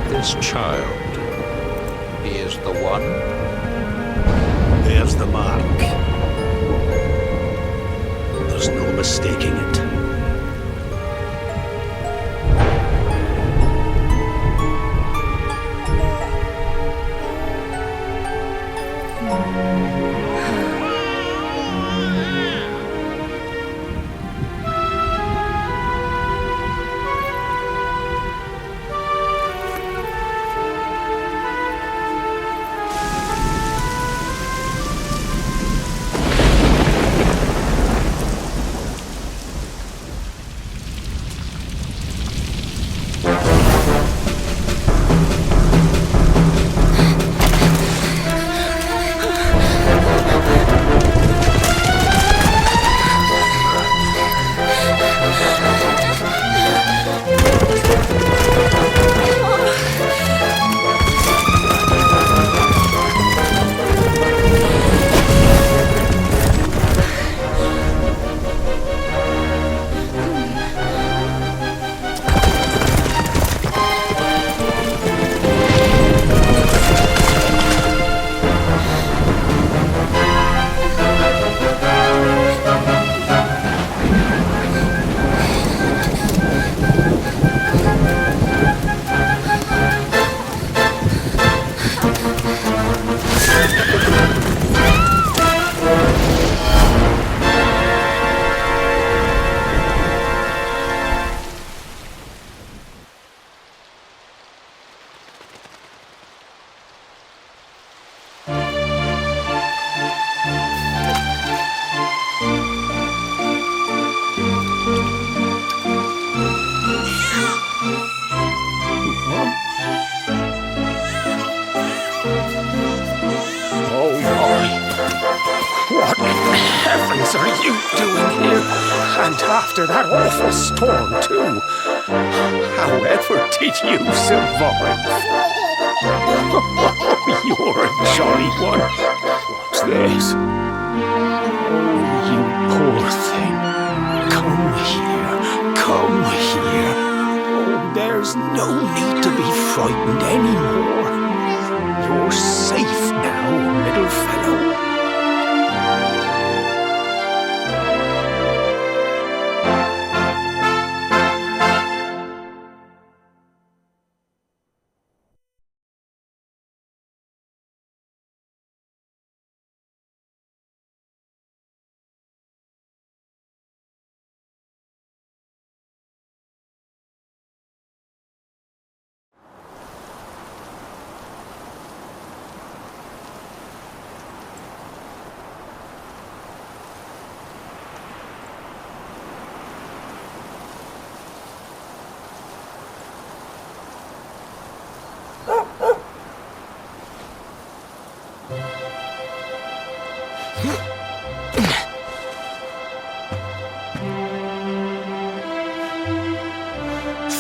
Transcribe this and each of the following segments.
This child, he is the one? There's the mark. There's no mistaking it. What heavens are you doing here? And after that awful storm, too. However did you survive? You're a jolly one. What's this? Oh, you poor thing. Come here. Come here. Oh, there's no need to be frightened anymore. You're safe now, little fellow.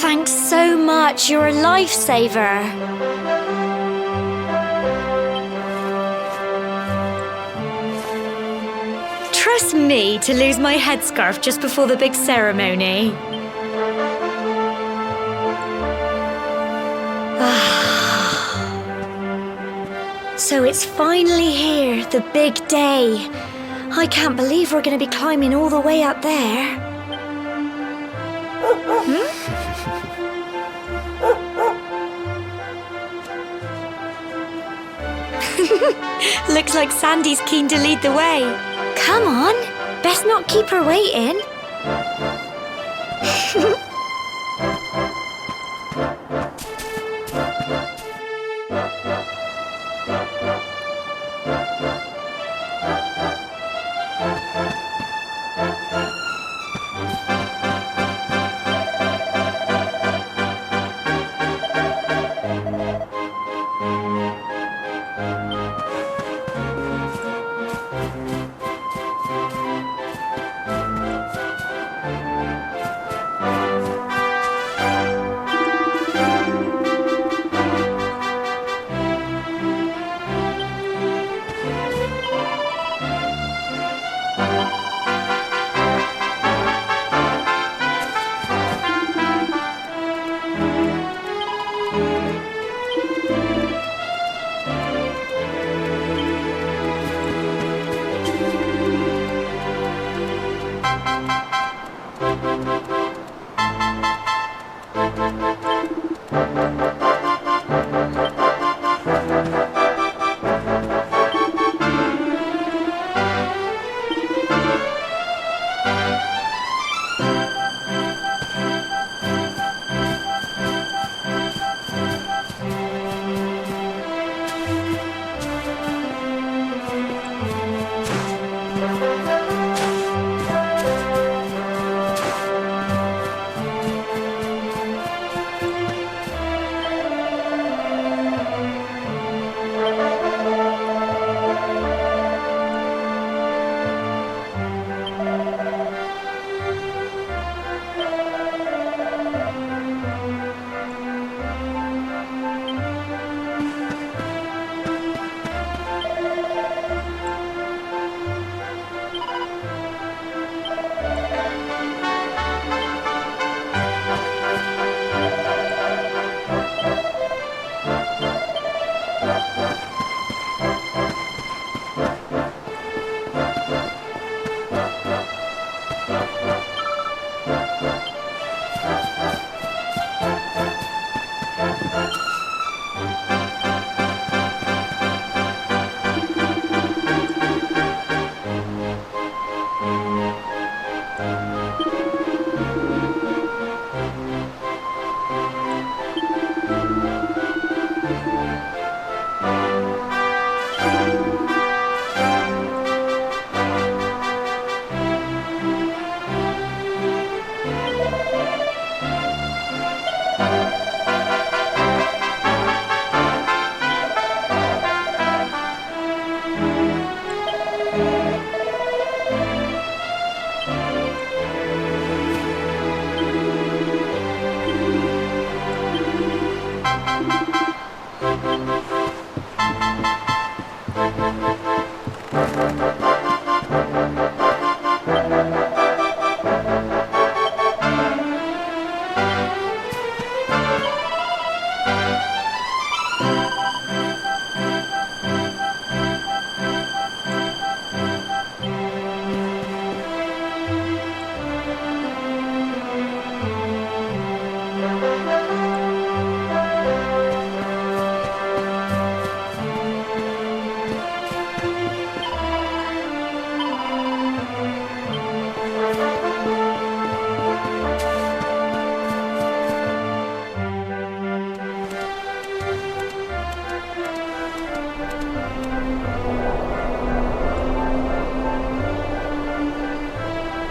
Thanks so much, you're a lifesaver. Trust me to lose my headscarf just before the big ceremony. So it's finally here, the big day. I can't believe we're going to be climbing all the way up there. Looks like Sandy's keen to lead the way. Come on, best not keep her waiting.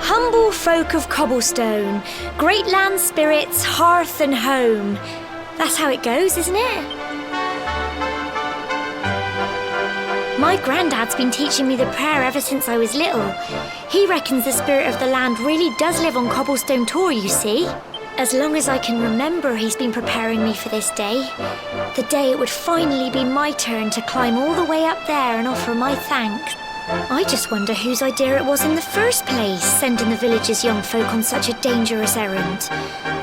Humble folk of Cobblestone, great land spirits, hearth and home. That's how it goes, isn't it? My granddad's been teaching me the prayer ever since I was little. He reckons the spirit of the land really does live on Cobblestone Tor, you see. As long as I can remember, he's been preparing me for this day. The day it would finally be my turn to climb all the way up there and offer my thanks. I just wonder whose idea it was in the first place, sending the village's young folk on such a dangerous errand.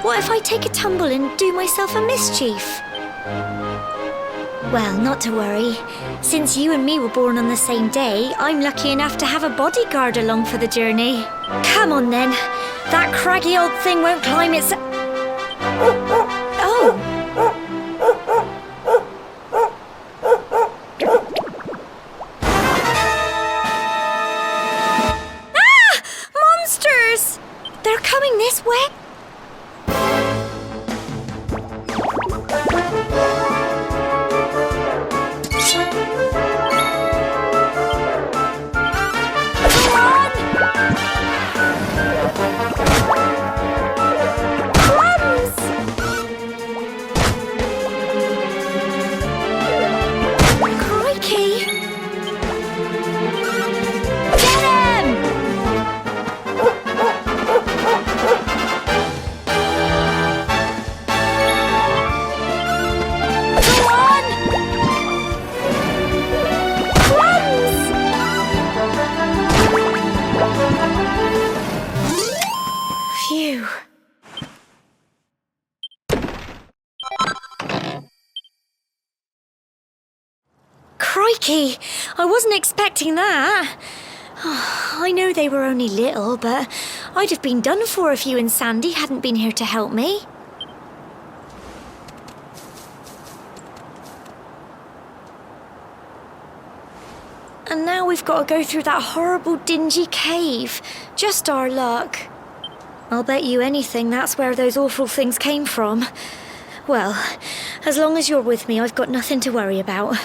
What if I take a tumble and do myself a mischief? Well, not to worry. Since you and me were born on the same day, I'm lucky enough to have a bodyguard along for the journey. Come on then. That craggy old thing won't climb its... Oh! They're coming this way. Crikey, I wasn't expecting that. I know they were only little, but I'd have been done for if you and Sandy hadn't been here to help me. And now we've got to go through that horrible dingy cave. Just our luck. I'll bet you anything that's where those awful things came from. Well, as long as you're with me, I've got nothing to worry about.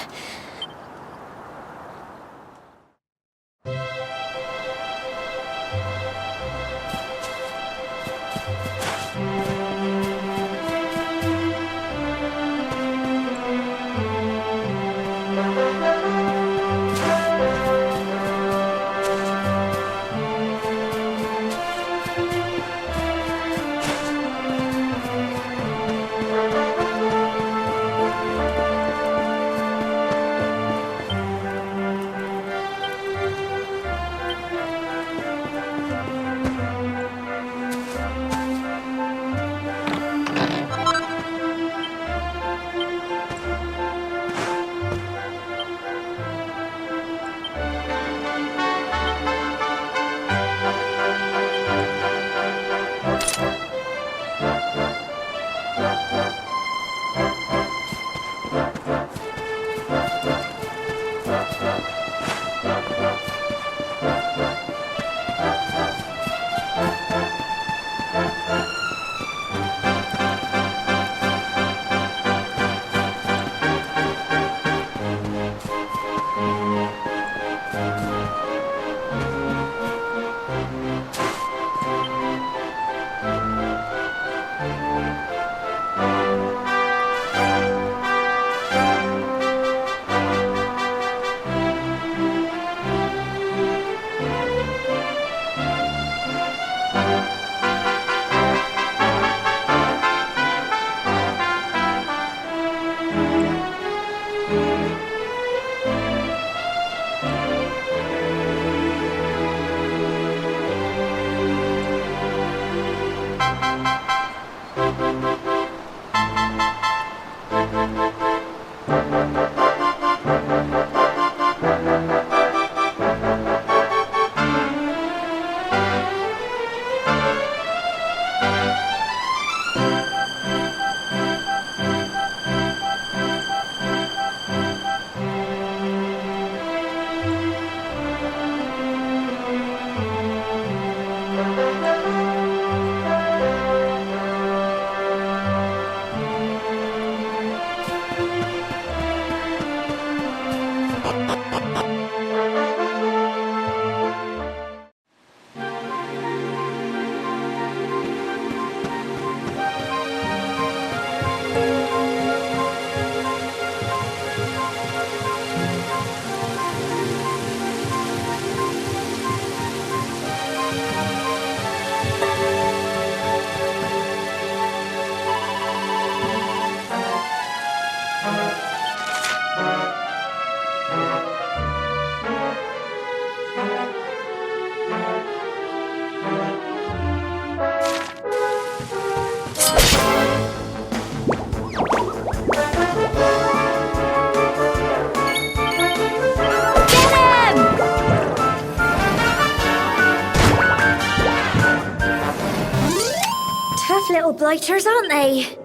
little blighters, aren't they?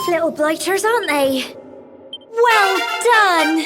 Little blighters, aren't they? Well done!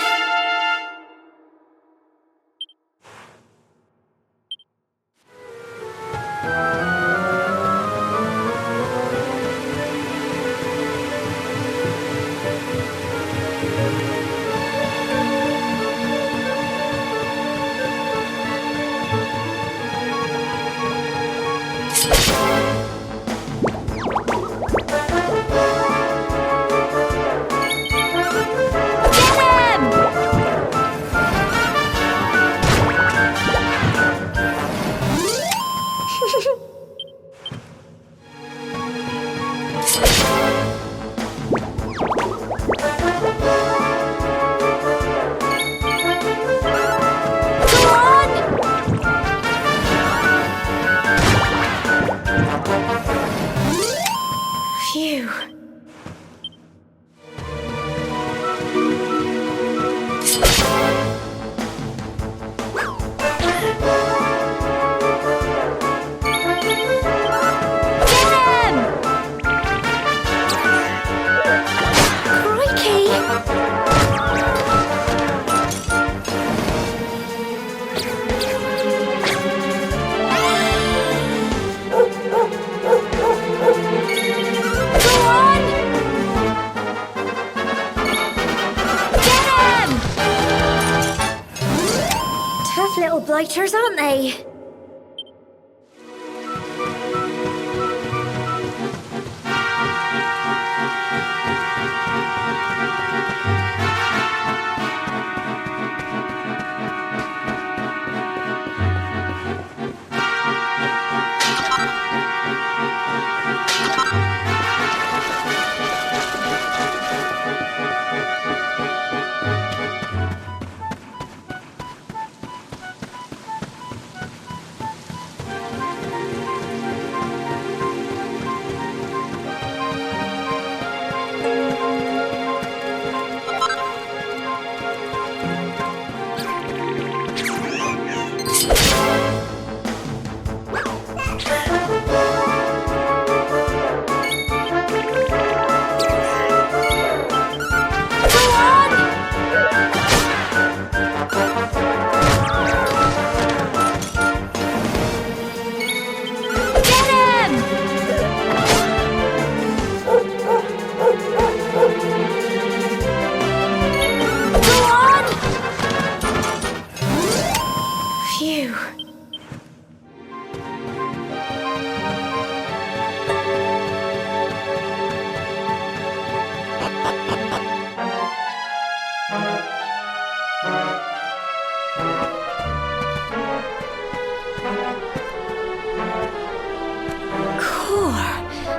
Blighters, aren't they?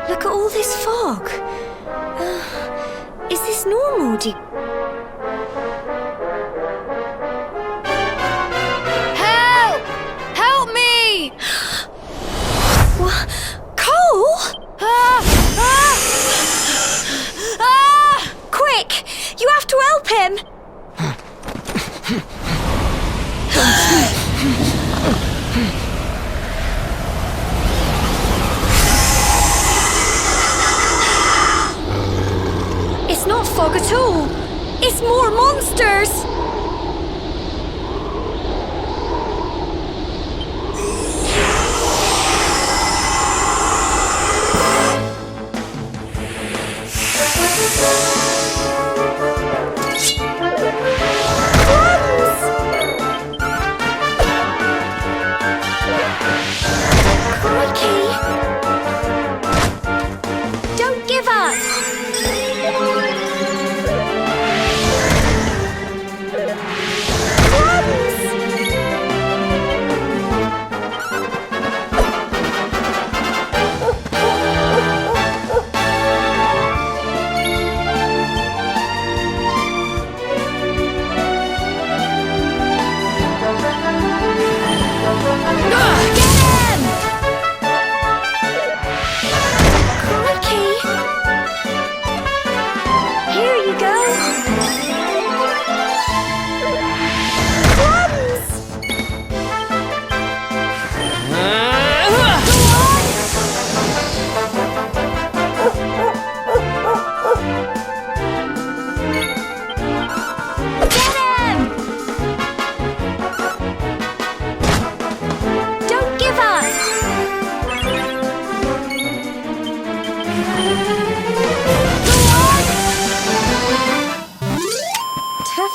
Look at all this fog. Is this normal, do you... Help! Help me! What? Cole? Ah! Ah! Ah! Quick! You have fog at all. It's more monsters. Don't give up!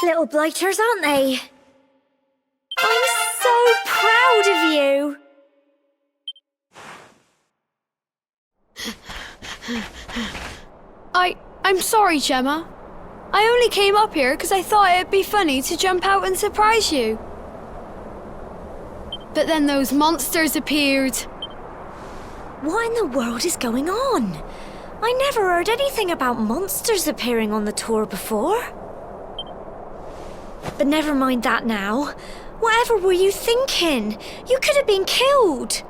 Little blighters, aren't they? I'm so proud of you! I'm sorry, Gemma. I only came up here because I thought it'd be funny to jump out and surprise you. But then those monsters appeared. What in the world is going on? I never heard anything about monsters appearing on the tour before. But never mind that now. Whatever were you thinking? You could have been killed.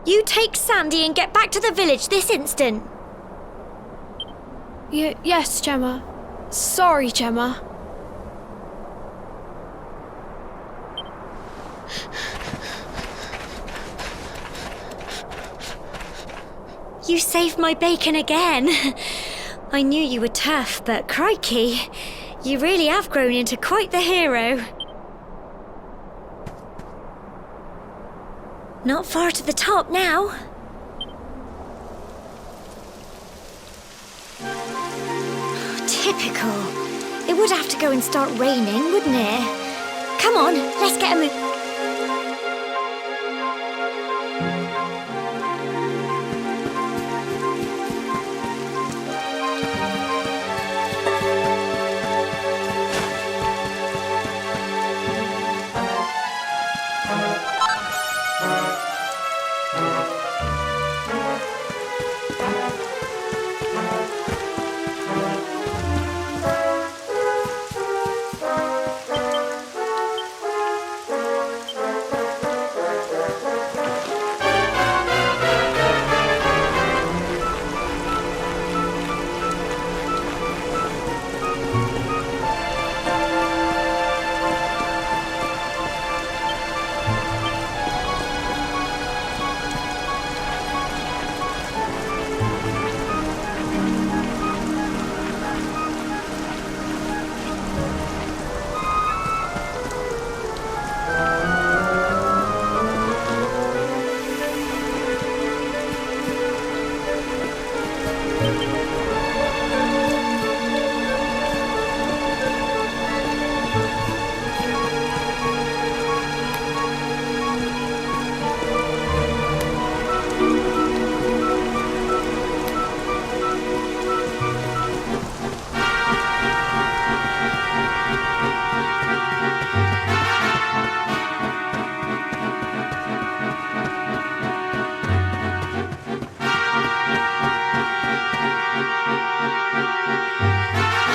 You take Sandy and get back to the village this instant. Yes, Gemma. Sorry, Gemma. You saved my bacon again. I knew you were tough, but crikey, you really have grown into quite the hero. Not far to the top now. Typical. It would have to go and start raining, wouldn't it? Come on, let's get a move.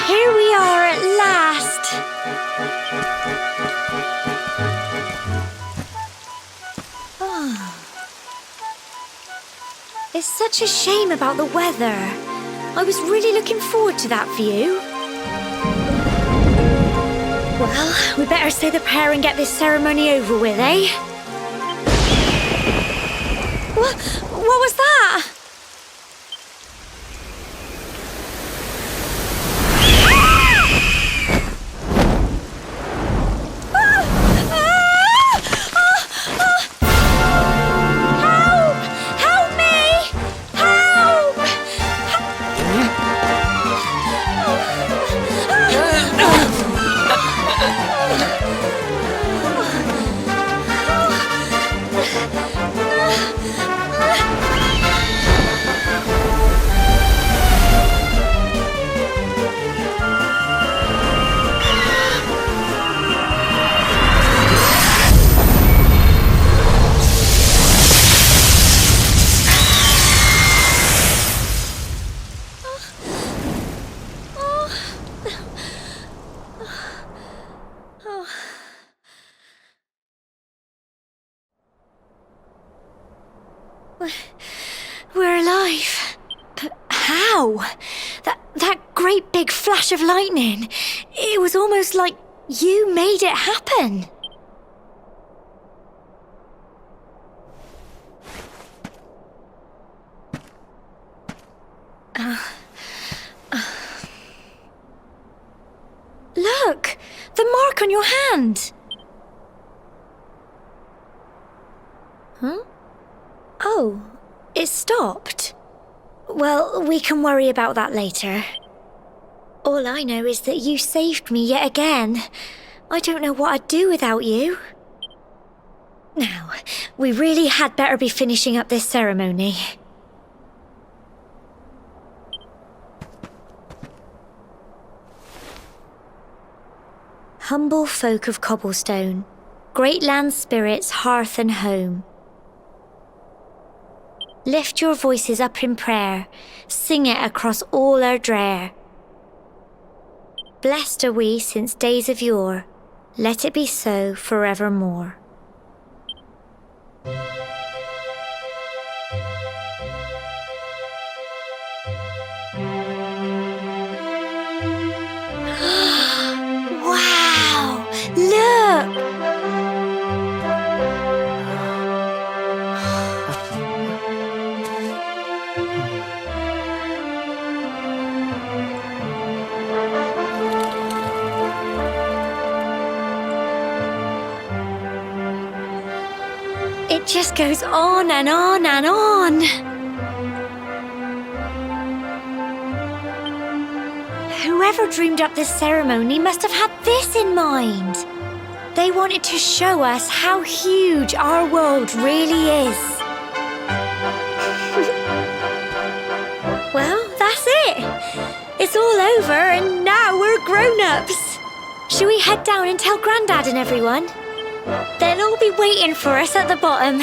Here we are at last. Oh. It's such a shame about the weather. I was really looking forward to that view. Well, we better say the prayer and get this ceremony over with, eh? What was that? We're alive. But how? That great big flash of lightning. It was almost like you made it happen. Look! The mark on your hand! Huh? Oh, it stopped. Well, we can worry about that later. All I know is that you saved me yet again. I don't know what I'd do without you. Now, we really had better be finishing up this ceremony. Humble folk of Cobblestone, great land spirits, hearth and home. Lift your voices up in prayer, sing it across all Erdrea. Blessed are we since days of yore, let it be so forevermore. Wow! Look! It just goes on and on and on. Whoever dreamed up this ceremony must have had this in mind. They wanted to show us how huge our world really is. Well, that's it. It's all over and now we're grown-ups. Shall we head down and tell Grandad and everyone? They'll all be waiting for us at the bottom.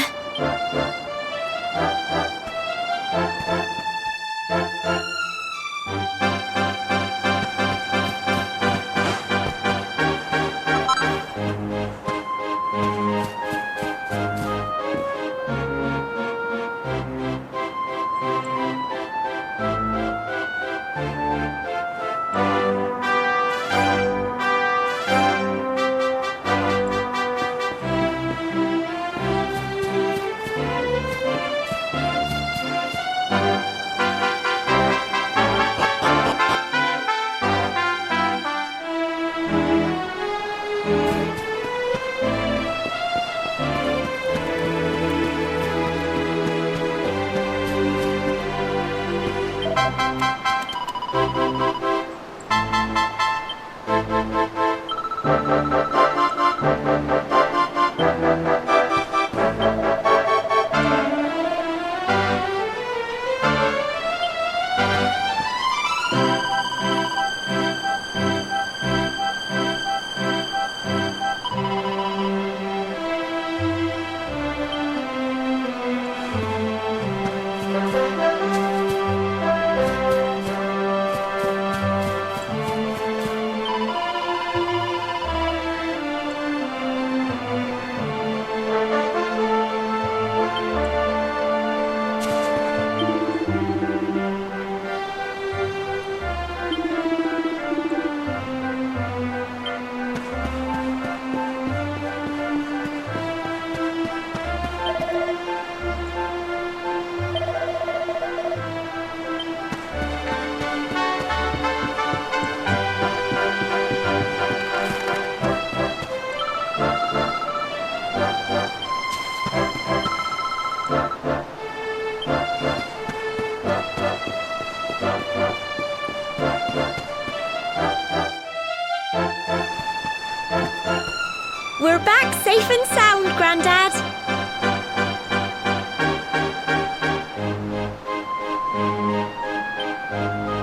We're back safe and sound, Grandad.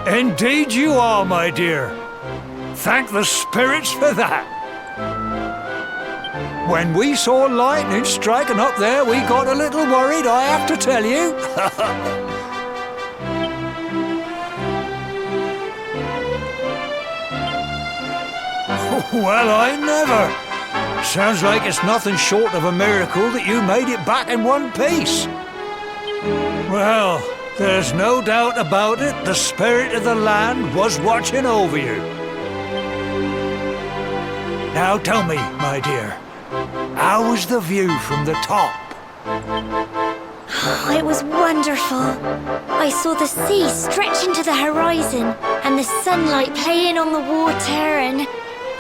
Indeed you are, my dear. Thank the spirits for that. When we saw lightning striking up there, we got a little worried, I have to tell you. Well, I never. Sounds like it's nothing short of a miracle that you made it back in one piece. Well, there's no doubt about it, the spirit of the land was watching over you. Now tell me, my dear, how was the view from the top? Oh, it was wonderful. I saw the sea stretch into the horizon and the sunlight playing on the water and...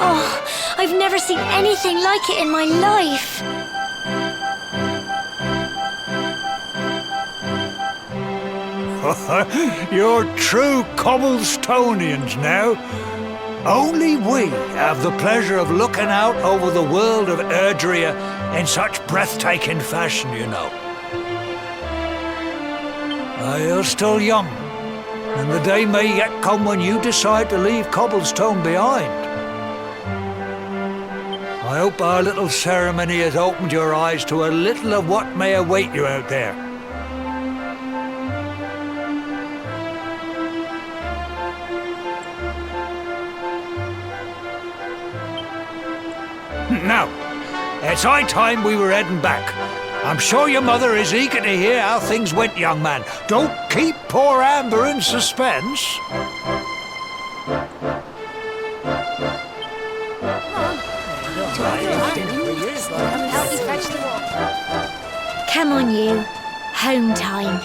Oh, I've never seen anything like it in my life. You're true Cobblestonians now. Only we have the pleasure of looking out over the world of Erdrea in such breathtaking fashion, you know. You're still young, and the day may yet come when you decide to leave Cobblestone behind. I hope our little ceremony has opened your eyes to a little of what may await you out there. Now, it's high time we were heading back. I'm sure your mother is eager to hear how things went, young man. Don't keep poor Amber in suspense. Come on, you. Home time.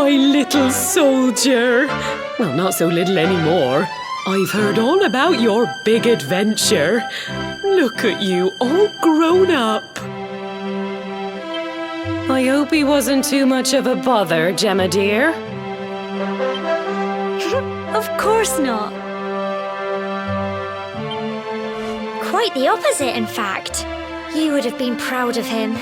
My little soldier. Well, not so little anymore. I've heard all about your big adventure. Look at you, all grown up. I hope he wasn't too much of a bother, Gemma dear. Of course not. Quite the opposite, in fact. You would have been proud of him.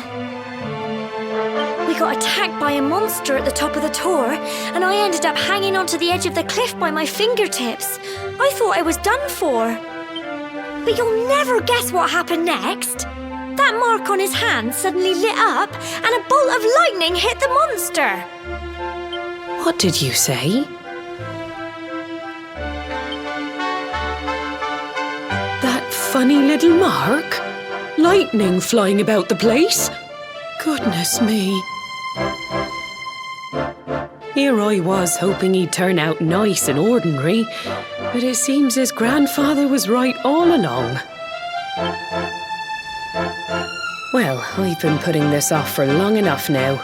We got attacked by a monster at the top of the tor, and I ended up hanging onto the edge of the cliff by my fingertips. I thought I was done for. But you'll never guess what happened next. That mark on his hand suddenly lit up, and a bolt of lightning hit the monster. What did you say? That funny little mark? Lightning flying about the place? Goodness me. Here I was hoping he'd turn out nice and ordinary, but it seems his grandfather was right all along. Well, I've been putting this off for long enough now.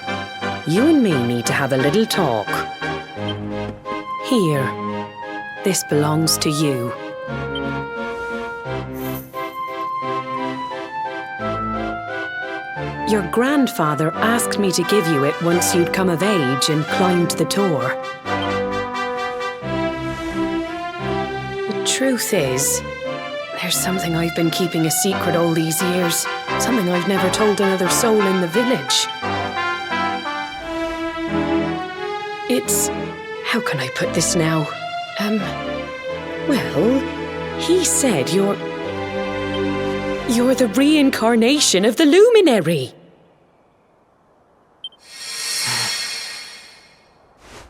You and me need to have a little talk. Here. This belongs to you. Your grandfather asked me to give you it once you'd come of age and climbed the tor. The truth is, there's something I've been keeping a secret all these years. Something I've never told another soul in the village. It's... how can I put this now? Well, he said you're the reincarnation of the luminary.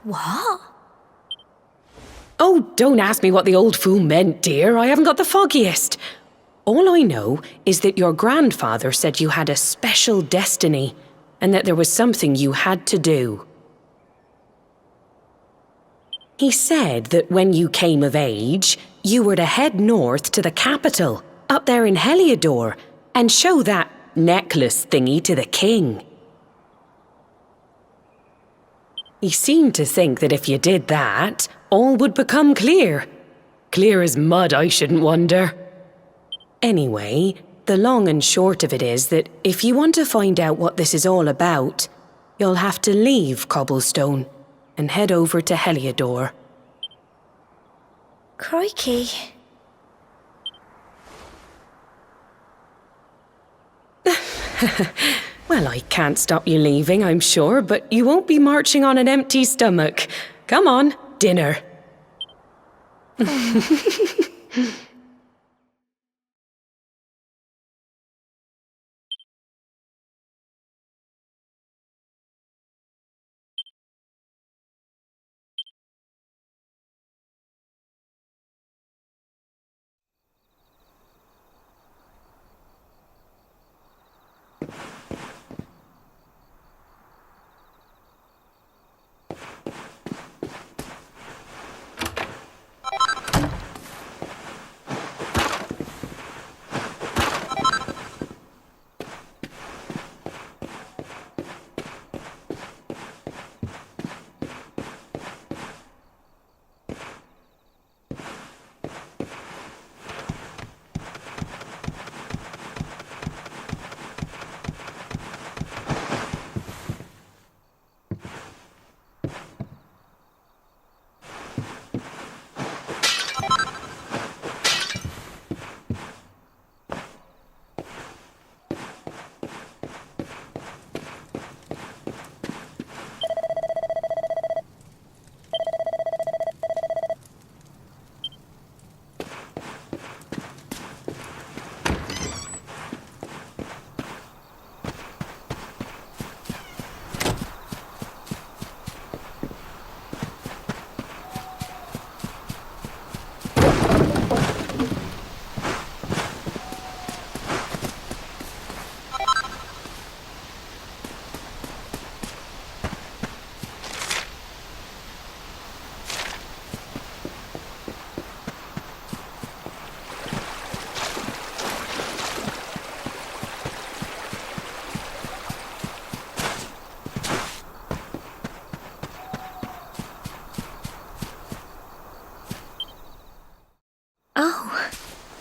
What? Oh, don't ask me what the old fool meant, dear. I haven't got the foggiest. All I know is that your grandfather said you had a special destiny and that there was something you had to do. He said that when you came of age, you were to head north to the capital, up there in Heliodor, and show that necklace thingy to the king. He seemed to think that if you did that, all would become clear. Clear as mud, I shouldn't wonder. Anyway, the long and short of it is that if you want to find out what this is all about, you'll have to leave Cobblestone and head over to Heliodor. Crikey. Well, I can't stop you leaving, I'm sure, but you won't be marching on an empty stomach. Come on, dinner.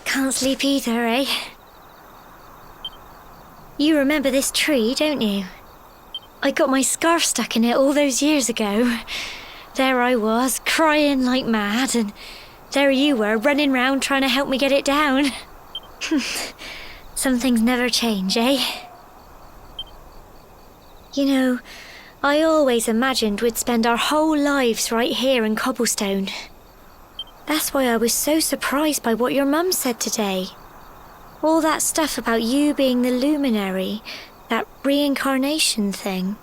Can't sleep either, eh? You remember this tree, don't you? I got my scarf stuck in it all those years ago. There I was, crying like mad, and there you were, running round trying to help me get it down. Some things never change, eh? You know, I always imagined we'd spend our whole lives right here in Cobblestone. That's why I was so surprised by what your mum said today. All that stuff about you being the luminary, that reincarnation thing.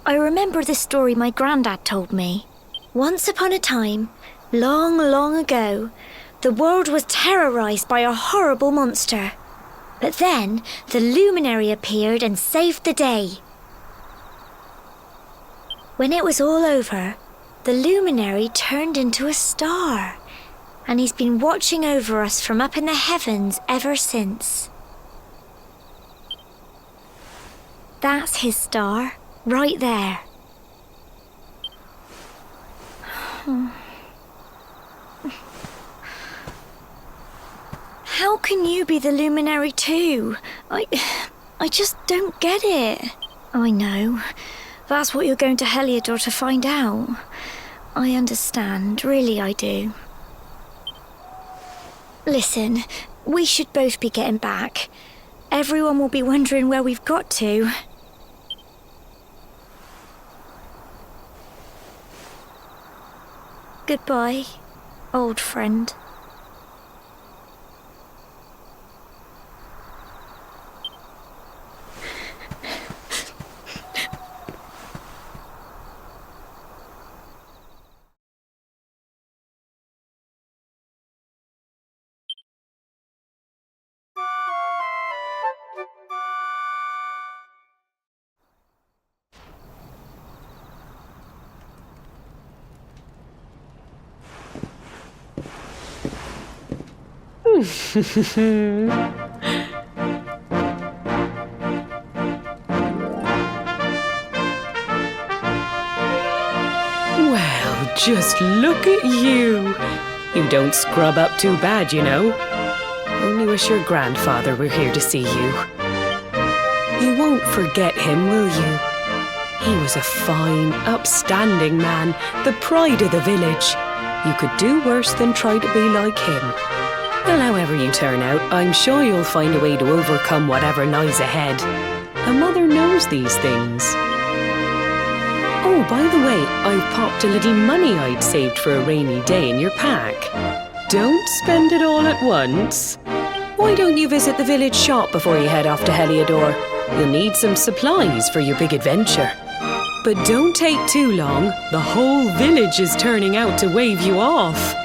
I remember the story my granddad told me. Once upon a time, long, long ago, the world was terrorized by a horrible monster. But then, the luminary appeared and saved the day. When it was all over, the luminary turned into a star, and he's been watching over us from up in the heavens ever since. That's his star, right there. How can you be the luminary too? I just don't get it. I know. That's what you're going to Heliodor to find out. I understand, really I do. Listen, we should both be getting back. Everyone will be wondering where we've got to. Goodbye, old friend. Well, just look at you. You don't scrub up too bad, you know. Only wish your grandfather were here to see you. You won't forget him, will you? He was a fine, upstanding man, the pride of the village. You could do worse than try to be like him. Well, however you turn out, I'm sure you'll find a way to overcome whatever lies ahead. A mother knows these things. Oh, by the way, I've popped a little money I'd saved for a rainy day in your pack. Don't spend it all at once. Why don't you visit the village shop before you head off to Heliodor? You'll need some supplies for your big adventure. But don't take too long. The whole village is turning out to wave you off.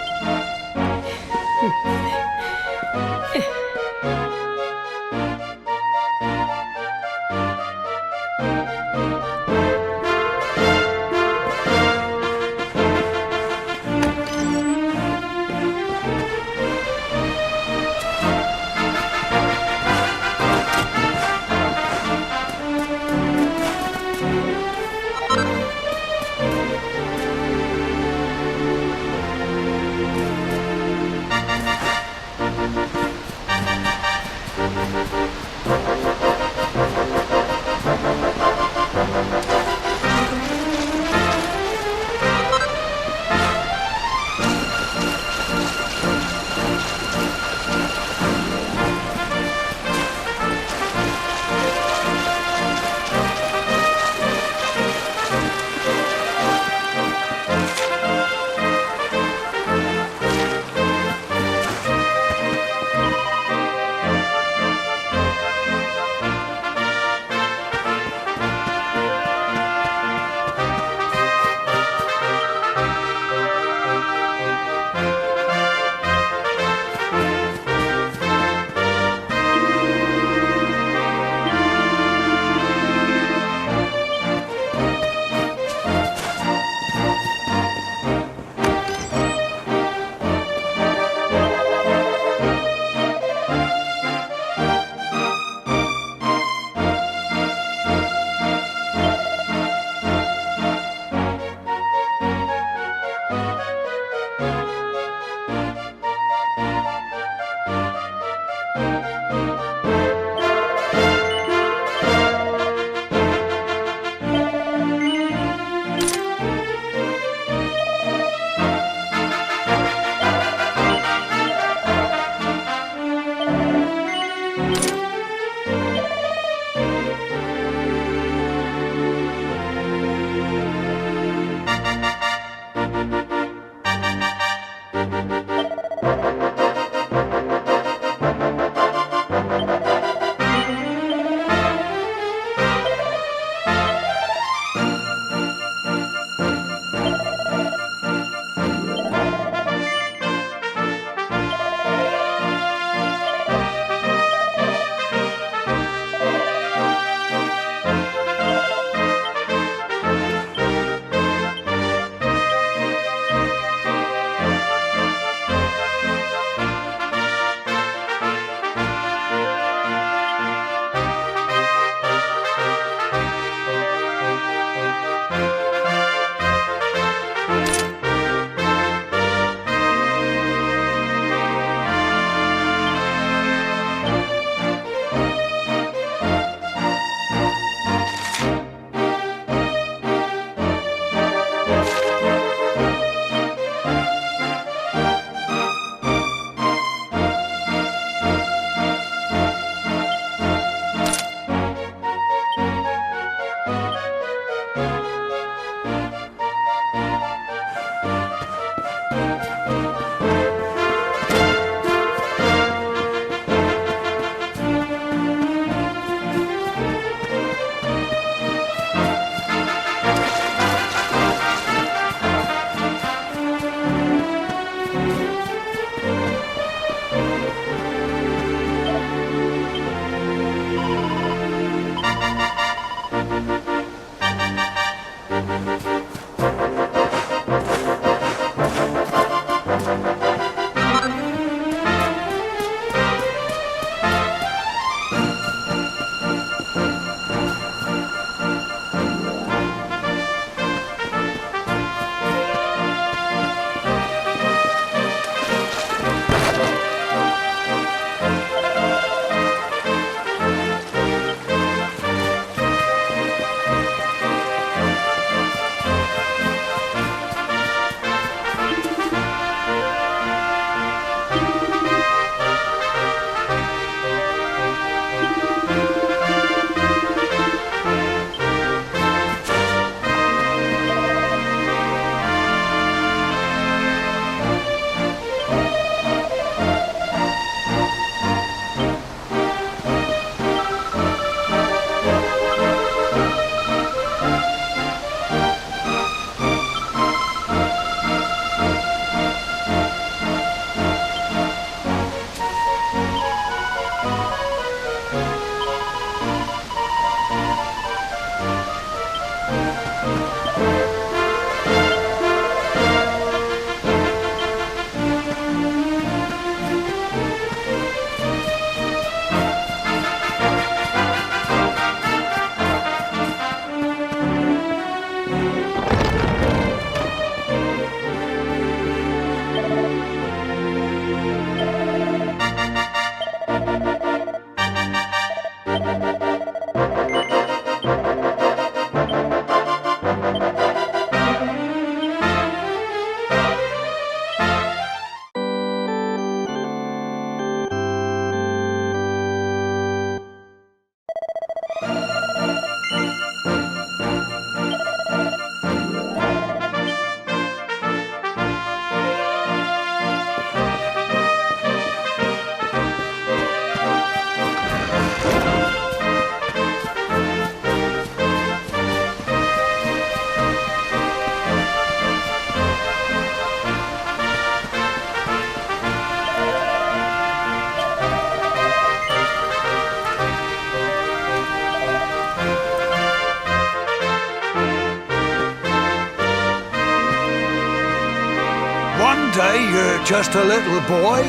just a little boy.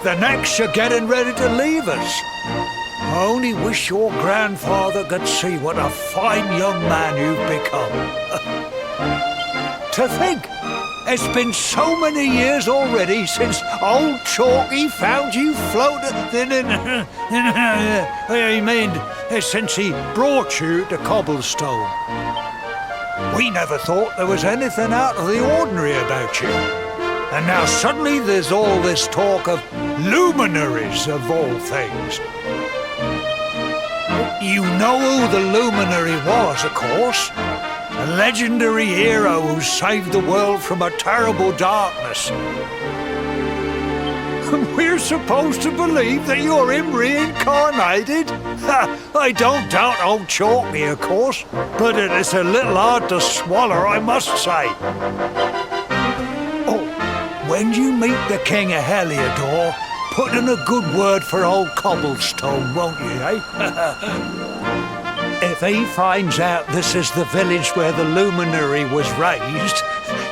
The next you're getting ready to leave us. I only wish your grandfather could see what a fine young man you've become. To think, it's been so many years already since old Chalky found you floating since he brought you to Cobblestone. We never thought there was anything out of the ordinary about you. And now suddenly there's all this talk of luminaries of all things. You know who the luminary was, of course. A legendary hero who saved the world from a terrible darkness. And we're supposed to believe that you're him reincarnated? I don't doubt old Chalky, of course, but it is a little hard to swallow, I must say. Oh, when you meet the King of Heliodor, put in a good word for old Cobblestone, won't you, eh? If he finds out this is the village where the luminary was raised,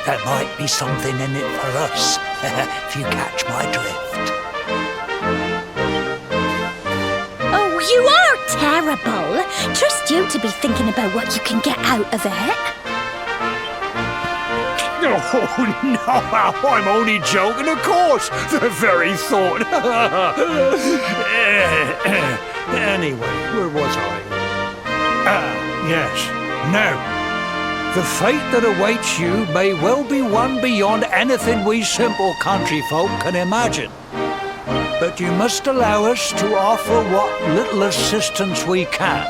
there might be something in it for us, if you catch my drift. Oh, you are terrible. Trust you to be thinking about what you can get out of it. Oh, no, I'm only joking, of course. The very thought. Anyway, where was I? Yes. Now, the fate that awaits you may well be one beyond anything we simple country folk can imagine. But you must allow us to offer what little assistance we can.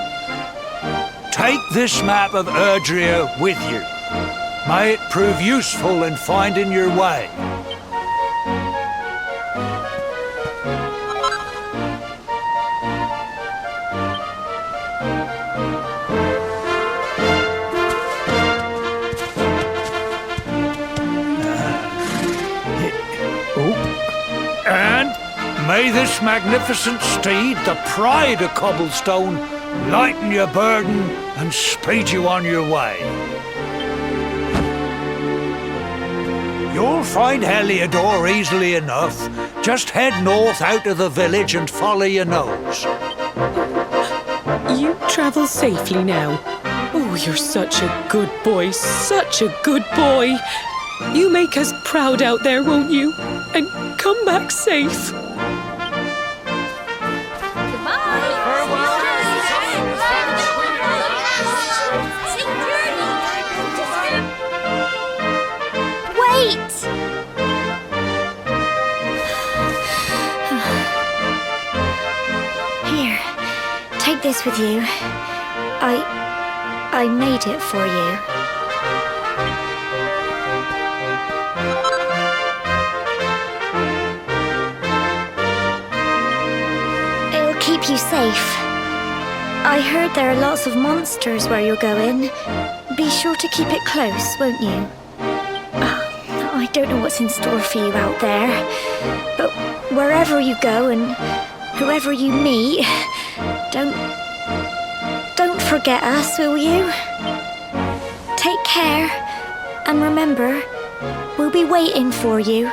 Take this map of Erdrea with you. May it prove useful in finding your way. And may this magnificent steed, the pride of Cobblestone, lighten your burden and speed you on your way. You'll find Heliodor easily enough. Just head north out of the village and follow your nose. You travel safely now. Oh, you're such a good boy, such a good boy. You make us proud out there, won't you? And come back safe. Wait! Here, take this with you. I made it for you. It'll keep you safe. I heard there are lots of monsters where you're going. Be sure to keep it close, won't you? I don't know what's in store for you out there, but wherever you go and whoever you meet, don't forget us, will you? Take care, and remember, we'll be waiting for you.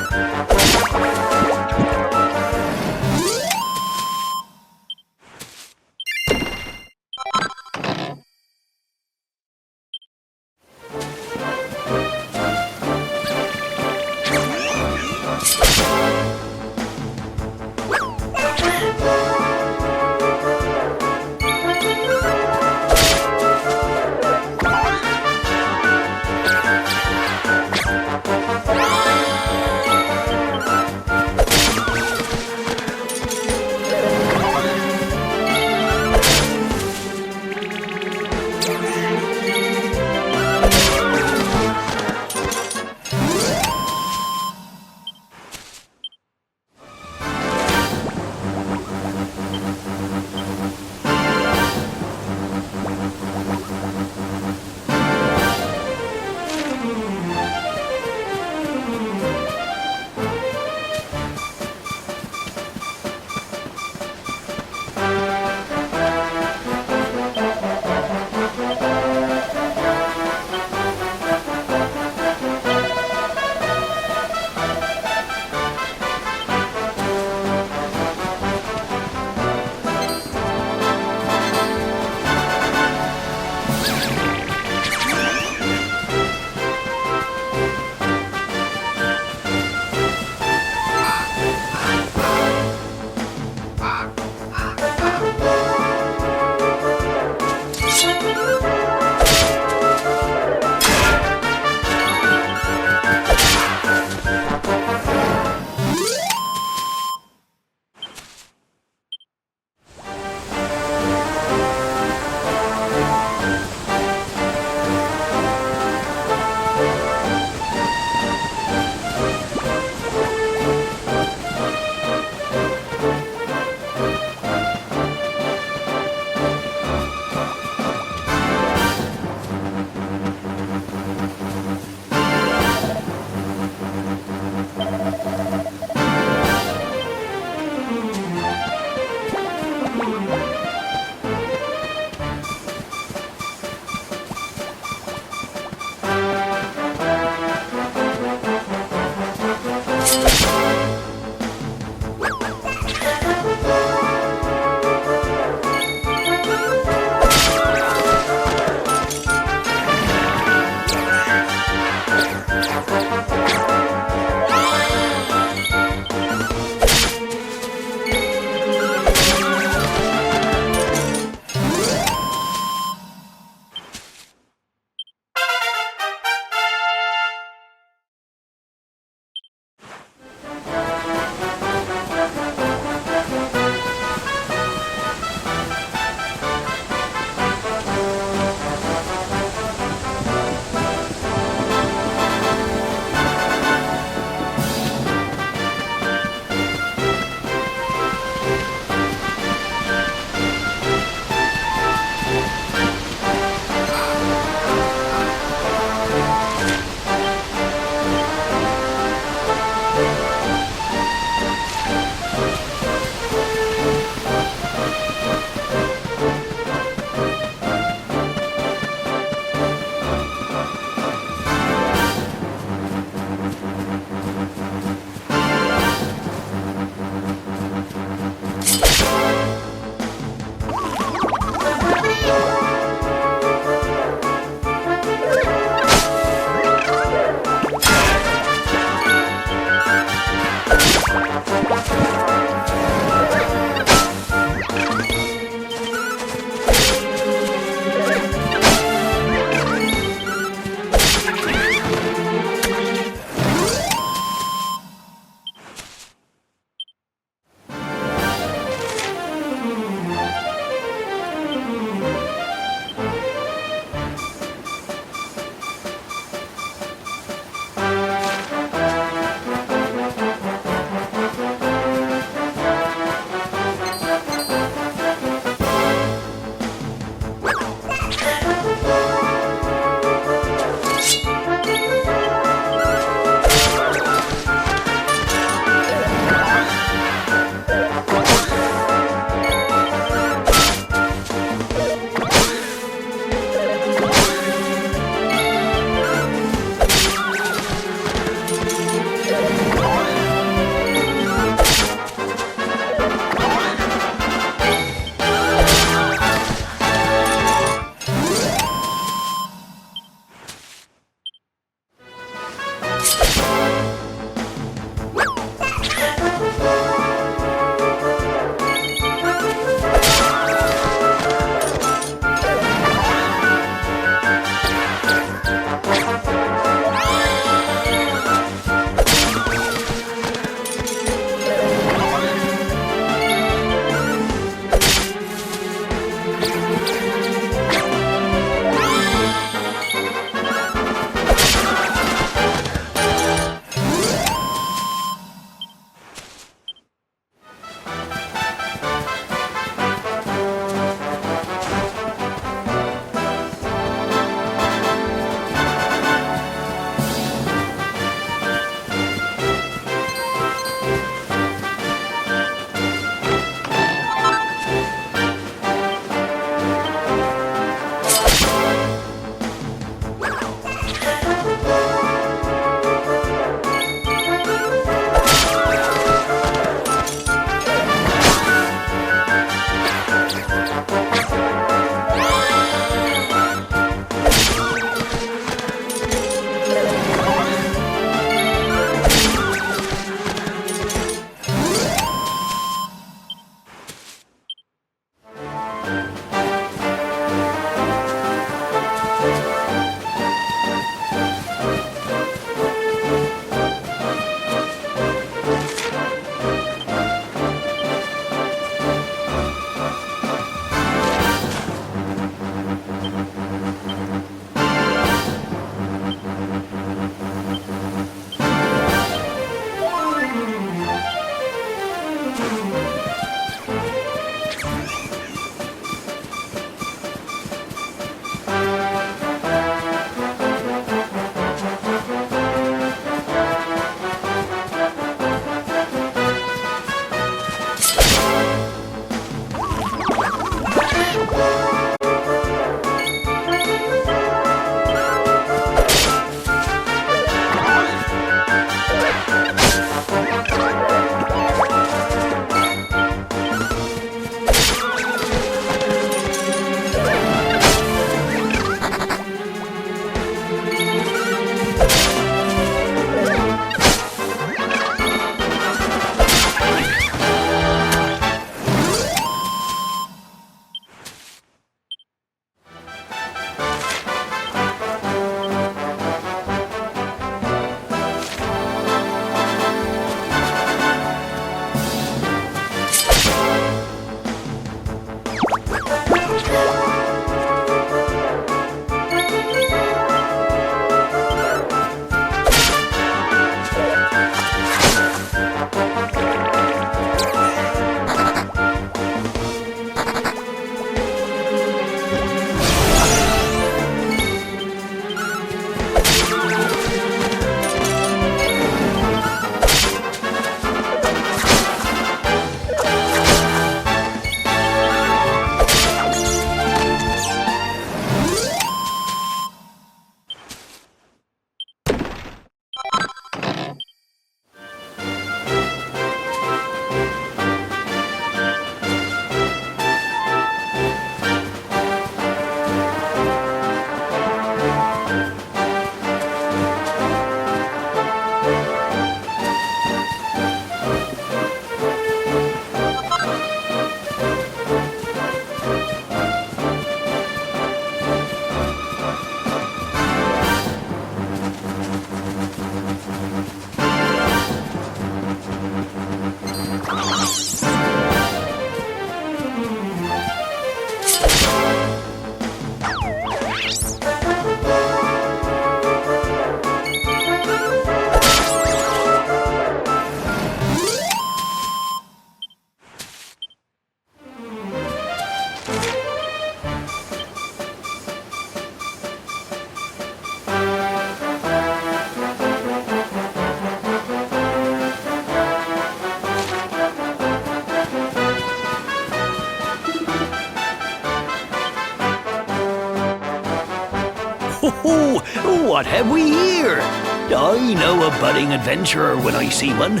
Oh, what have we here? I know a budding adventurer when I see one.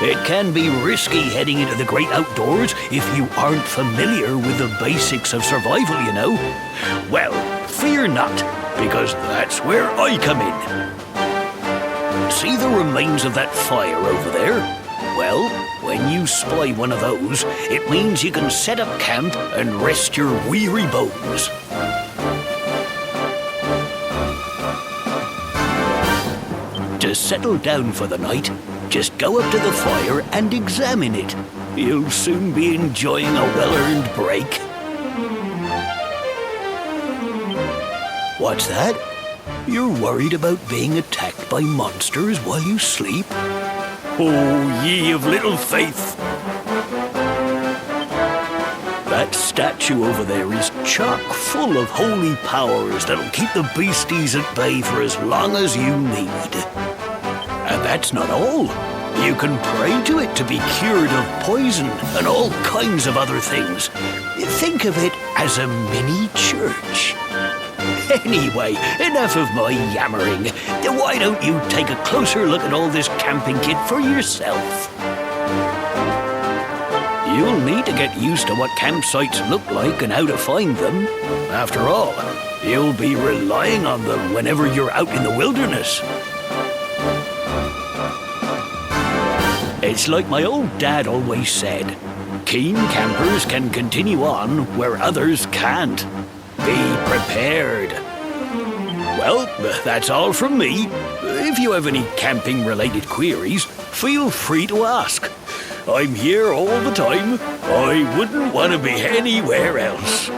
It can be risky heading into the great outdoors if you aren't familiar with the basics of survival, you know. Well, fear not, because that's where I come in. See the remains of that fire over there? Well, when you spy one of those, it means you can set up camp and rest your weary bones. To settle down for the night, just go up to the fire and examine it. You'll soon be enjoying a well-earned break. What's that? You're worried about being attacked by monsters while you sleep? Oh, ye of little faith! That statue over there is chock full of holy powers that'll keep the beasties at bay for as long as you need. And that's not all. You can pray to it to be cured of poison and all kinds of other things. Think of it as a mini church. Anyway, enough of my yammering. Why don't you take a closer look at all this camping kit for yourself? You'll need to get used to what campsites look like and how to find them. After all, you'll be relying on them whenever you're out in the wilderness. It's like my old dad always said, keen campers can continue on where others can't. Be prepared. Well, that's all from me. If you have any camping-related queries, feel free to ask. I'm here all the time. I wouldn't want to be anywhere else.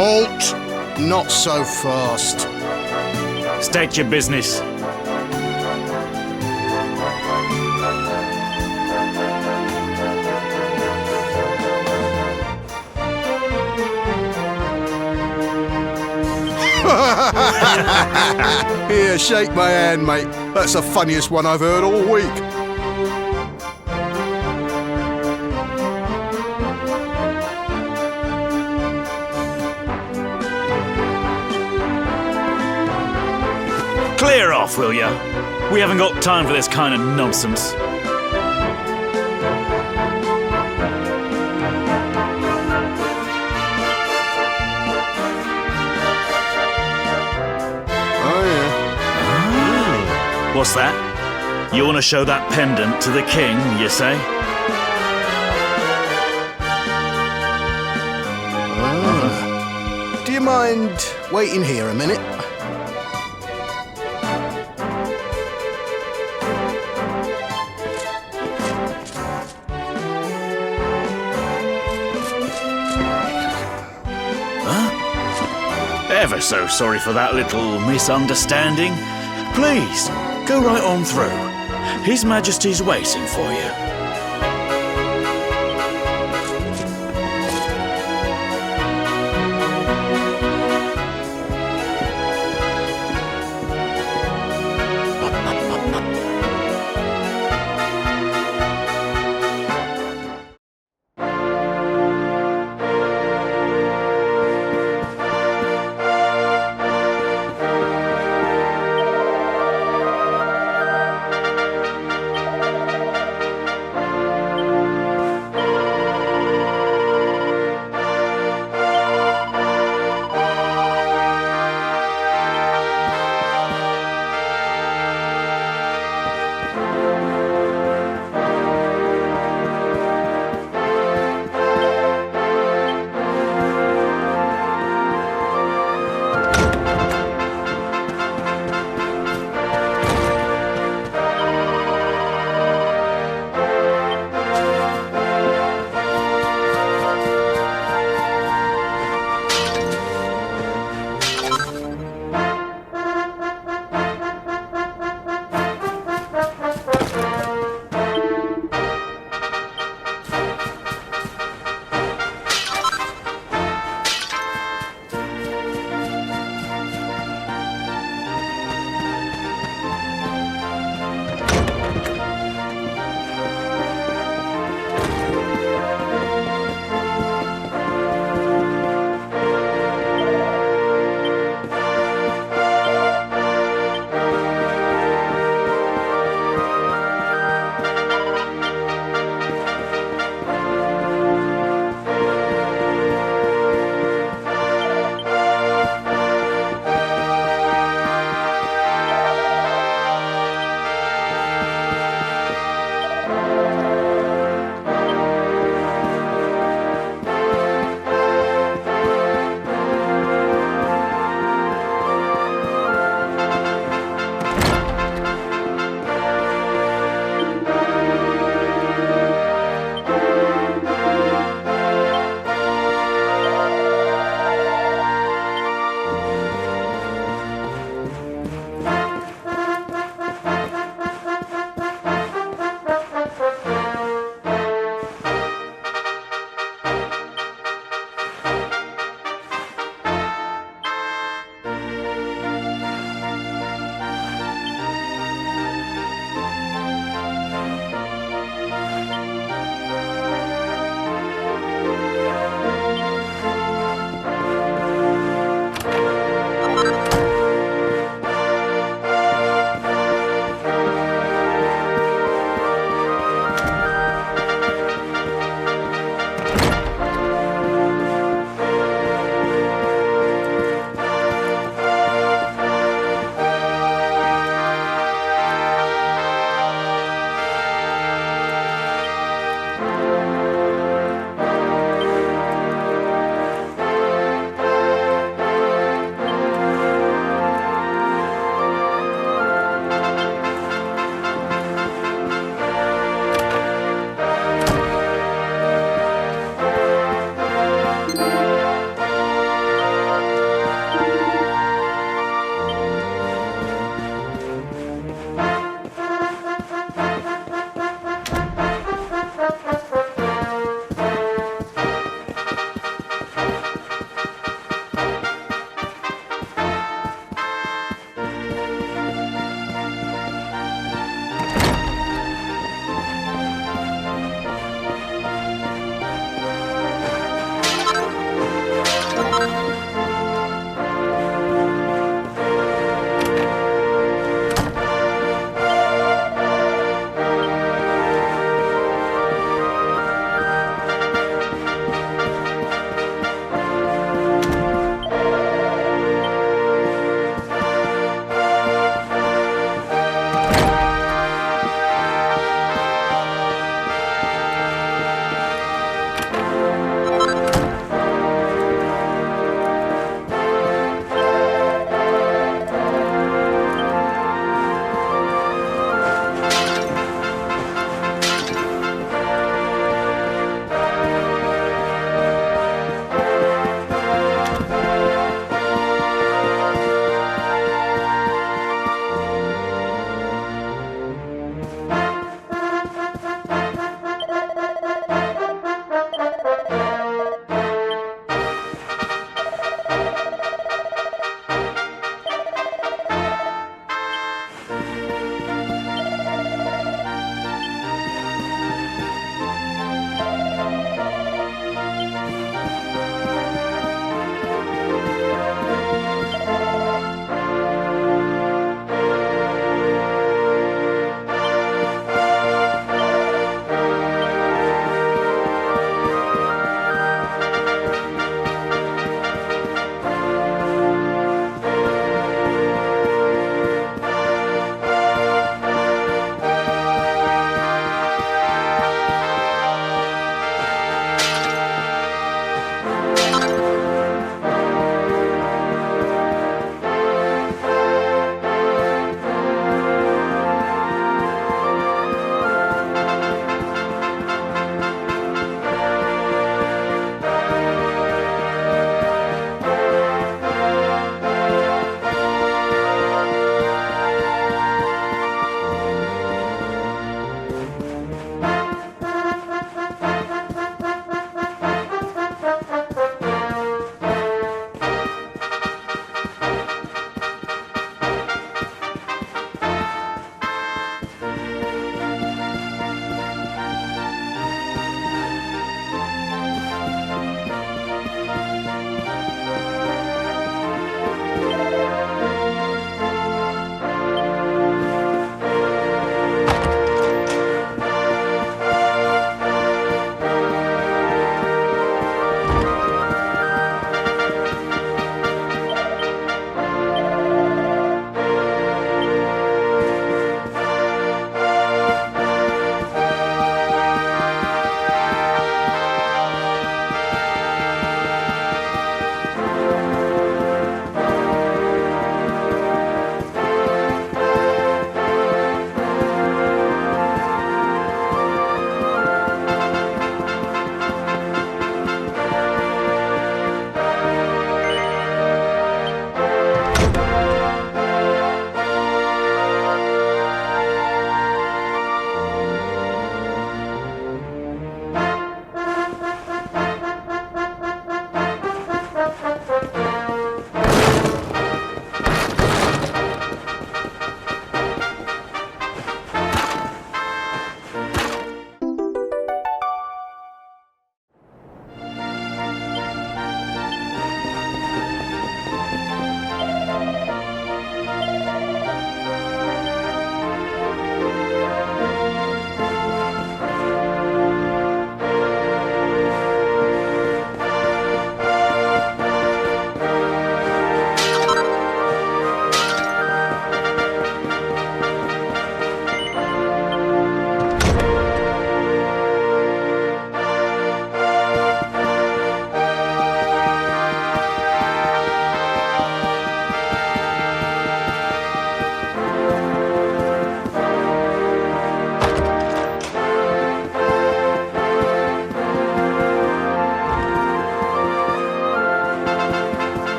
Halt! Not so fast. State your business. Here, shake my hand, mate. That's the funniest one I've heard all week. Clear off, will ya? We haven't got time for this kind of nonsense. Oh, yeah. What's that? You want to show that pendant to the king, you say? Do you mind waiting here a minute? Ever so sorry for that little misunderstanding. Please, go right on through. His Majesty's waiting for you.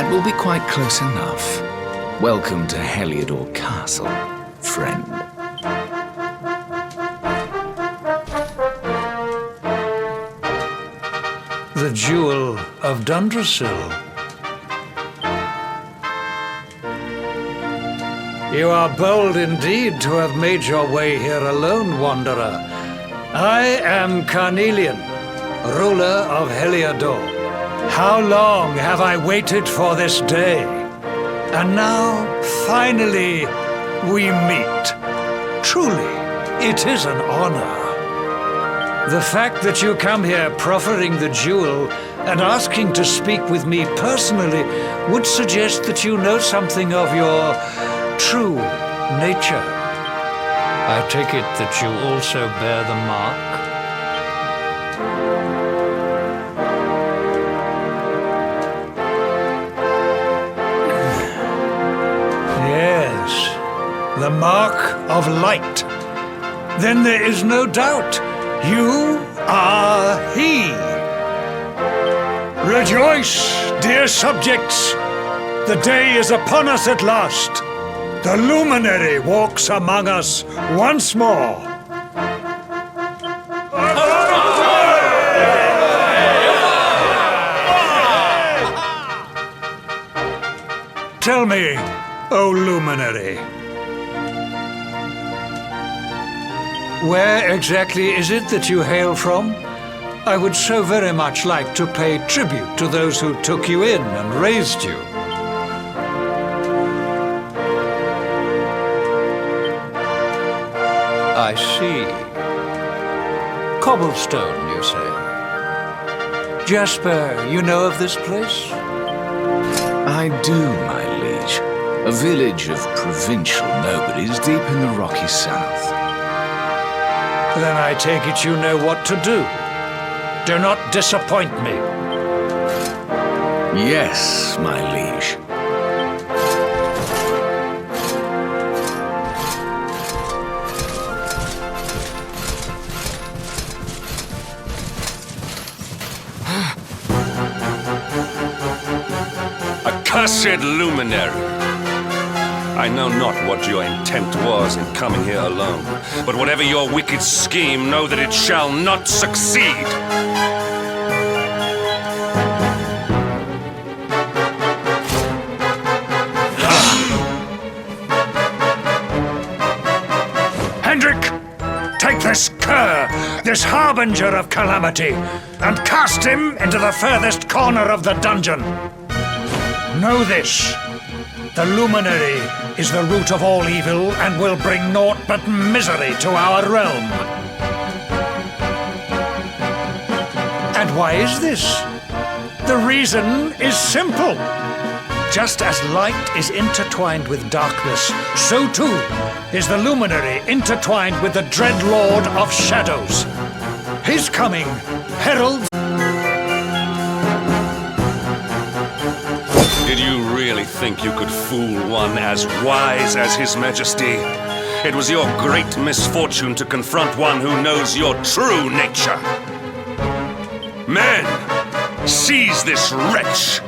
It will be quite close enough. Welcome to Heliodor Castle, friend. The Jewel of Dundrasil. You are bold indeed to have made your way here alone, Wanderer. I am Carnelian, ruler of Heliodor. How long have I waited for this day? And now, finally, we meet. Truly, it is an honor. The fact that you come here proffering the jewel and asking to speak with me personally would suggest that you know something of your true nature. I take it that you also bear the mark? Yes, the mark of light. Then there is no doubt. You are he. Rejoice, dear subjects. The day is upon us at last. The luminary walks among us once more. Tell me, O luminary, where exactly is it that you hail from? I would so very much like to pay tribute to those who took you in and raised you. I see. Cobblestone, you say? Jasper, you know of this place? I do, my liege. A village of provincial nobodies deep in the rocky south. Then I take it you know what to do. Do not disappoint me. Yes, my liege. Accursed luminary! I know not what your intent was in coming here alone, but whatever your wicked scheme, know that it shall not succeed! Hendrik, take this cur, this harbinger of calamity, and cast him into the furthest corner of the dungeon. Know this. The luminary is the root of all evil and will bring naught but misery to our realm. And why is this? The reason is simple. Just as light is intertwined with darkness, so too is the luminary intertwined with the dread lord of shadows. His coming heralds. Did you really think you could fool one as wise as His Majesty? It was your great misfortune to confront one who knows your true nature. Men, seize this wretch!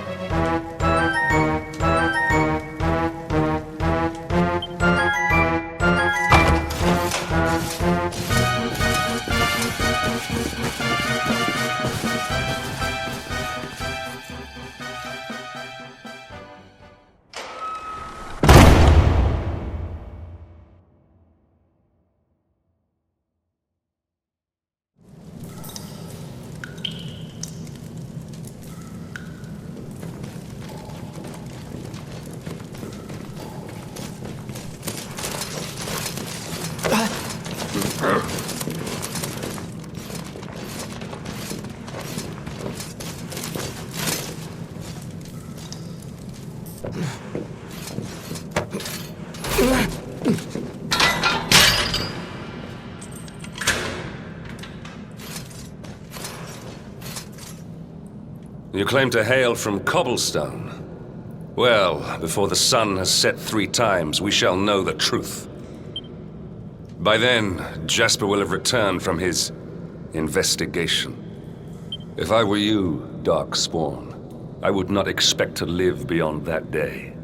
You claim to hail from Cobblestone. Well, before the sun has set 3 times, we shall know the truth. By then, Jasper will have returned from his investigation. If I were you, Darkspawn, I would not expect to live beyond that day.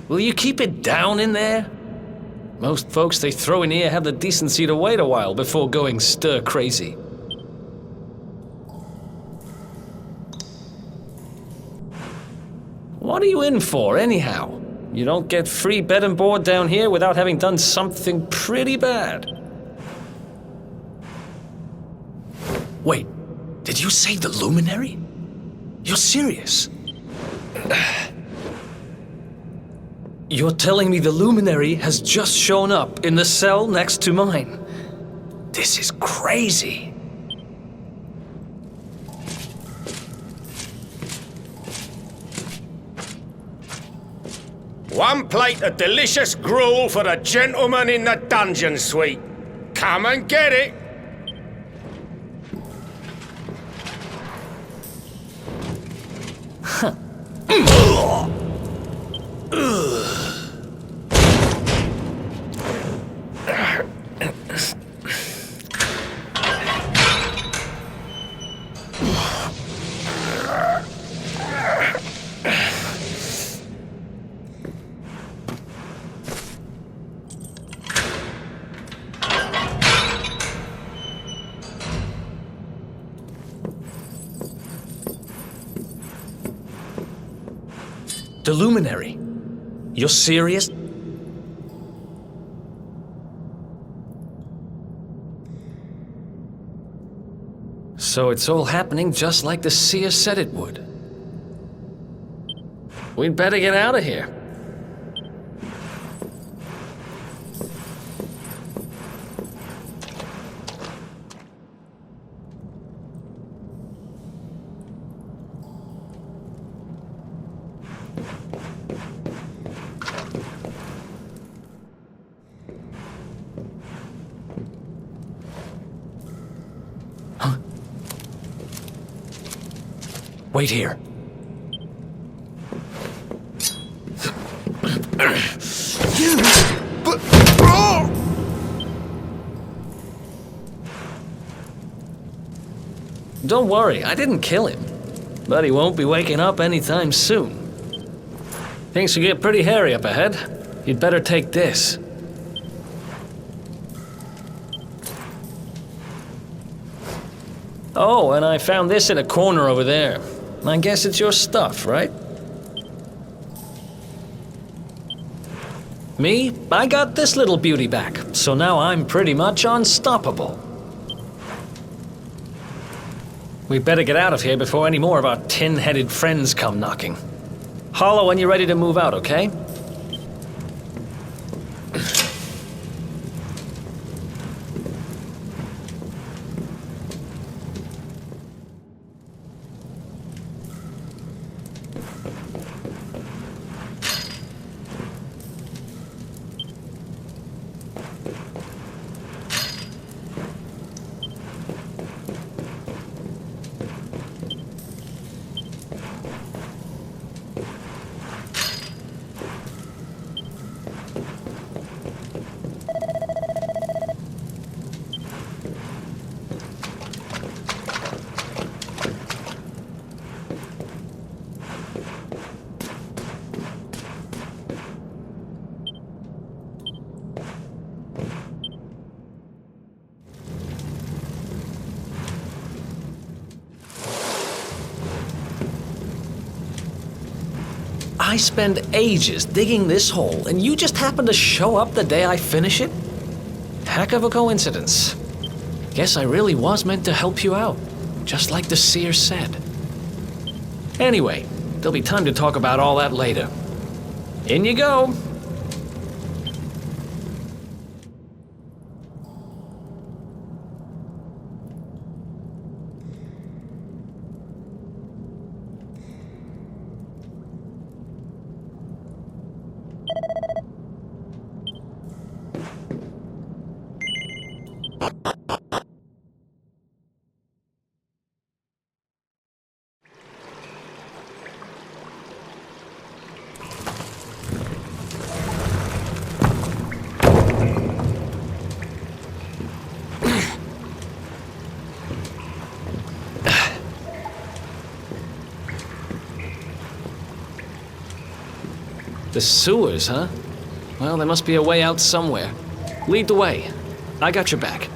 Will you keep it down in there? Most folks they throw in here have the decency to wait a while before going stir crazy. What are you in for, anyhow? You don't get free bed and board down here without having done something pretty bad. Wait, did you say the Luminary? You're serious? You're telling me the Luminary has just shown up in the cell next to mine? This is crazy. One plate of delicious gruel for the gentleman in the dungeon suite. Come and get it. The Luminary? You're serious? So it's all happening just like the seer said it would. We'd better get out of here. Wait here. Don't worry, I didn't kill him. But he won't be waking up anytime soon. Things will get pretty hairy up ahead. You'd better take this. Oh, and I found this in a corner over there. I guess it's your stuff, right? Me? I got this little beauty back, so now I'm pretty much unstoppable. We better get out of here before any more of our tin-headed friends come knocking. Holler when you're ready to move out, okay? I spend ages digging this hole, and you just happen to show up the day I finish it? Heck of a coincidence. Guess I really was meant to help you out, just like the seer said. Anyway, there'll be time to talk about all that later. In you go. The sewers, huh? Well, there must be a way out somewhere. Lead the way. I got your back.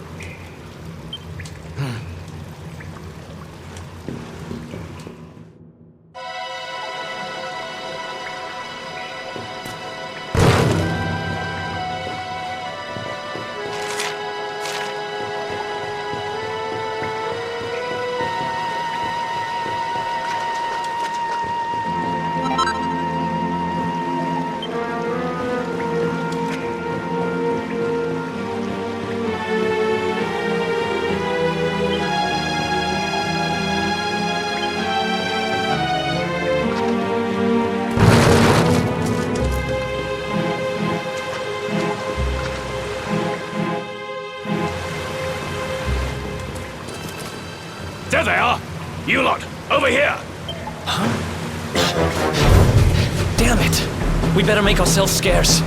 There they are! You lot, over here! Damn it! We better make ourselves scarce.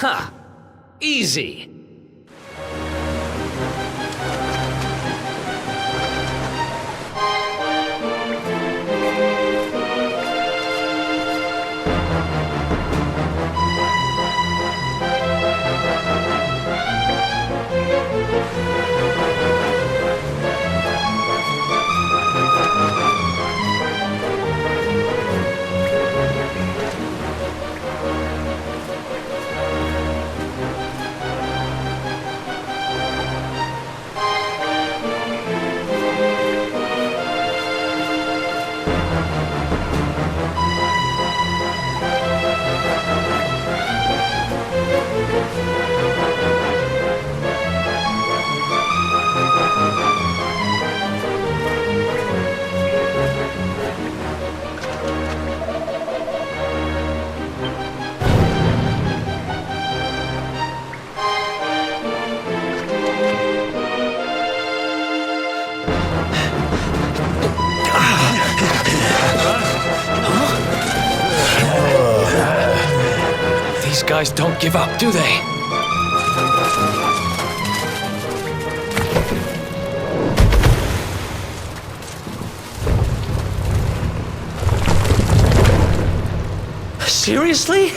Ha! Easy! These guys don't give up, do they? Seriously?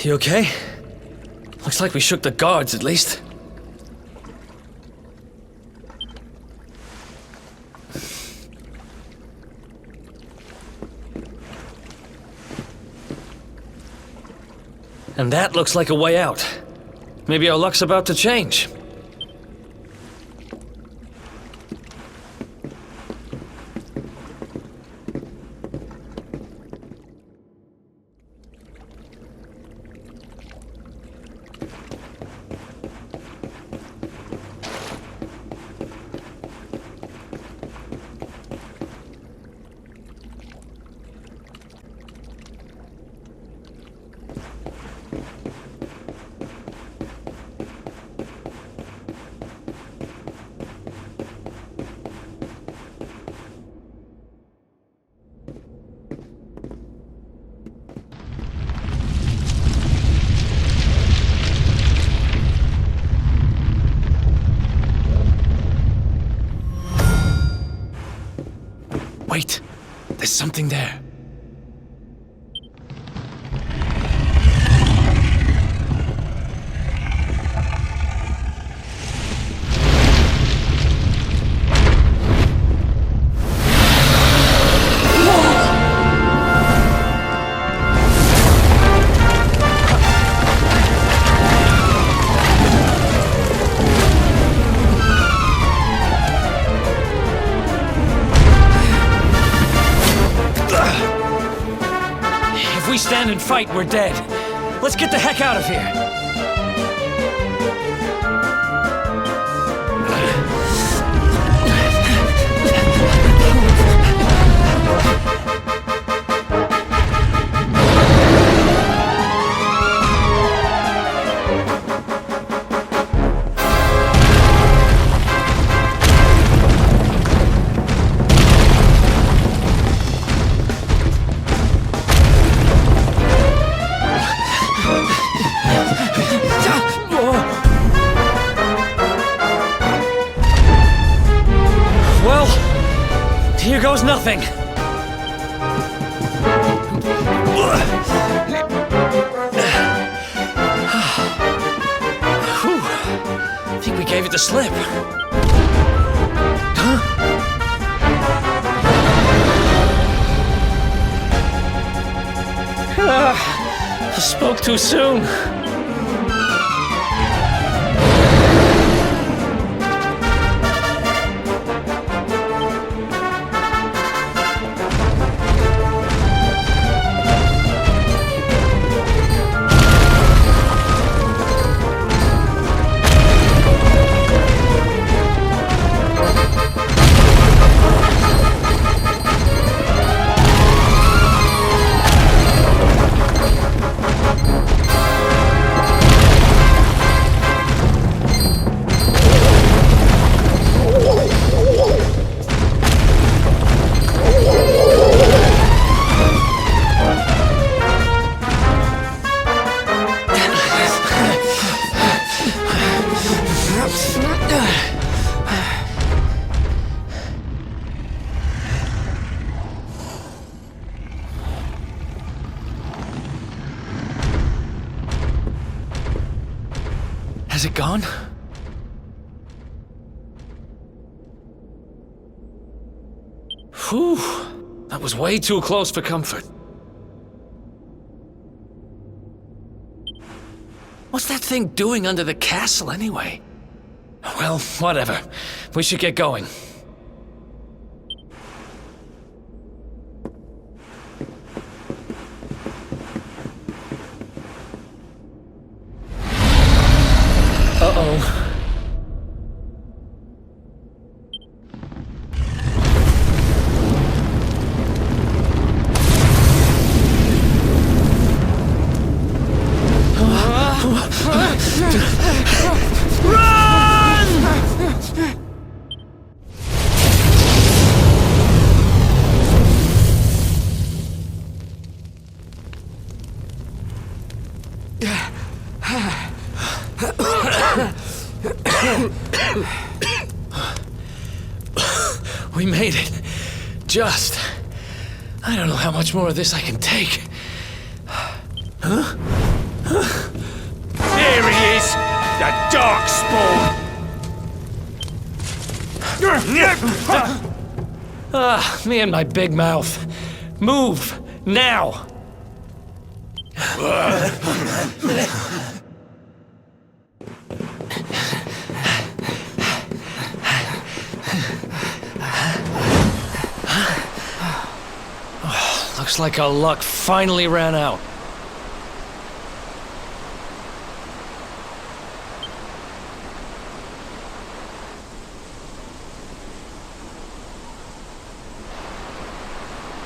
You okay? Looks like we shook the guards, at least. And that looks like a way out. Maybe our luck's about to change. Wait, there's something there. If we stand and fight, we're dead. Let's get the heck out of here. Here goes nothing. Whew. I think we gave it the slip. Huh? I spoke too soon. Has it gone? Whew. That was way too close for comfort. What's that thing doing under the castle, anyway? Well, whatever. We should get going. Uh-oh. We made it. Just. I don't know how much more of this I can take. Huh? Here he is! The Darkspawn! Me and my big mouth. Move, now! Looks like our luck finally ran out.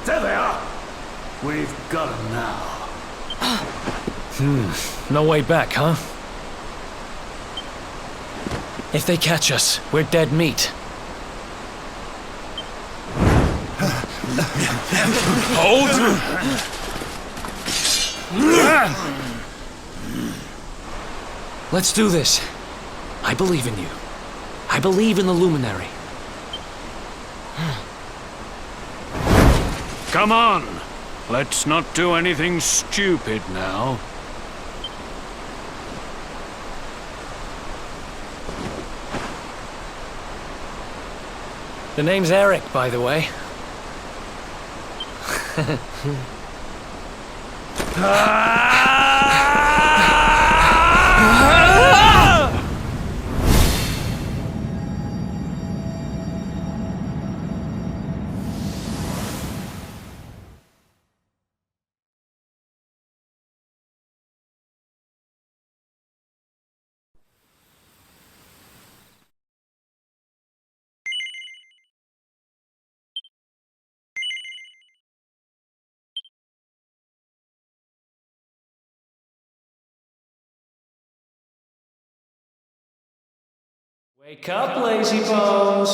There they are! We've got them now. No way back, huh? If they catch us, we're dead meat. Hold! Let's do this. I believe in you. I believe in the Luminary. Come on! Let's not do anything stupid now. The name's ERIK, by the way. Wake up, lazy bones!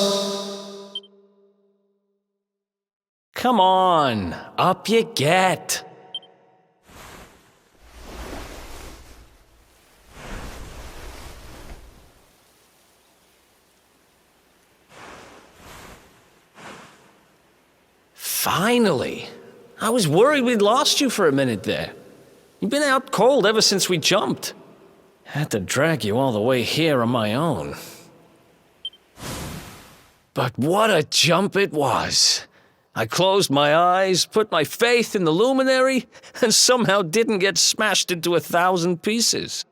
Come on, up you get! Finally! I was worried we'd lost you for a minute there. You've been out cold ever since we jumped. Had to drag you all the way here on my own. But what a jump it was! I closed my eyes, put my faith in the Luminary, and somehow didn't get smashed into 1,000 pieces.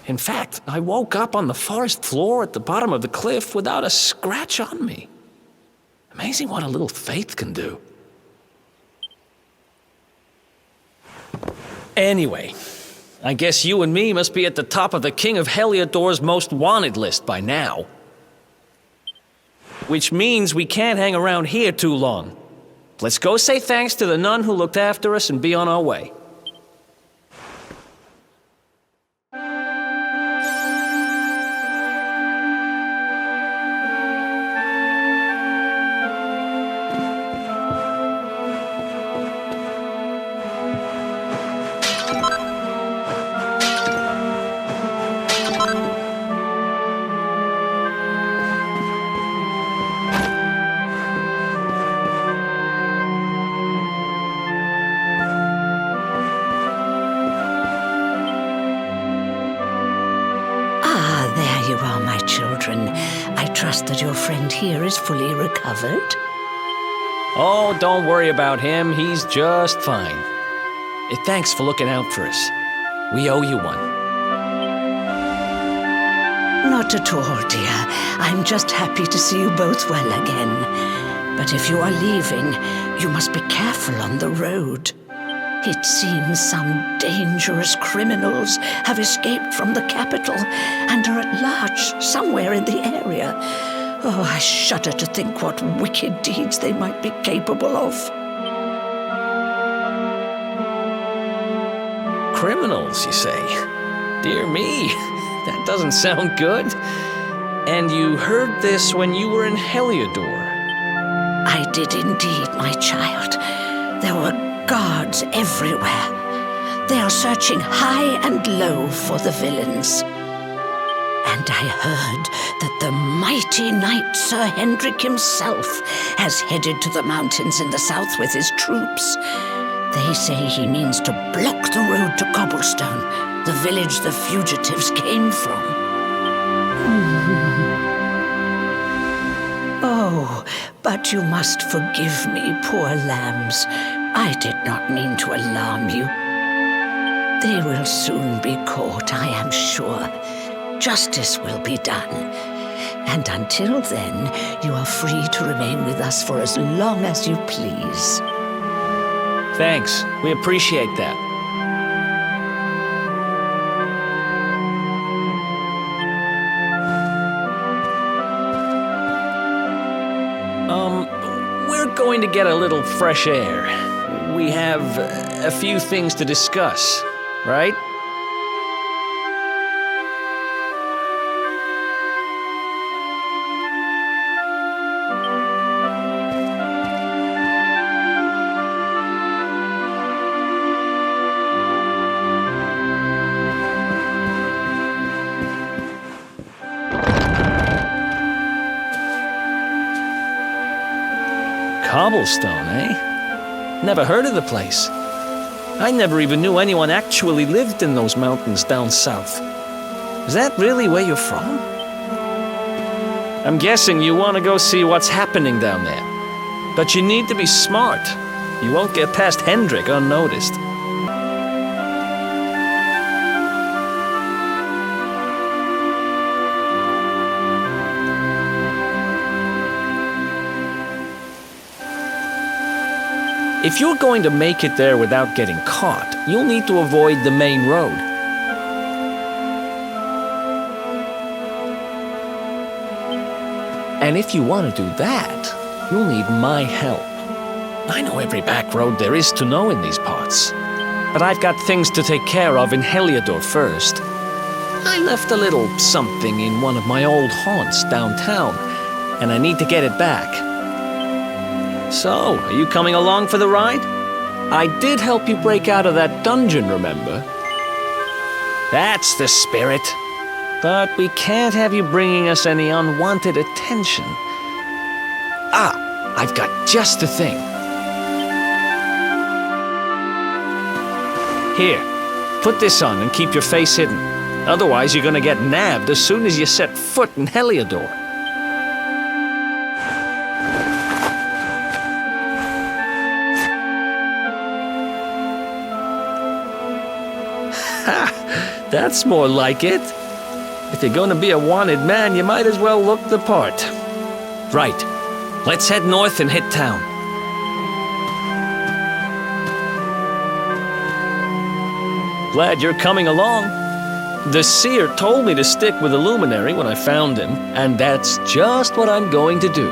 In fact, I woke up on the forest floor at the bottom of the cliff without a scratch on me. Amazing what a little faith can do. Anyway, I guess you and me must be at the top of the King of Heliodor's most wanted list by now. Which means we can't hang around here too long. Let's go say thanks to the nun who looked after us and be on our way. There you are, my children. I trust that your friend here is fully recovered. Oh, don't worry about him. He's just fine. Thanks for looking out for us. We owe you one. Not at all, dear. I'm just happy to see you both well again. But if you are leaving, you must be careful on the road. It seems some dangerous criminals have escaped from the capital and are at large somewhere in the area. Oh, I shudder to think what wicked deeds they might be capable of. Criminals, you say? Dear me, that doesn't sound good. And you heard this when you were in Heliodor? I did indeed, my child. There were guards everywhere. They are searching high and low for the villains. And I heard that the mighty knight Sir Hendrik himself has headed to the mountains in the south with his troops. They say he means to block the road to Cobblestone, the village the fugitives came from. Oh, but you must forgive me, poor lambs. I did not mean to alarm you. They will soon be caught, I am sure. Justice will be done. And until then, you are free to remain with us for as long as you please. Thanks. We appreciate that. We're going to get a little fresh air. We have a few things to discuss, right? Cobblestone, eh? Never heard of the place. I never even knew anyone actually lived in those mountains down south. Is that really where you're from? I'm guessing you want to go see what's happening down there. But you need to be smart. You won't get past Hendrik unnoticed. If you're going to make it there without getting caught, you'll need to avoid the main road. And if you want to do that, you'll need my help. I know every back road there is to know in these parts. But I've got things to take care of in Heliodor first. I left a little something in one of my old haunts downtown, and I need to get it back. So, are you coming along for the ride? I did help you break out of that dungeon, remember? That's the spirit. But we can't have you bringing us any unwanted attention. Ah, I've got just the thing. Here, put this on and keep your face hidden. Otherwise, you're gonna get nabbed as soon as you set foot in Heliodor. That's more like it. If you're gonna be a wanted man, you might as well look the part. Right. Let's head north and hit town. Glad you're coming along. The seer told me to stick with the luminary when I found him, and that's just what I'm going to do.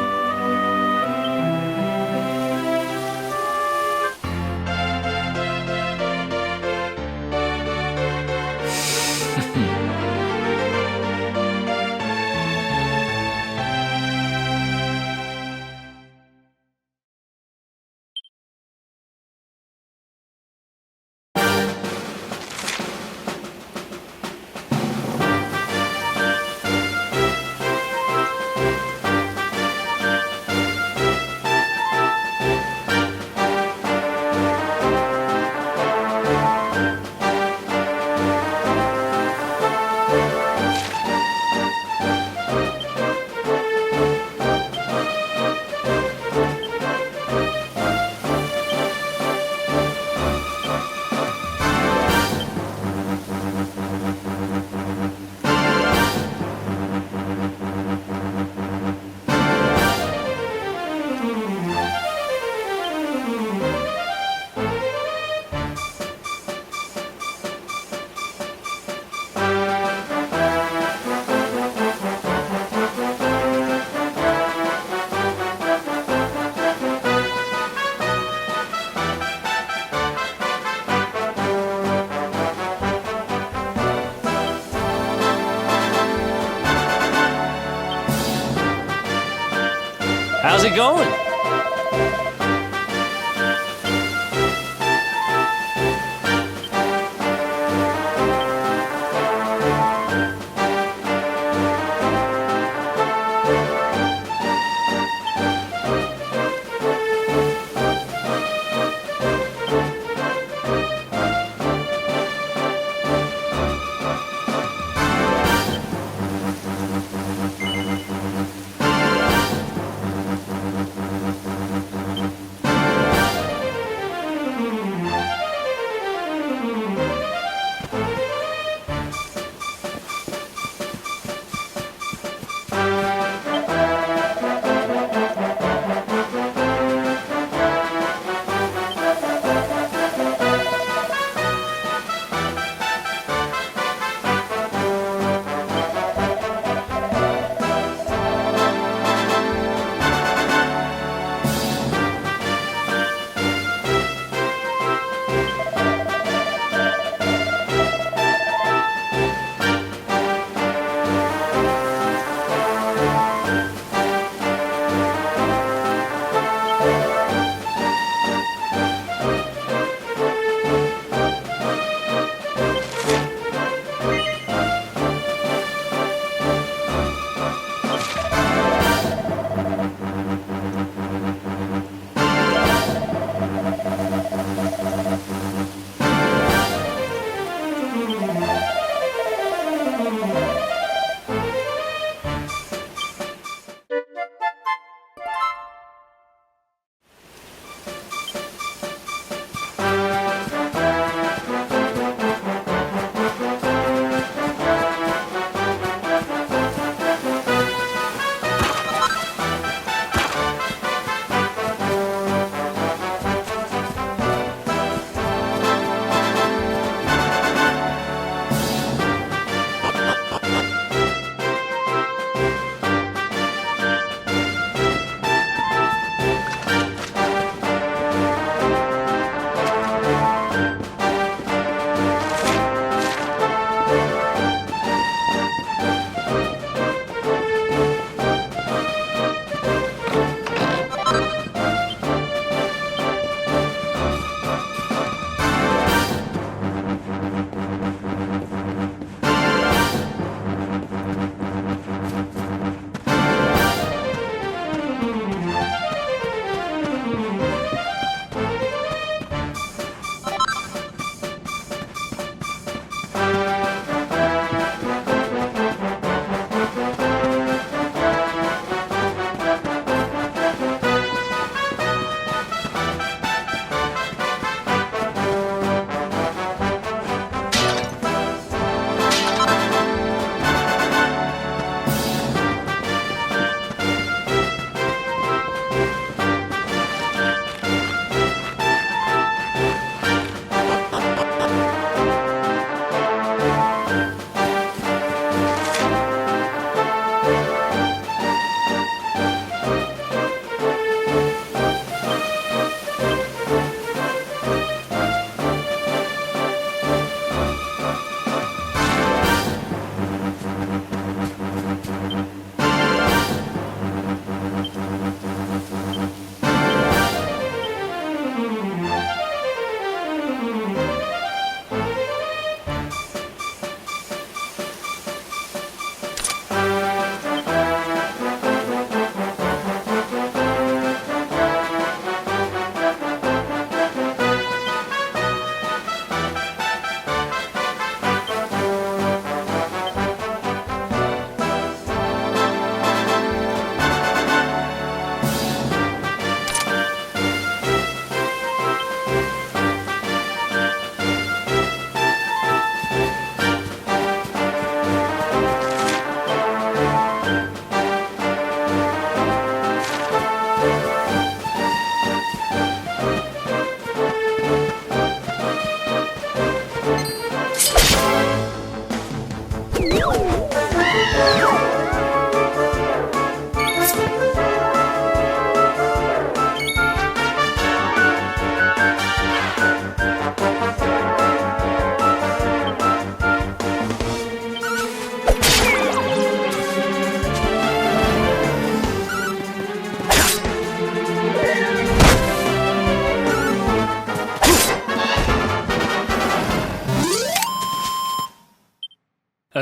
How's it going?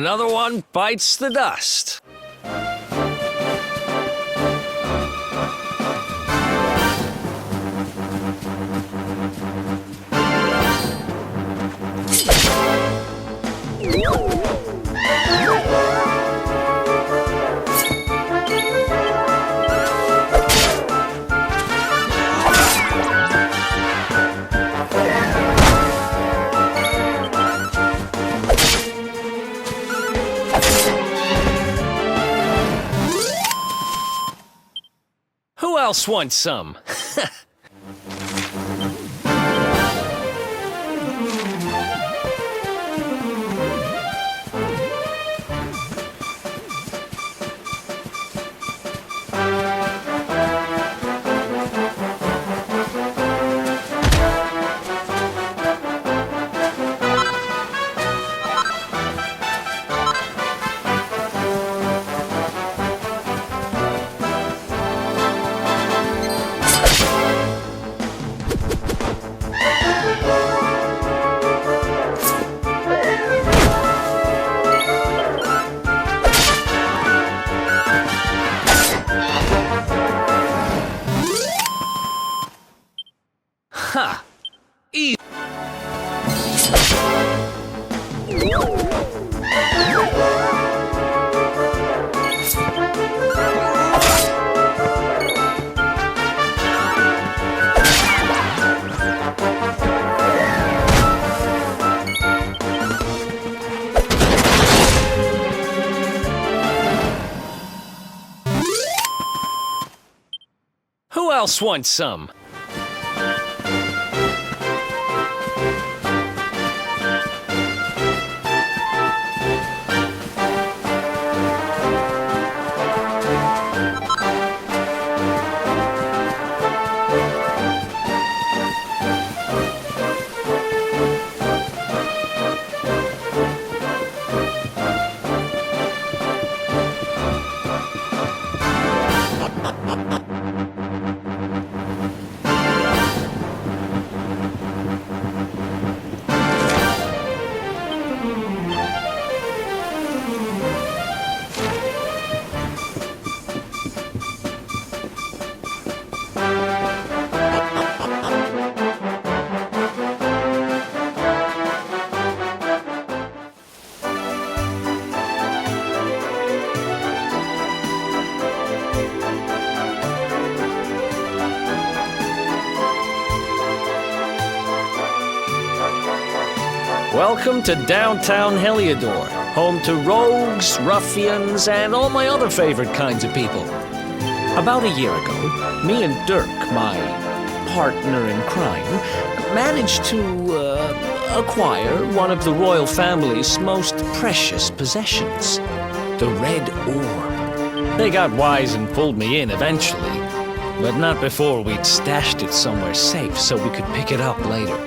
Another one bites the dust. Who else wants some? Ha! Easy. Who else wants some? Welcome to downtown Heliodor, home to rogues, ruffians, and all my other favorite kinds of people. About a year ago, me and Dirk, my partner in crime, managed to acquire one of the royal family's most precious possessions, the Red Orb. They got wise and pulled me in eventually, but not before we'd stashed it somewhere safe so we could pick it up later.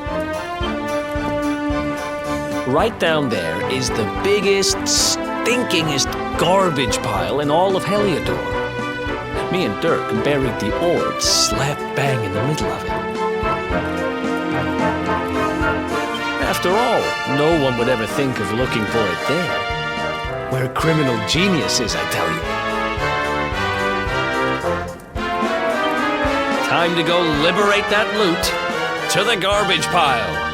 Right down there is the biggest, stinkingest garbage pile in all of Heliodor. Me and Dirk buried the orb slap bang in the middle of it. After all, no one would ever think of looking for it there. We're criminal geniuses, I tell you. Time to go liberate that loot to the garbage pile.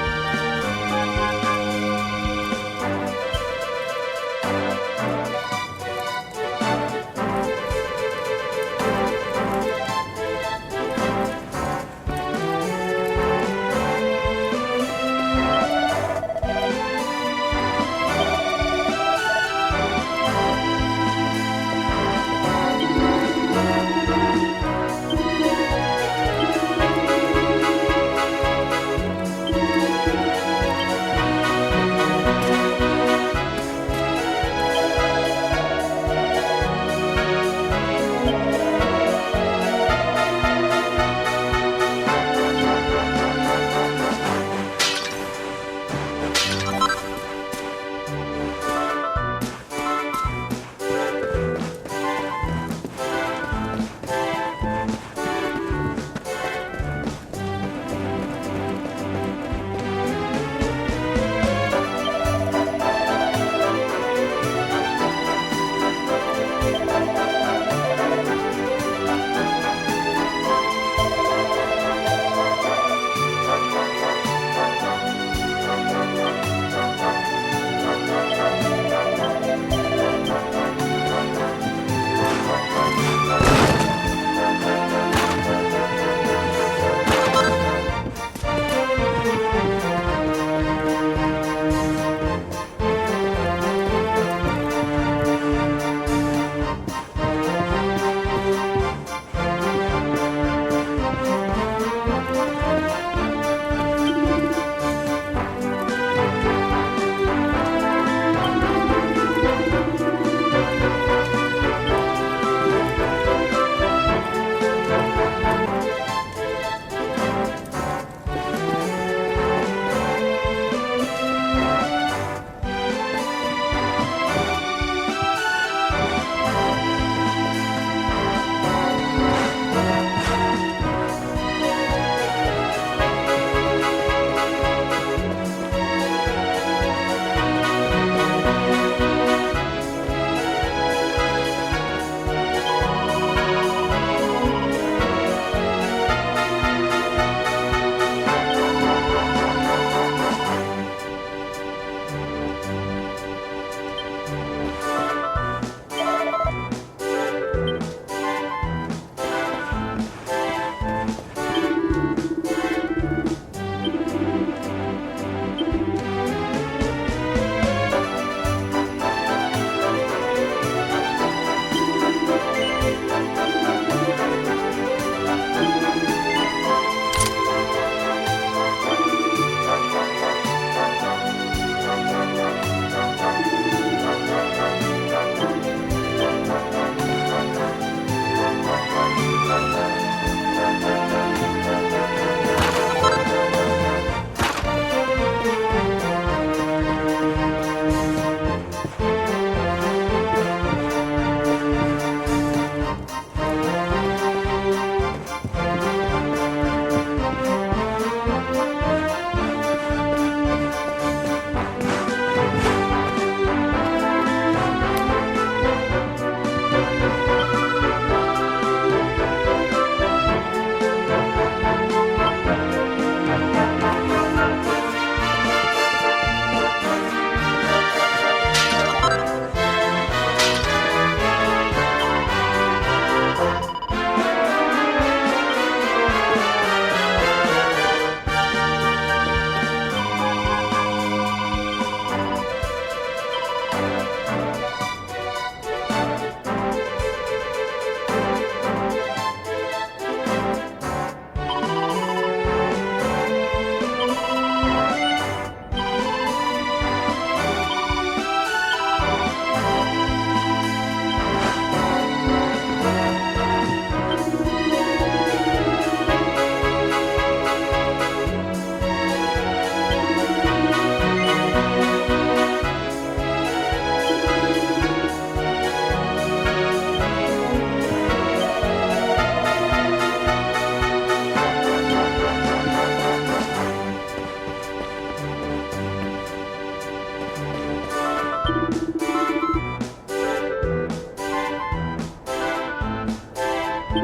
This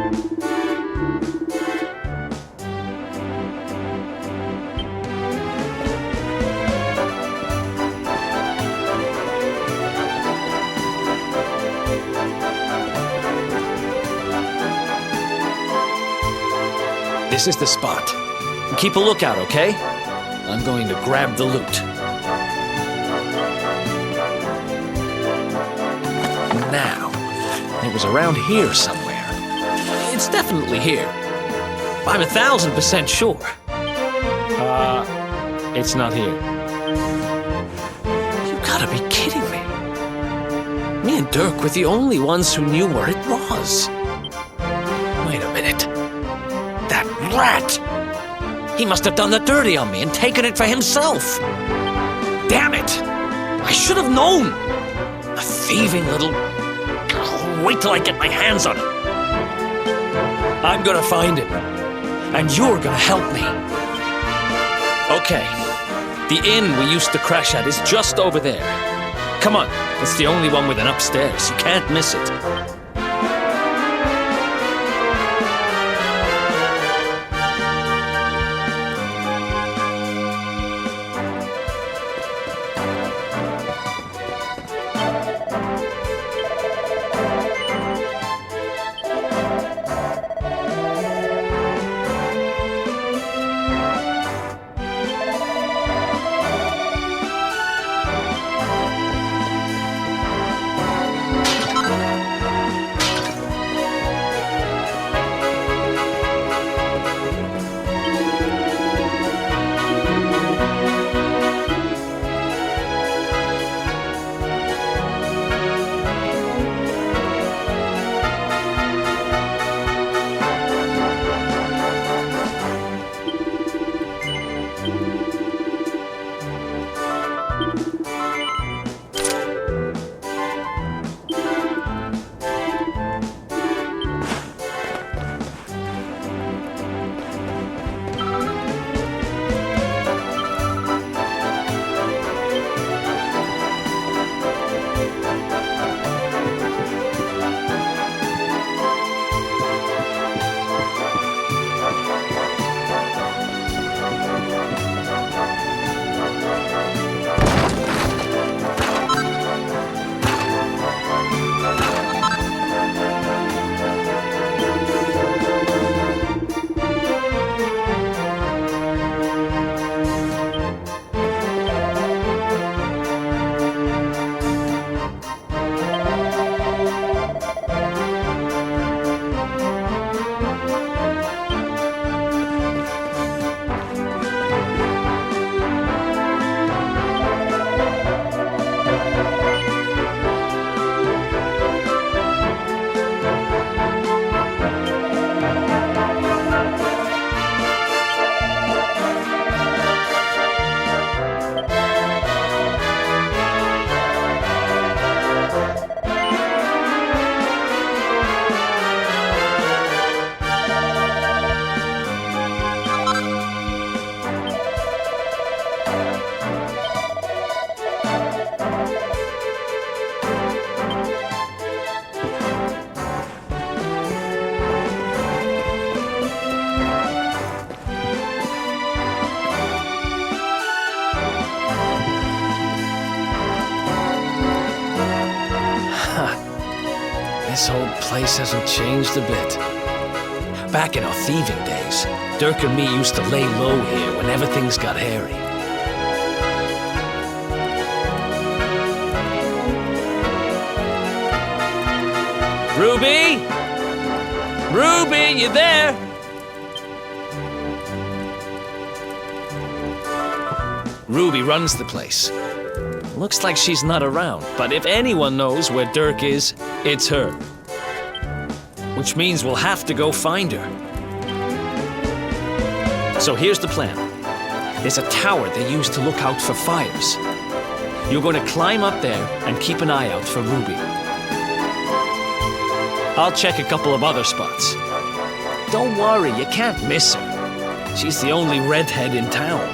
is the spot. Keep a lookout, okay? I'm going to grab the loot. Now, it was around here somewhere. It's definitely here. I'm 1,000% sure. It's not here. You gotta be kidding me. Me and Dirk were the only ones who knew where it was. Wait a minute. That rat! He must have done the dirty on me and taken it for himself. Damn it! I should have known! A thieving little... Wait till I get my hands on him. I'm gonna find him. And you're gonna help me. Okay. The inn we used to crash at is just over there. Come on. It's the only one with an upstairs. You can't miss it. This whole place hasn't changed a bit. Back in our thieving days, Dirk and me used to lay low here whenever things got hairy. Ruby? Ruby, you there? Ruby runs the place. Looks like she's not around, but if anyone knows where Dirk is, it's her. Which means we'll have to go find her. So here's the plan. There's a tower they use to look out for fires. You're going to climb up there and keep an eye out for Ruby. I'll check a couple of other spots. Don't worry, you can't miss her. She's the only redhead in town.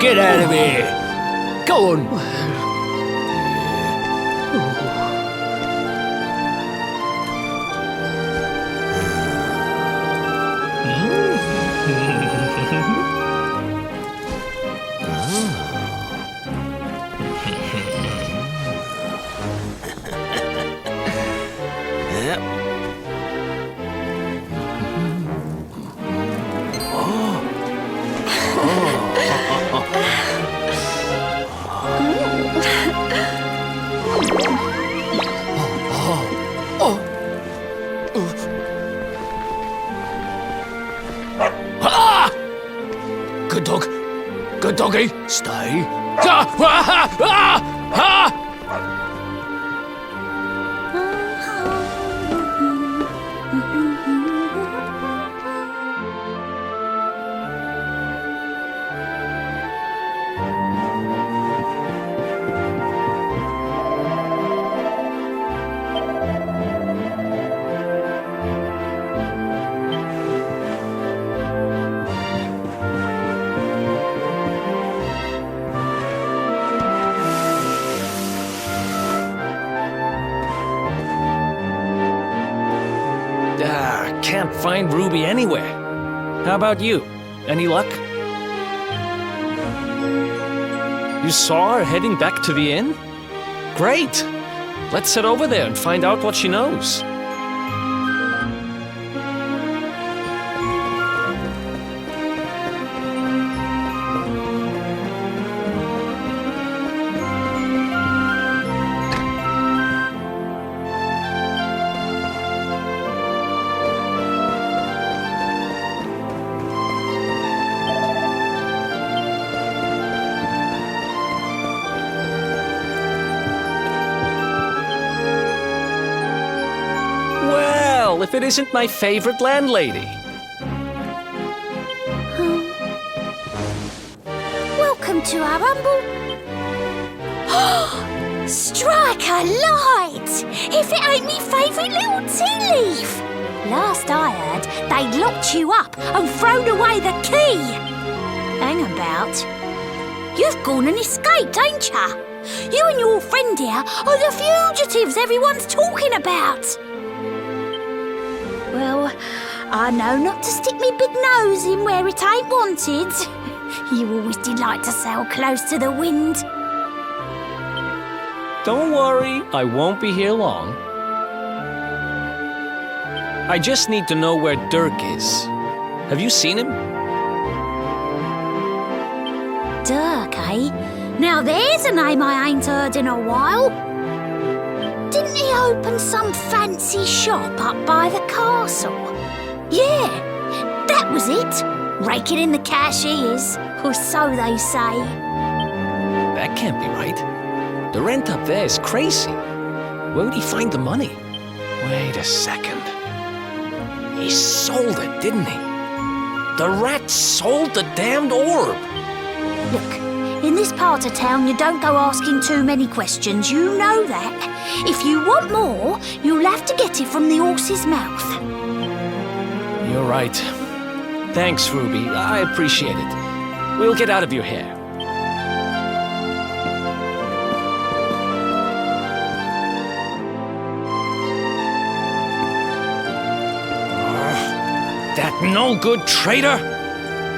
Get out of here. Go on. Good dog. Good doggy. Stay. Can't find Ruby anywhere. How about you? Any luck? You saw her heading back to the inn? Great! Let's head over there and find out what she knows. If it isn't my favorite landlady. Welcome to our humble... Strike a light! If it ain't me favourite little tea leaf! Last I heard, they'd locked you up and thrown away the key! Hang about. You've gone and escaped, ain't ya? You and your friend here are the fugitives everyone's talking about! Well, I know not to stick me big nose in where it ain't wanted. You always delight to sail close to the wind. Don't worry, I won't be here long. I just need to know where Dirk is. Have you seen him? Dirk, eh? Now there's a name I ain't heard in a while. Didn't he open some fancy shop up by the castle? Yeah, that was it. Raking in the cash he is, or so they say. That can't be right. The rent up there is crazy. Where would he find the money? Wait a second. He sold it, didn't he? The rat sold the damned orb. Look, in this part of town, you don't go asking too many questions. You know that. If you want more, you'll have to get it from the horse's mouth. You're right. Thanks, Ruby. I appreciate it. We'll get out of your hair. That no-good traitor!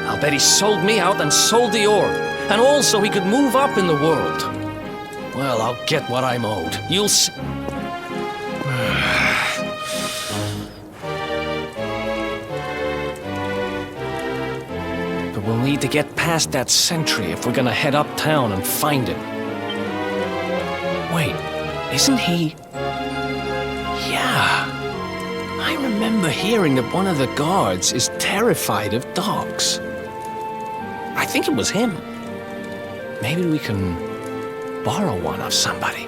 I'll bet he sold me out and sold the orb. And also he could move up in the world. Well, I'll get what I'm owed. You'll see. But we'll need to get past that sentry if we're gonna head uptown and find him. Wait, isn't he... Yeah. I remember hearing that one of the guards is terrified of dogs. I think it was him. Maybe we can borrow one of somebody.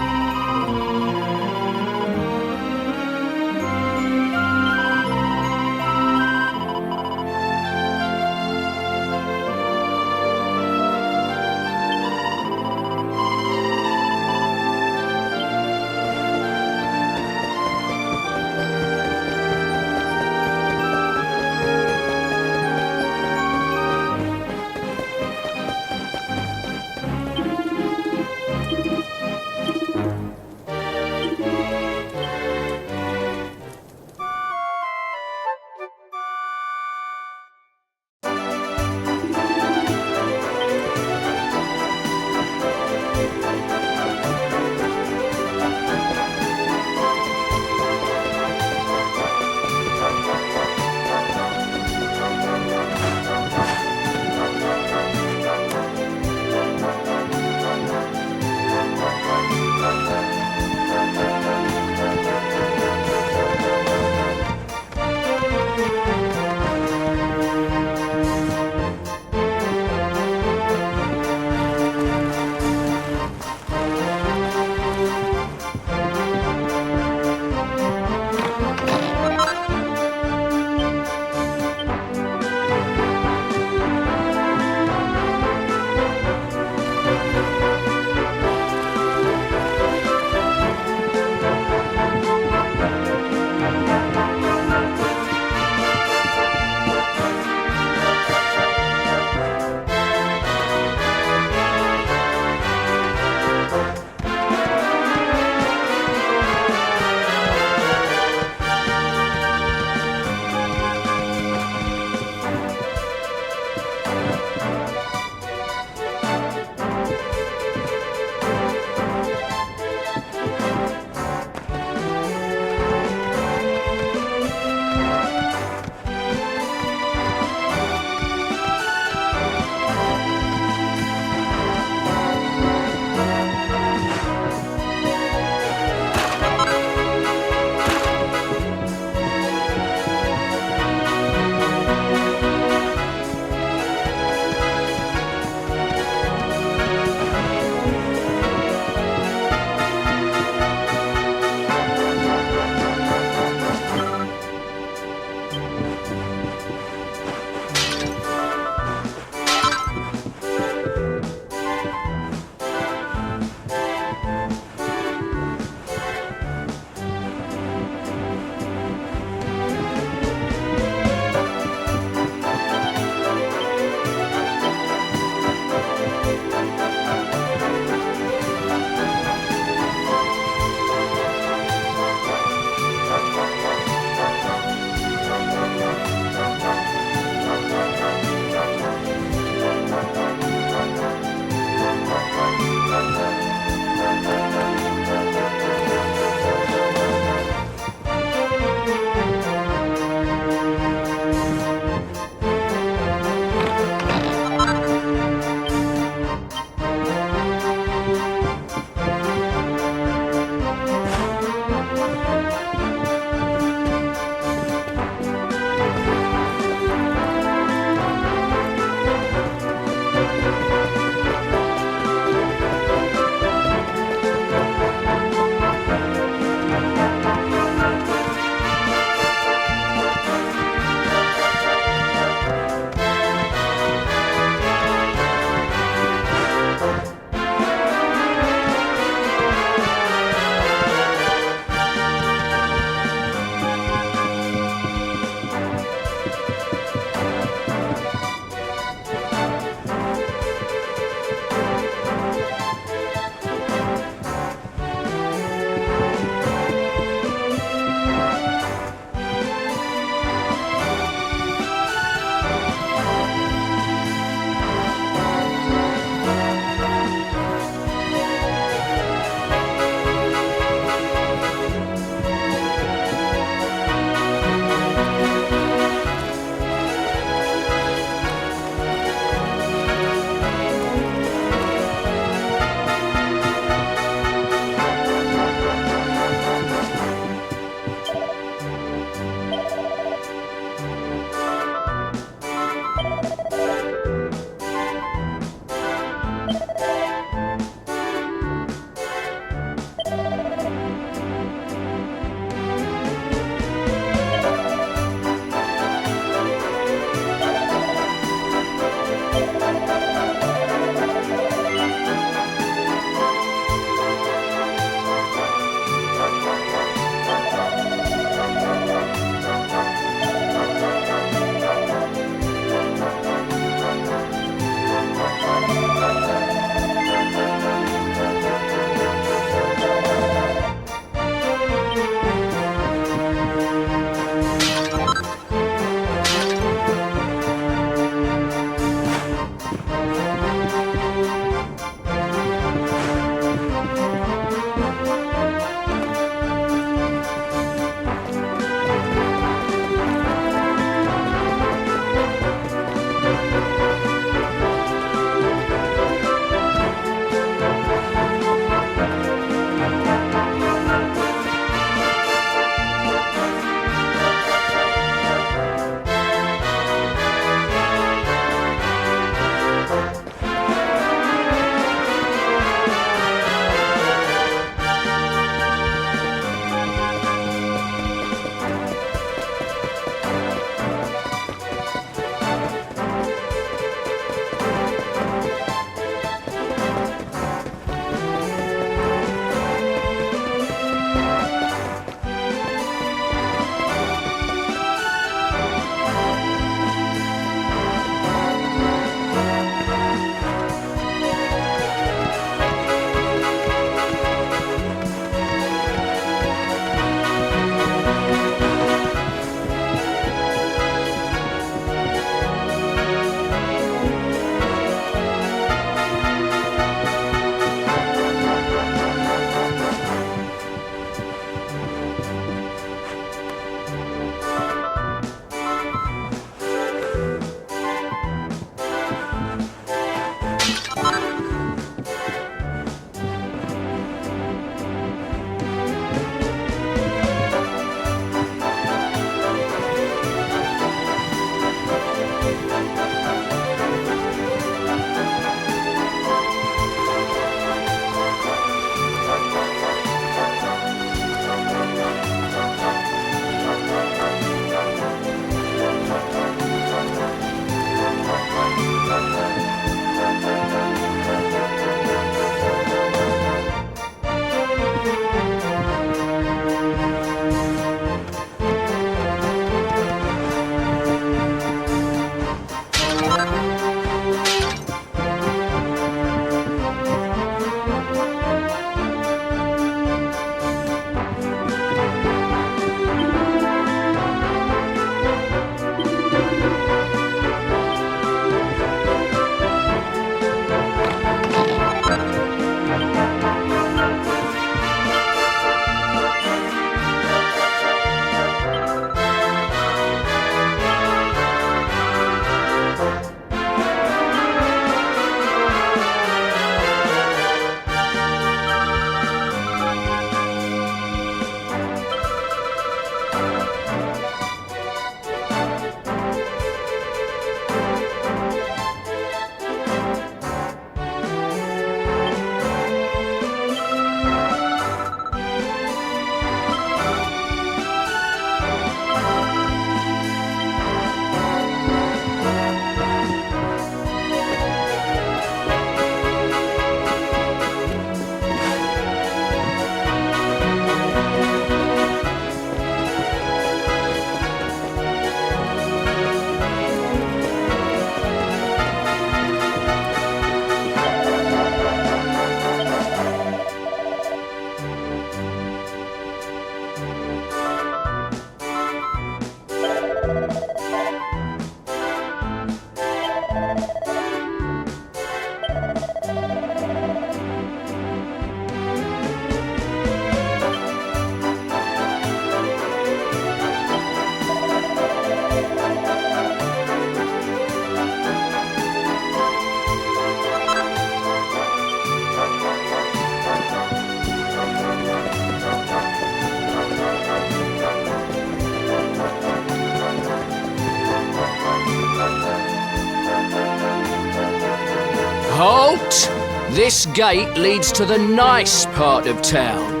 Halt! This gate leads to the nice part of town.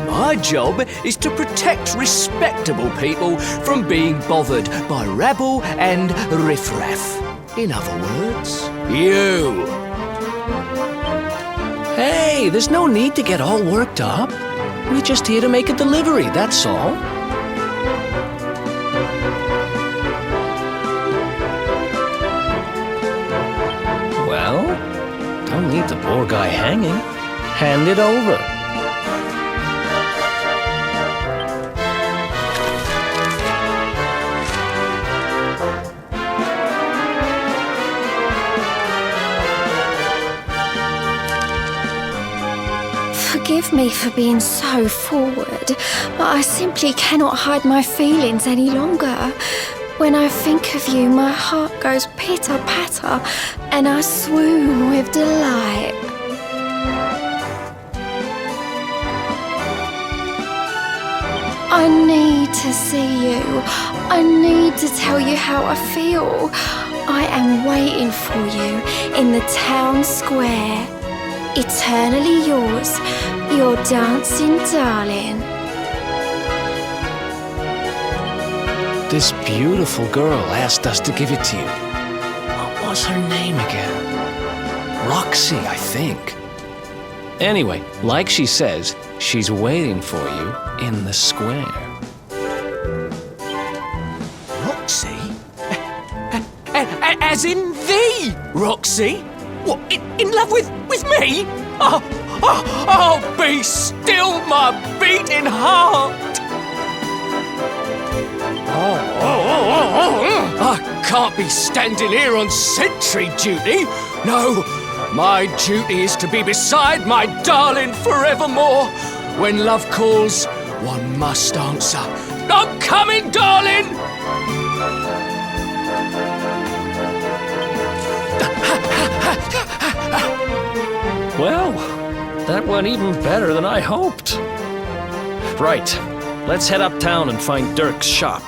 My job is to protect respectable people from being bothered by rabble and riffraff. In other words, you. Hey, there's no need to get all worked up. We're just here to make a delivery, that's all. Well, don't leave the poor guy hanging. Hand it over. Forgive me for being so forward, but I simply cannot hide my feelings any longer. When I think of you, my heart goes pitter-patter, and I swoon with delight. I need to see you. I need to tell you how I feel. I am waiting for you in the town square. Eternally yours, your dancing darling. This beautiful girl asked us to give it to you. What was her name again? Roxy, I think. Anyway, like she says, she's waiting for you in the square. Roxy? As in thee, Roxy? What, in love with me? Oh, be still my beating heart! I can't be standing here on sentry duty. No, my duty is to be beside my darling forevermore. When love calls, one must answer. I'm coming, darling! Well, that went even better than I hoped. Right, let's head uptown and find Dirk's shop.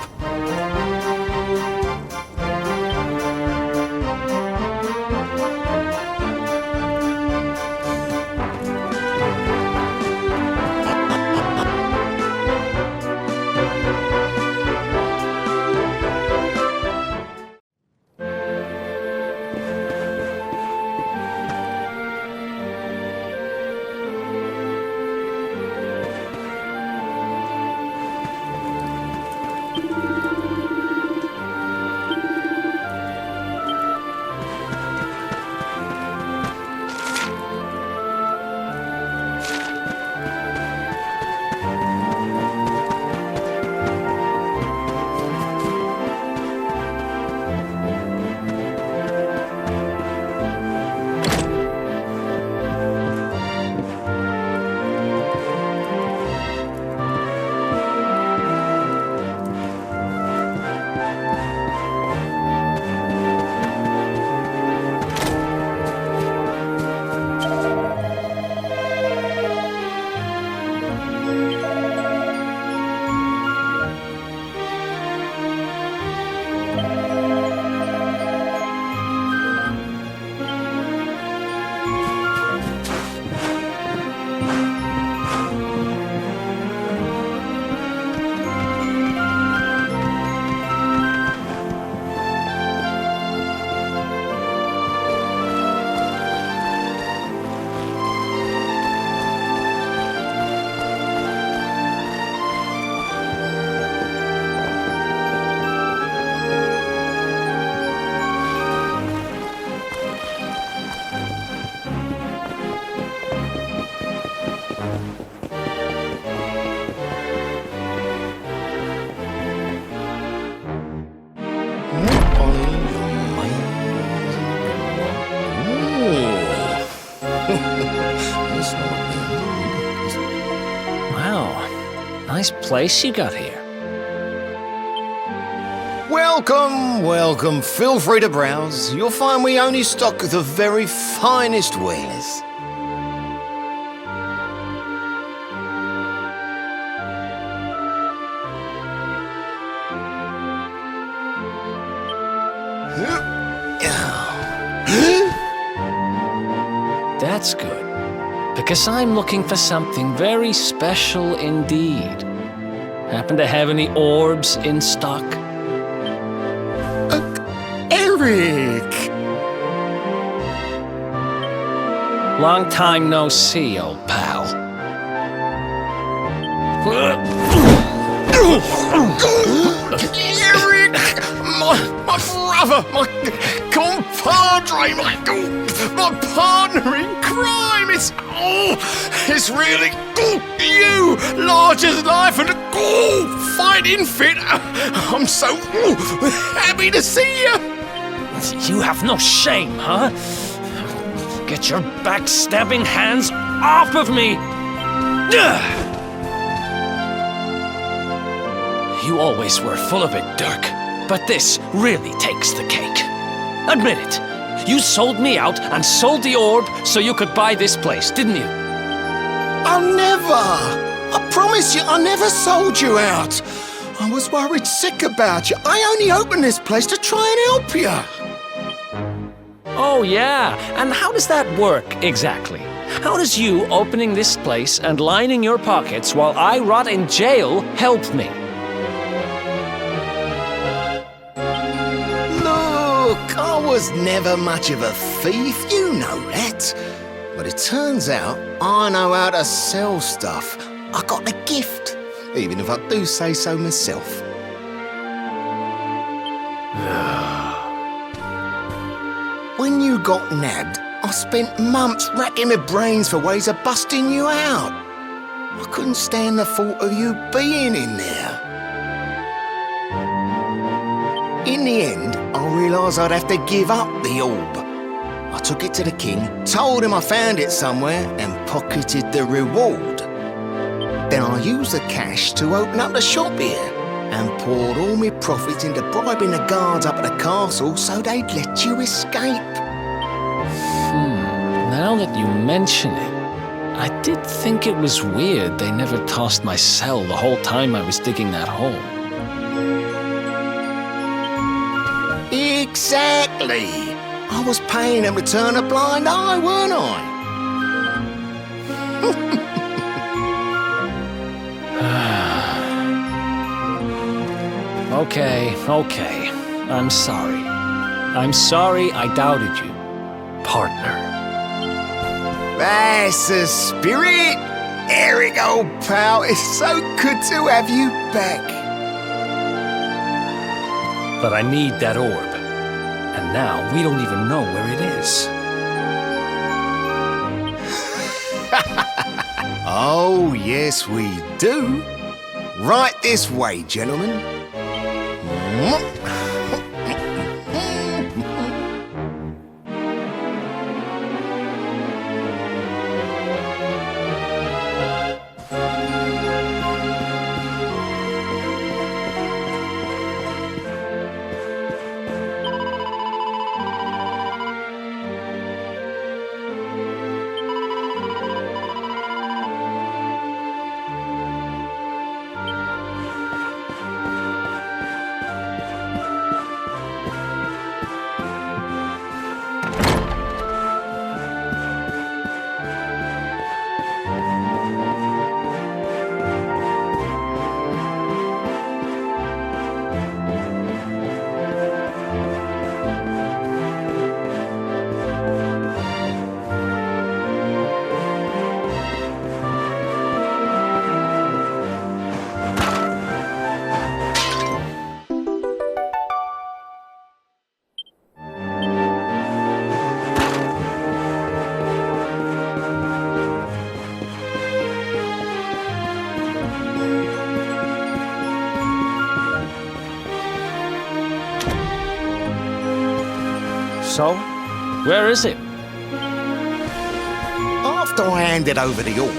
Wow, nice place you got here. Welcome, welcome. Feel free to browse. You'll find we only stock the very finest wares. That's good. Because I'm looking for something very special indeed. Happen to have any orbs in stock? ERIK! Long time no see, old pal. ERIK! My brother, my compadre, my partner in crime! It's really you, large as life and fighting fit. I'm so happy to see you. You have no shame, huh? Get your backstabbing hands off of me! You always were full of it, Dirk. But this really takes the cake. Admit it. You sold me out and sold the orb so you could buy this place, didn't you? I'll never! I promise you, I never sold you out. I was worried sick about you. I only opened this place to try and help you. Oh, yeah. And how does that work, exactly? How does you opening this place and lining your pockets while I rot in jail help me? Look, I was never much of a thief, you know that. But it turns out I know how to sell stuff. I got the gift, even if I do say so myself. When you got nabbed, I spent months racking my brains for ways of busting you out. I couldn't stand the thought of you being in there. In the end, I realised I'd have to give up the orb. I took it to the king, told him I found it somewhere, and pocketed the reward. Then I used the cash to open up the shop here, and poured all my profits into bribing the guards up at the castle so they'd let you escape. Now that you mention it, I did think it was weird they never tossed my cell the whole time I was digging that hole. Exactly! I was paying them to turn a blind eye, weren't I? Okay. I'm sorry. I'm sorry I doubted you, partner. That's the spirit! ERIK, old pal, it's so good to have you back. But I need that orb. And now we don't even know where it is. Oh, yes, we do. Right this way, gentlemen. So, where is it? After I handed over the orb,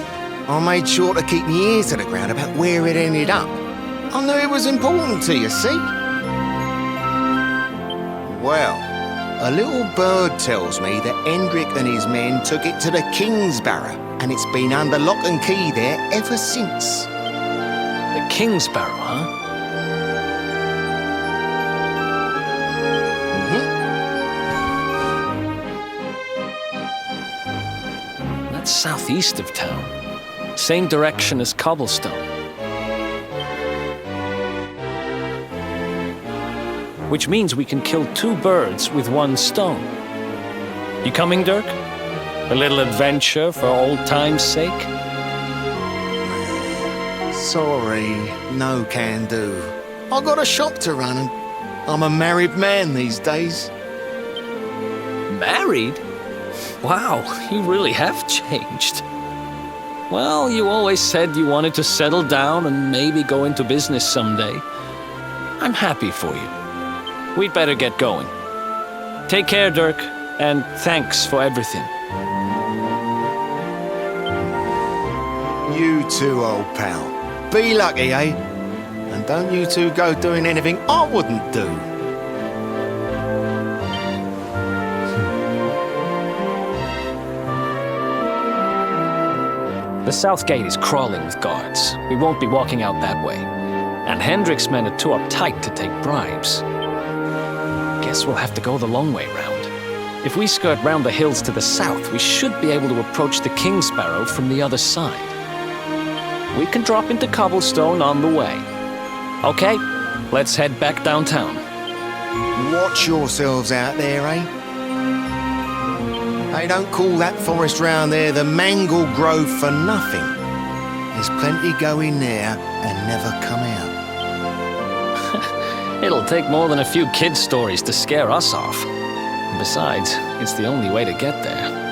I made sure to keep my ears to the ground about where it ended up. I knew it was important to you, see? Well, a little bird tells me that ERIK and his men took it to the King's Barrow, and it's been under lock and key there ever since. The King's Barrow, huh? That's southeast of town. Same direction as Cobblestone. Which means we can kill 2 birds with 1 stone. You coming, Dirk? A little adventure for old time's sake? Sorry, no can do. I got a shop to run and I'm a married man these days. Married? Wow, you really have changed. Well, you always said you wanted to settle down and maybe go into business someday. I'm happy for you. We'd better get going. Take care, Dirk, and thanks for everything. You too, old pal. Be lucky, eh? And don't you two go doing anything I wouldn't do. The south gate is crawling with guards. We won't be walking out that way. And Hendrik's men are too uptight to take bribes. Guess we'll have to go the long way round. If we skirt round the hills to the south, we should be able to approach the King's Barrow from the other side. We can drop into Cobblestone on the way. Okay, let's head back downtown. Watch yourselves out there, eh? They don't call that forest round there the Mangle Grove for nothing. There's plenty go in there and never come out. It'll take more than a few kid stories to scare us off. And besides, it's the only way to get there.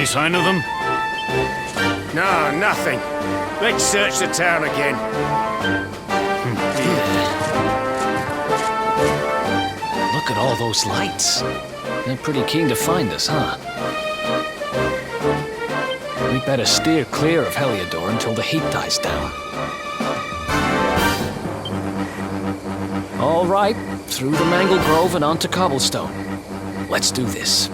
Any sign of them? No, nothing. Let's search the town again. Look at all those lights. They're pretty keen to find us, huh? We better steer clear of Heliodor until the heat dies down. All right, through the Mangle Grove and onto Cobblestone. Let's do this.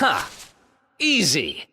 Ha! Easy!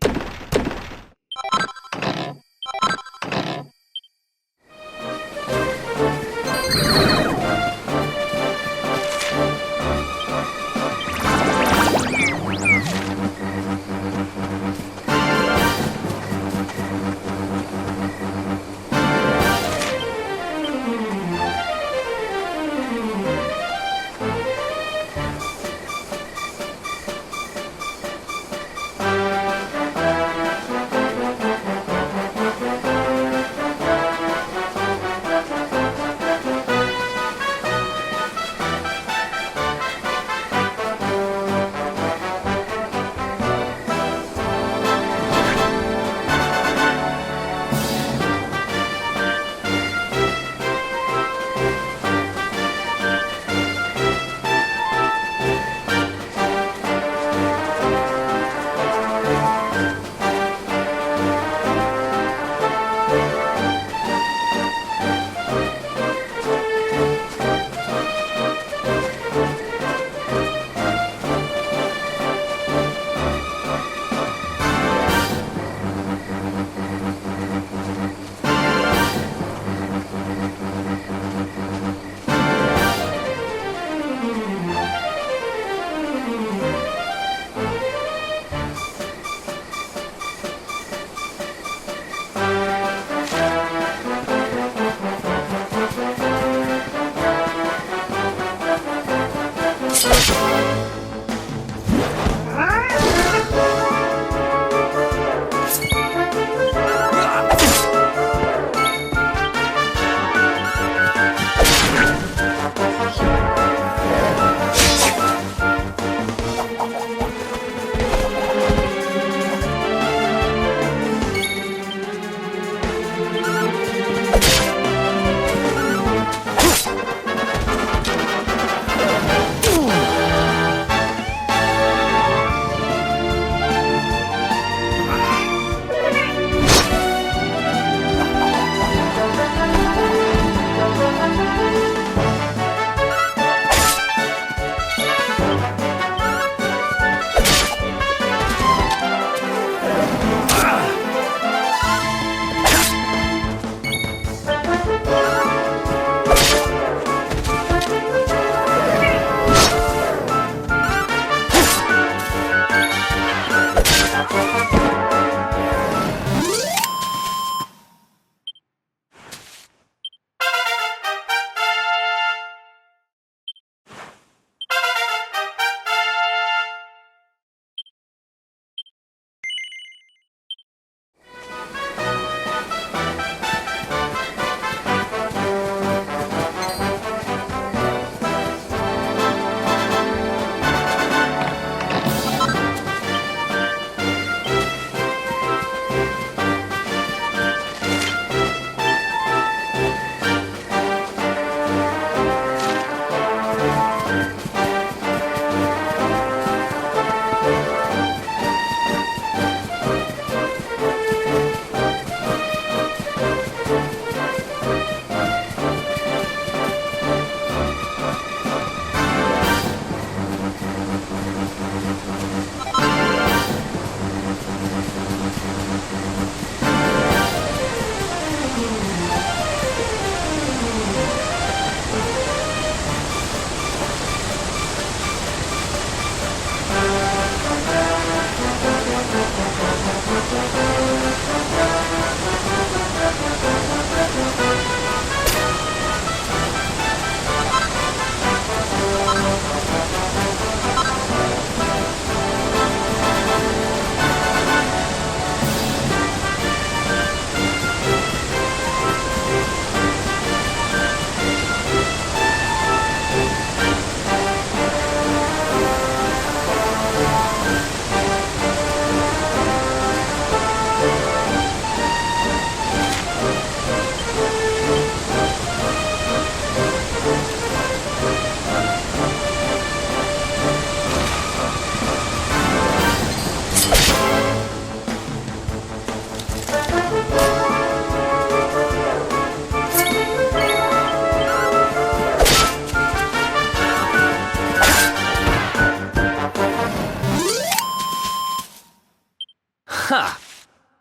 Ha!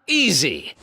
Easy.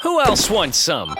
Who else wants some?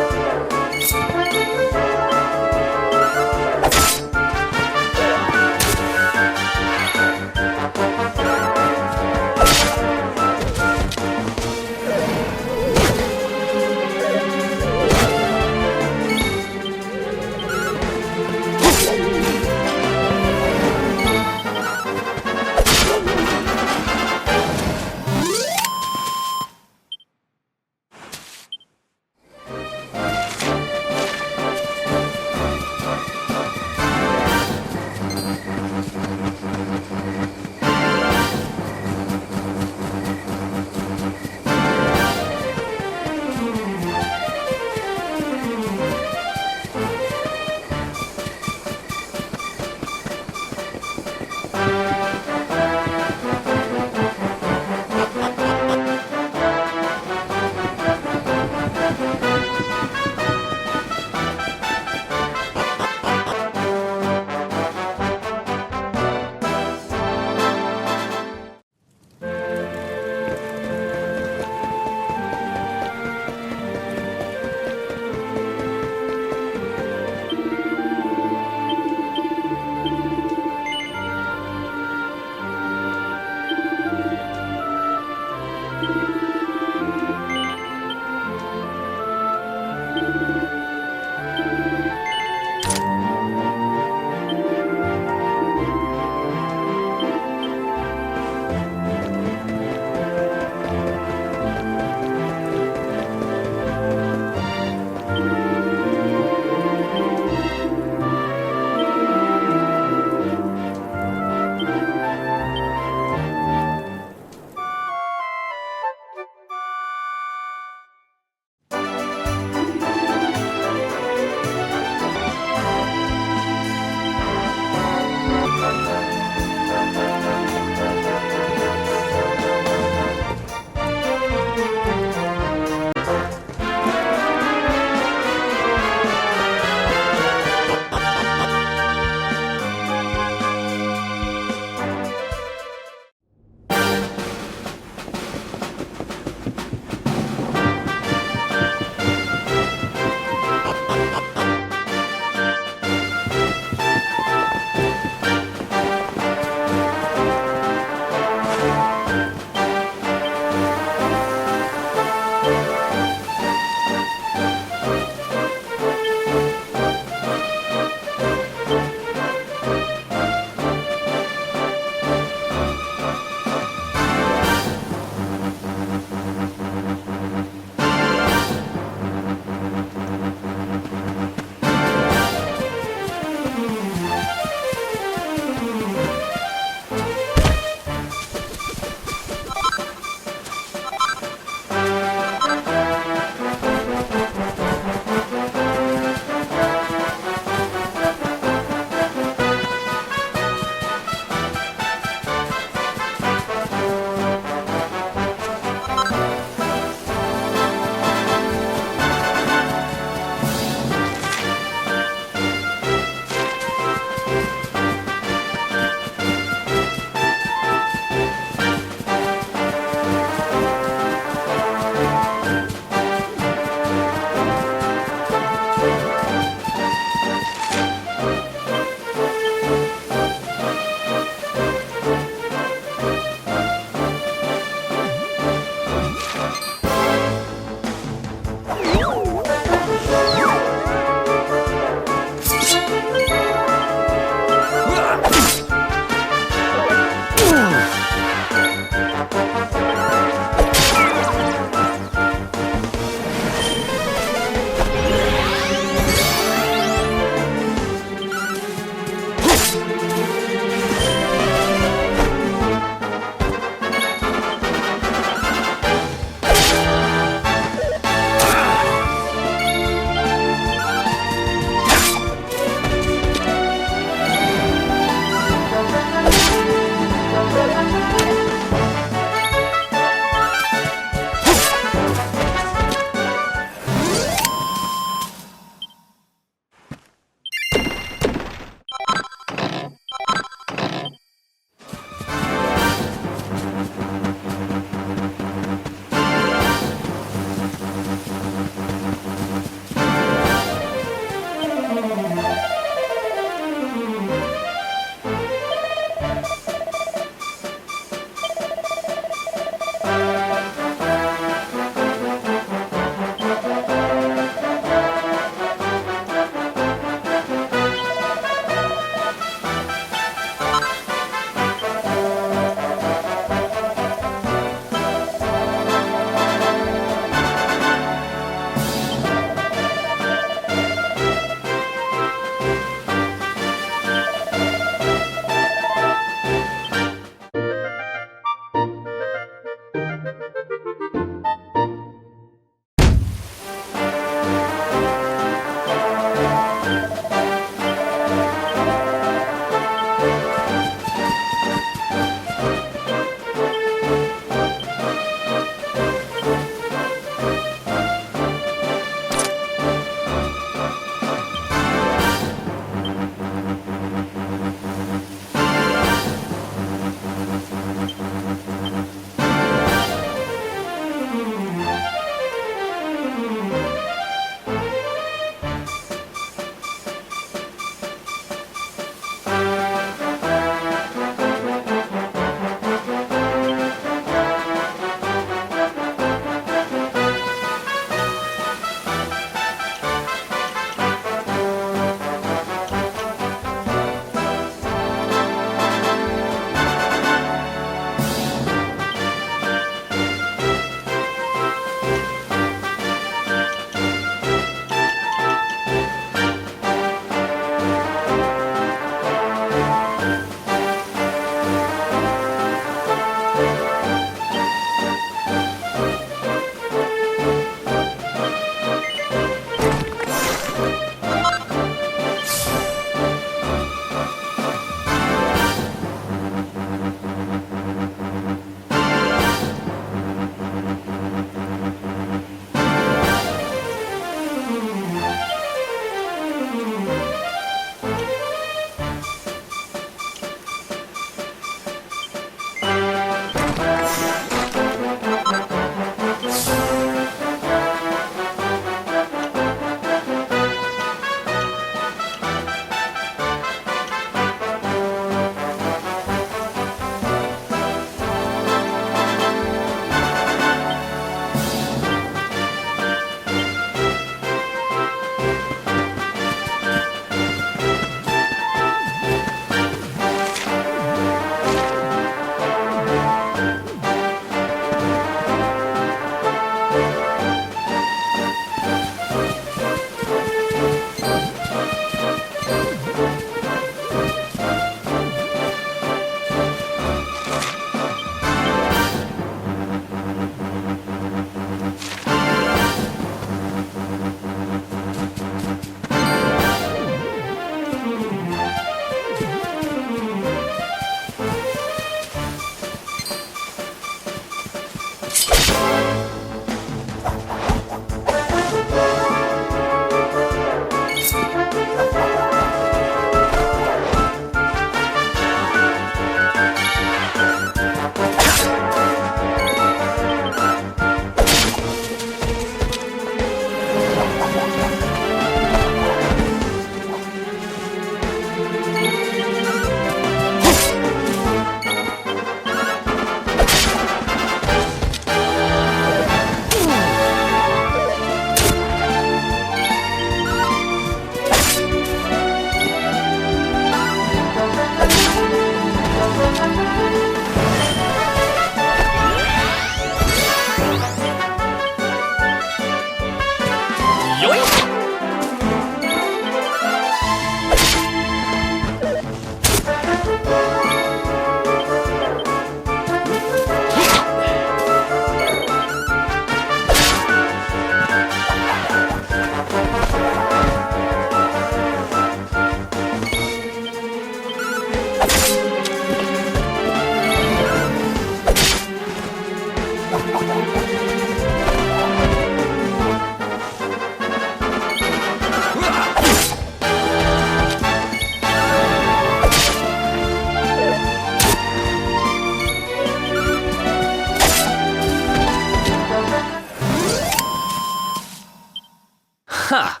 Ha!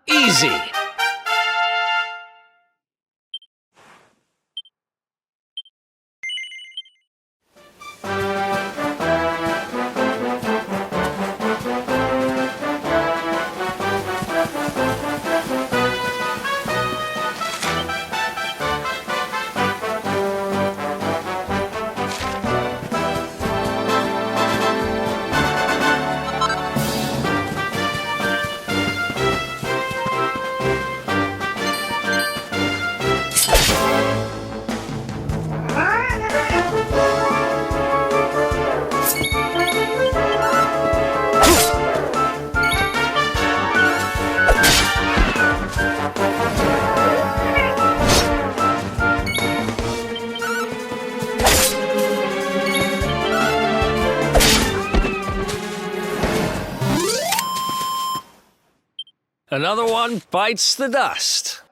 Easy. Another one bites the dust.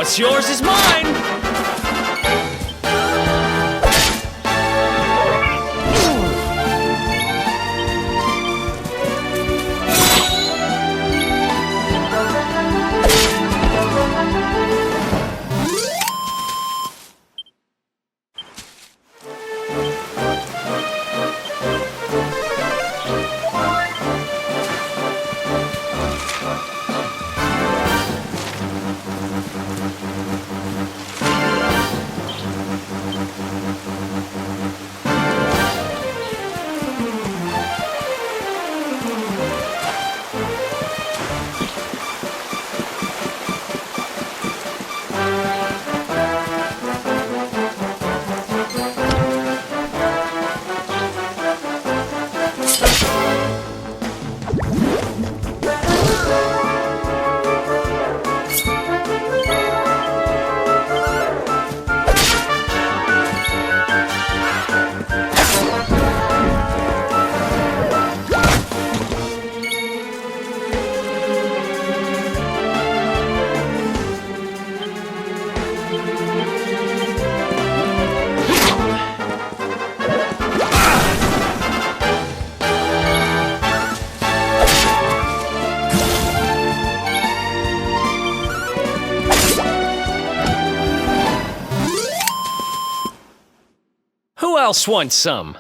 What's yours is mine! else wants some?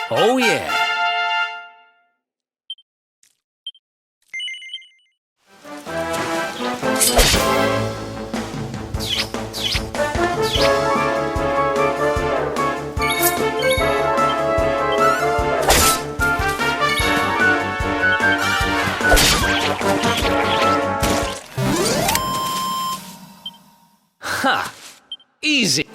Oh, yeah. Ha! Easy.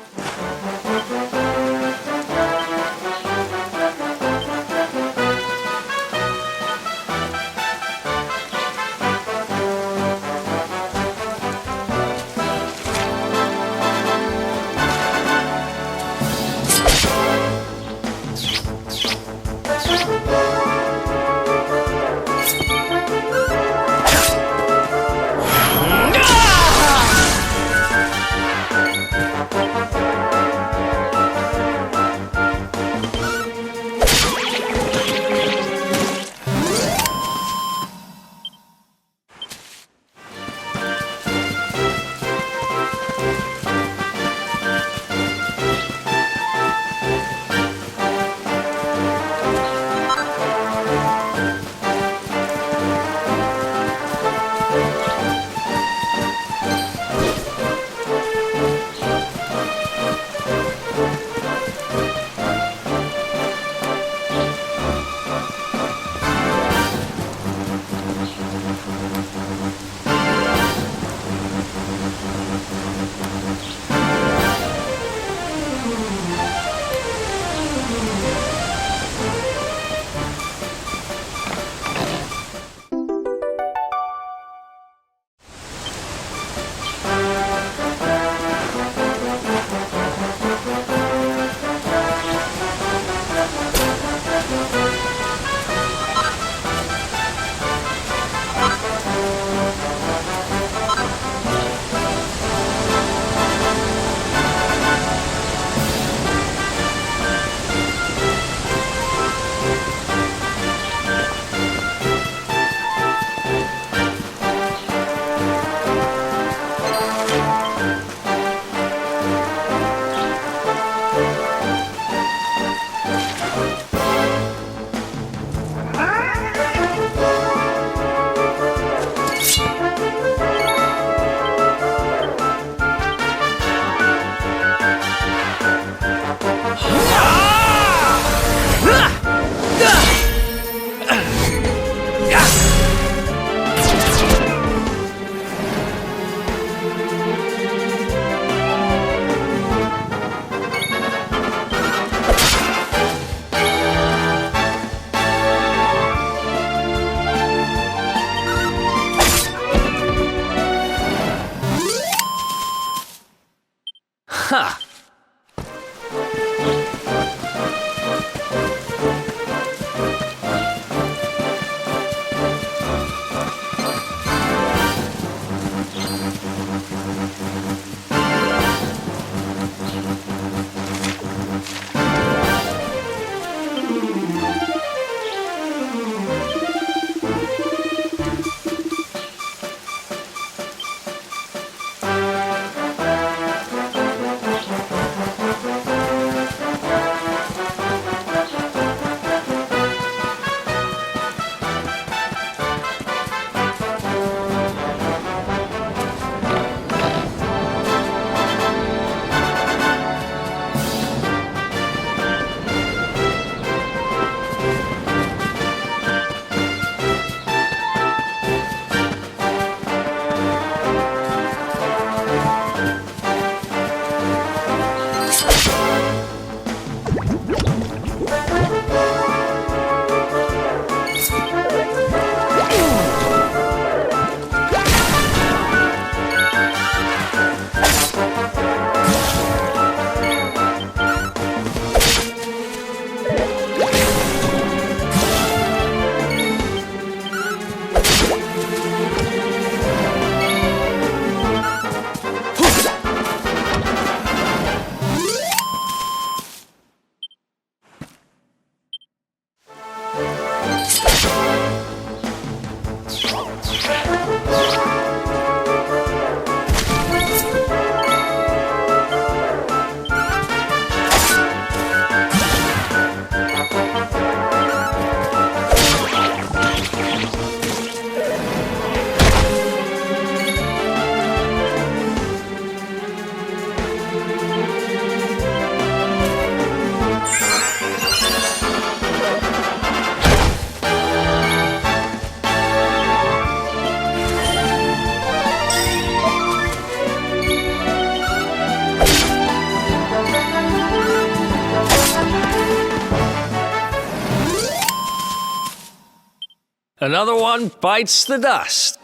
Another one bites the dust.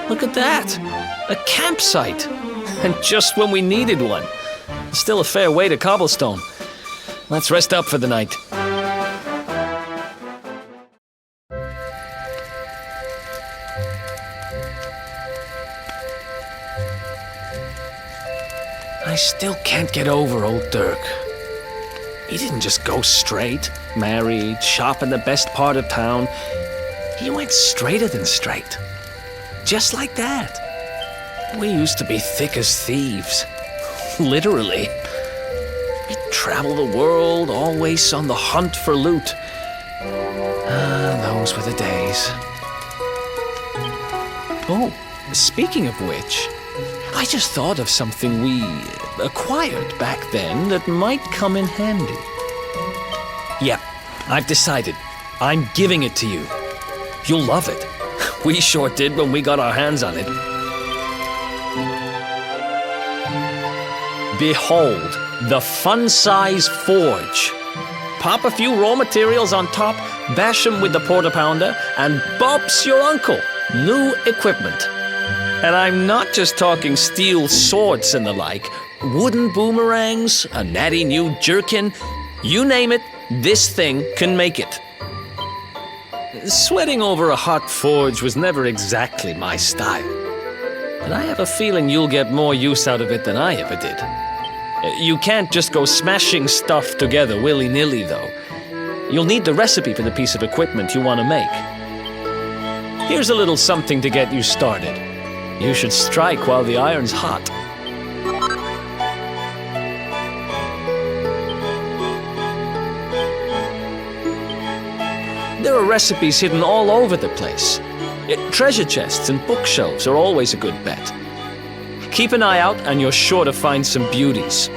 Look at that! A campsite! And just when we needed one. Still a fair way to Cobblestone. Let's rest up for the night. I still can't get over old Dirk. He didn't just go straight, married, shop in the best part of town. He went straighter than straight. Just like that. We used to be thick as thieves. Literally. We'd travel the world, always on the hunt for loot. Those were the days. Oh, speaking of which, I just thought of something we acquired back then that might come in handy. Yep, I've decided. I'm giving it to you. You'll love it. We sure did when we got our hands on it. Behold, the fun-size forge. Pop a few raw materials on top, bash them with the porta pounder, and bop's your uncle. New equipment. And I'm not just talking steel swords and the like. Wooden boomerangs, a natty new jerkin. You name it, this thing can make it. Sweating over a hot forge was never exactly my style. But I have a feeling you'll get more use out of it than I ever did. You can't just go smashing stuff together willy-nilly, though. You'll need the recipe for the piece of equipment you want to make. Here's a little something to get you started. You should strike while the iron's hot. There are recipes hidden all over the place. Treasure chests and bookshelves are always a good bet. Keep an eye out and you're sure to find some beauties.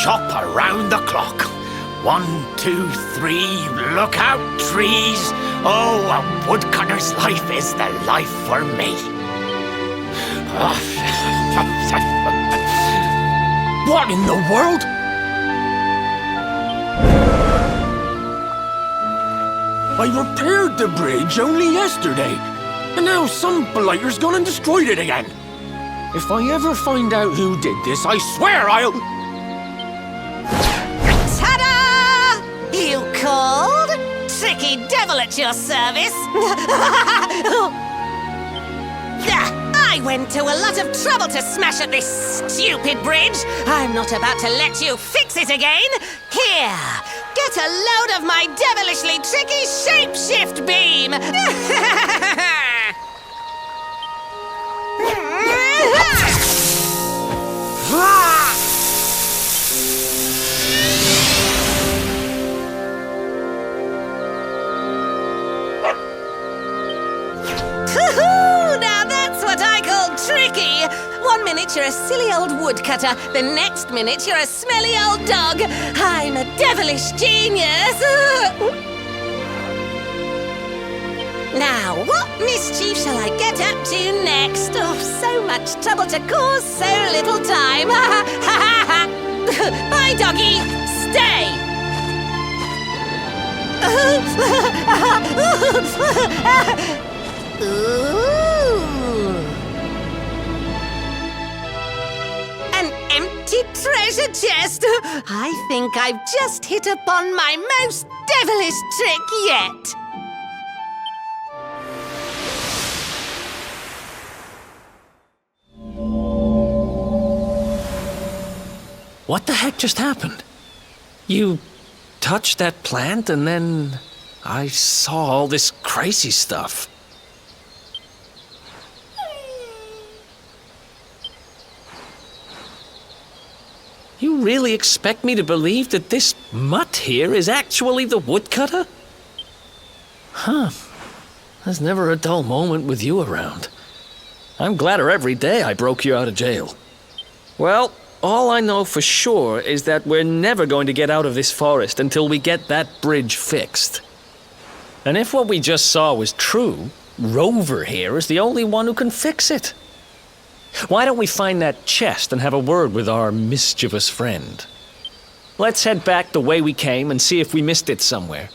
Chop around the clock. 1, 2, 3, look out, trees. Oh, a woodcutter's life is the life for me. What in the world? I repaired the bridge only yesterday, and now some blighter's gone and destroyed it again. If I ever find out who did this, I swear I'll... Ta-da! You called? Tricky devil at your service. I went to a lot of trouble to smash at this stupid bridge. I'm not about to let you fix it again. Here, get a load of my devilishly tricky shapeshift beam. Now that's what I call tricky. 1 minute you're a silly old woodcutter, the next minute you're a smelly old dog. I'm a devilish genius. Now, what mischief shall I get up to next? Oh, so much trouble to cause so little time. Bye, doggy. Stay. Ooh. An empty treasure chest. I think I've just hit upon my most devilish trick yet. What the heck just happened? You touched that plant and then I saw all this crazy stuff. You really expect me to believe that this mutt here is actually the woodcutter? Huh. There's never a dull moment with you around. I'm gladder every day I broke you out of jail. Well, all I know for sure is that we're never going to get out of this forest until we get that bridge fixed. And if what we just saw was true, Rover here is the only one who can fix it. Why don't we find that chest and have a word with our mischievous friend? Let's head back the way we came and see if we missed it somewhere.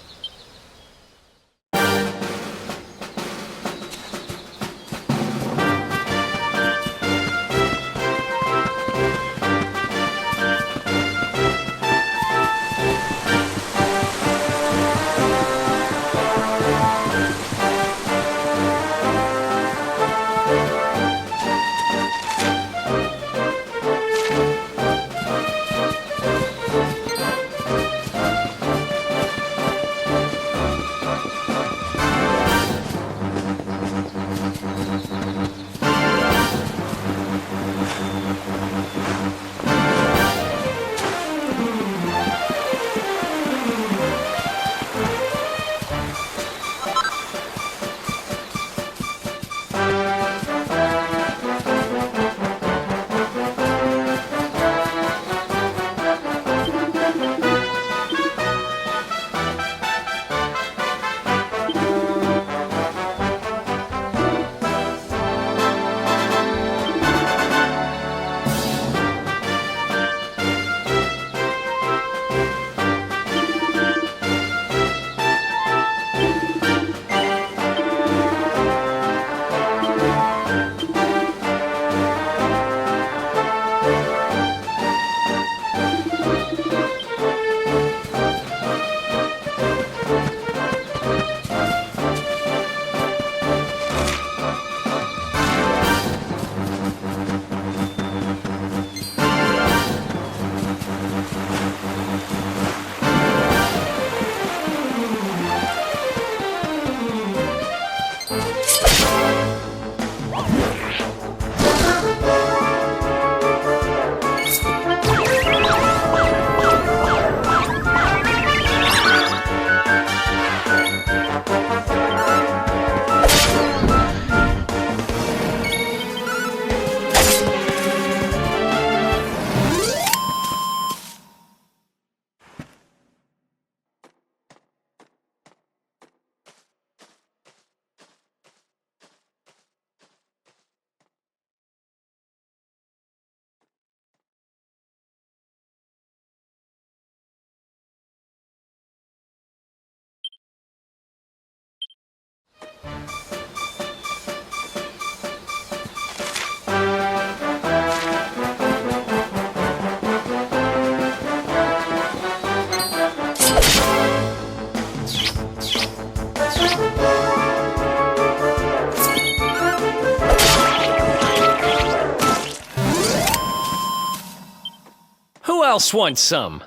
Who else wants some?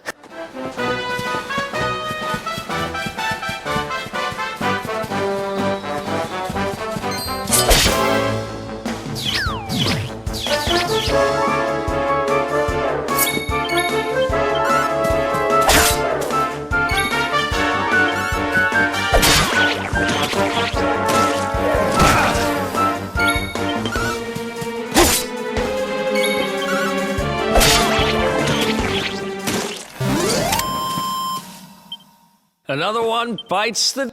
Another one bites the...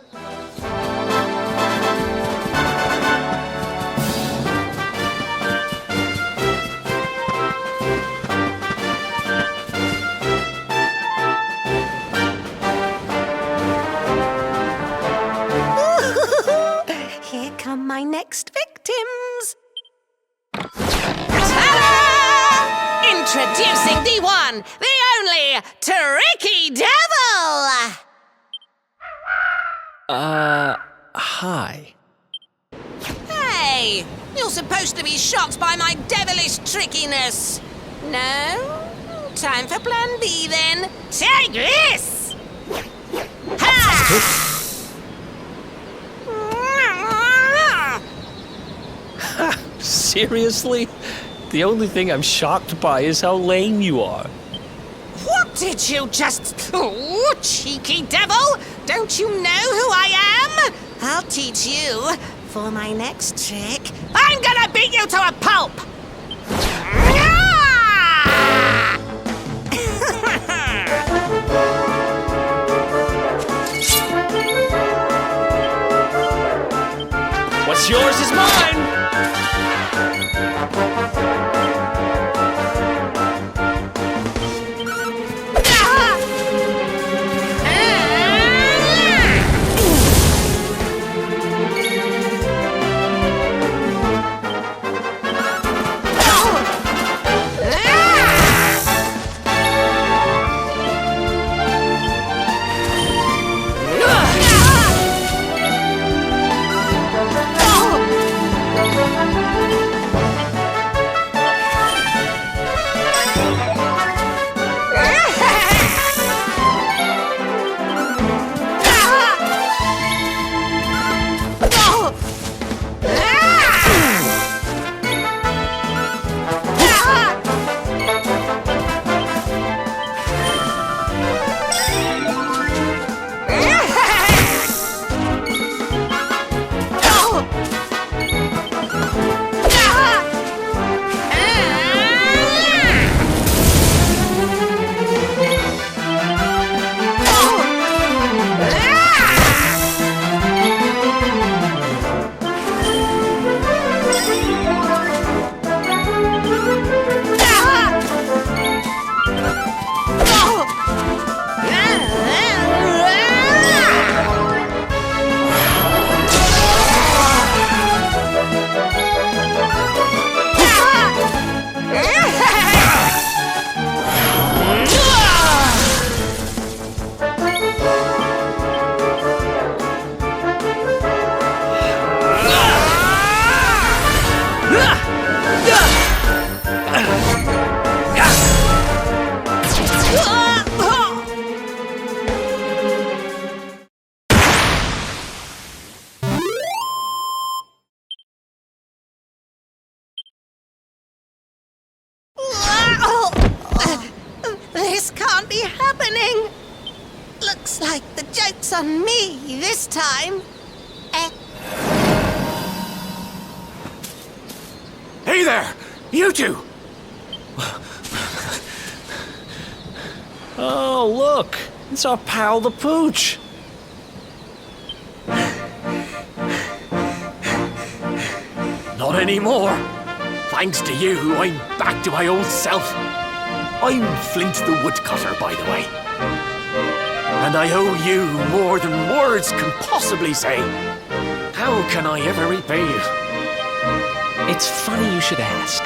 Here come my next victims. Ta-da! Introducing the one, the only, Tricky Devil! Hi. Hey! You're supposed to be shocked by my devilish trickiness. No? Time for plan B then. Take this! Ha! Seriously? The only thing I'm shocked by is how lame you are. What did you just... Oh, cheeky devil! Don't you know who I am? I'll teach you. For my next trick, I'm gonna beat you to a pulp! What's yours is mine! This can't be happening. Looks like the joke's on me this time. Hey there! You two! Oh, look! It's our pal the Pooch! Not anymore. Thanks to you, I'm back to my old self. I'm Flint the Woodcutter, by the way. And I owe you more than words can possibly say. How can I ever repay you? It's funny you should ask.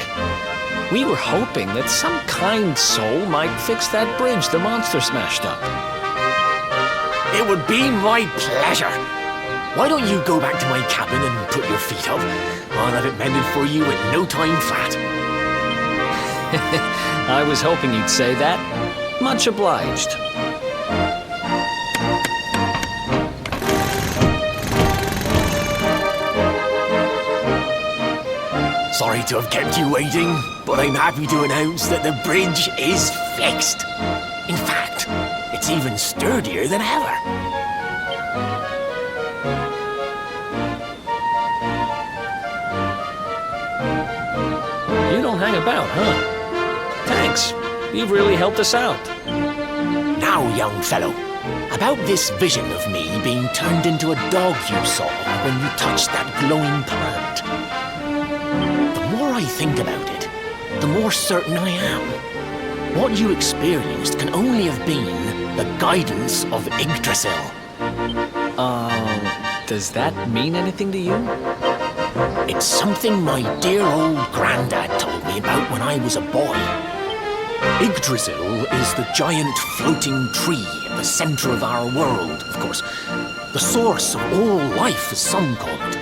We were hoping that some kind soul might fix that bridge the monster smashed up. It would be my pleasure. Why don't you go back to my cabin and put your feet up? I'll have it mended for you in no time flat. I was hoping you'd say that. Much obliged. Sorry to have kept you waiting, but I'm happy to announce that the bridge is fixed. In fact, it's even sturdier than ever. You don't hang about, huh? Thanks. You've really helped us out. Now, young fellow, about this vision of me being turned into a dog you saw when you touched that glowing plant. The more I think about it, the more certain I am. What you experienced can only have been the guidance of Yggdrasil. Does that mean anything to you? It's something my dear old granddad told me about when I was a boy. Yggdrasil is the giant floating tree at the center of our world, of course. The source of all life, as some call it.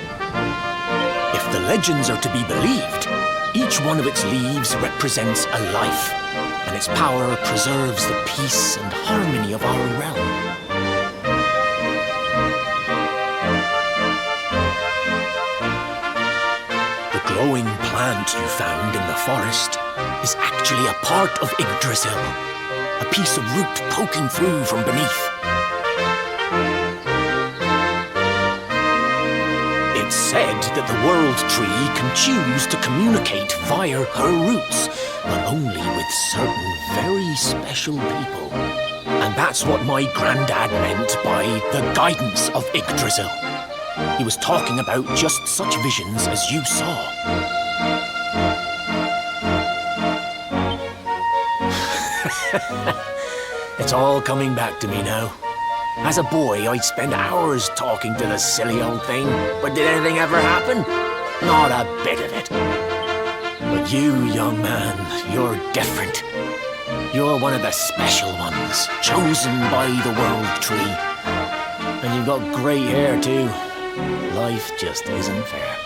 If the legends are to be believed, each one of its leaves represents a life, and its power preserves the peace and harmony of our realm. The glowing plant you found in the forest is actually a part of Yggdrasil, a piece of root poking through from beneath. It's said that the world tree can choose to communicate via her roots, but only with certain very special people. And that's what my granddad meant by the guidance of Yggdrasil. He was talking about just such visions as you saw. It's all coming back to me now. As a boy, I'd spend hours talking to the silly old thing, but did anything ever happen? Not a bit of it. But you, young man, you're different. You're one of the special ones, chosen by the world tree. And you've got great hair, too. Life just isn't fair.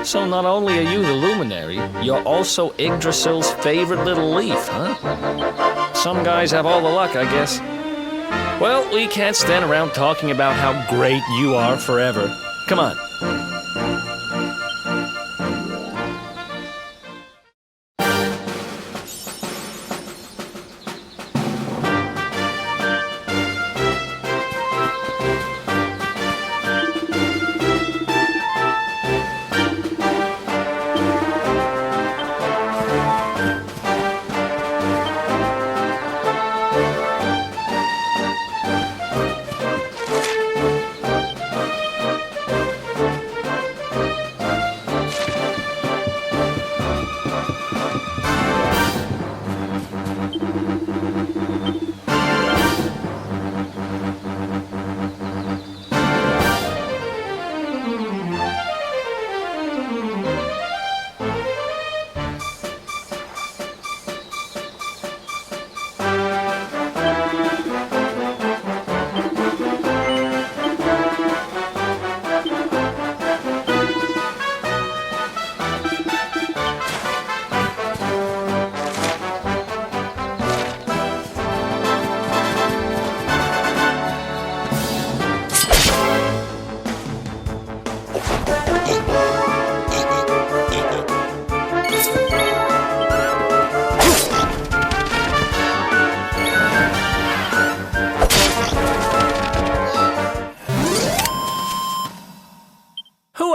So not only are you the luminary, you're also Yggdrasil's favorite little leaf, huh? Some guys have all the luck, I guess. Well, we can't stand around talking about how great you are forever. Come on.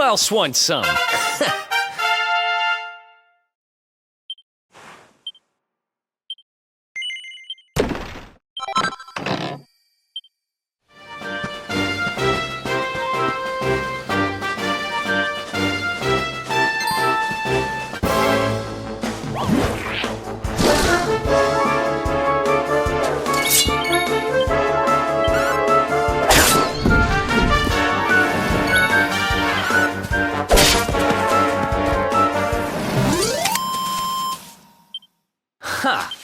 else wants some? Ha!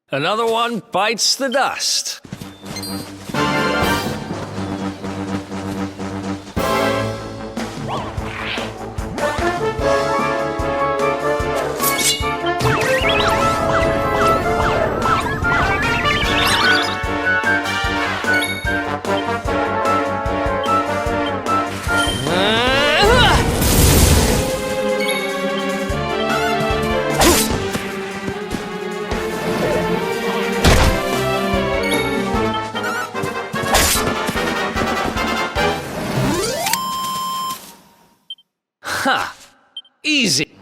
Another one bites the dust. Ha! Easy.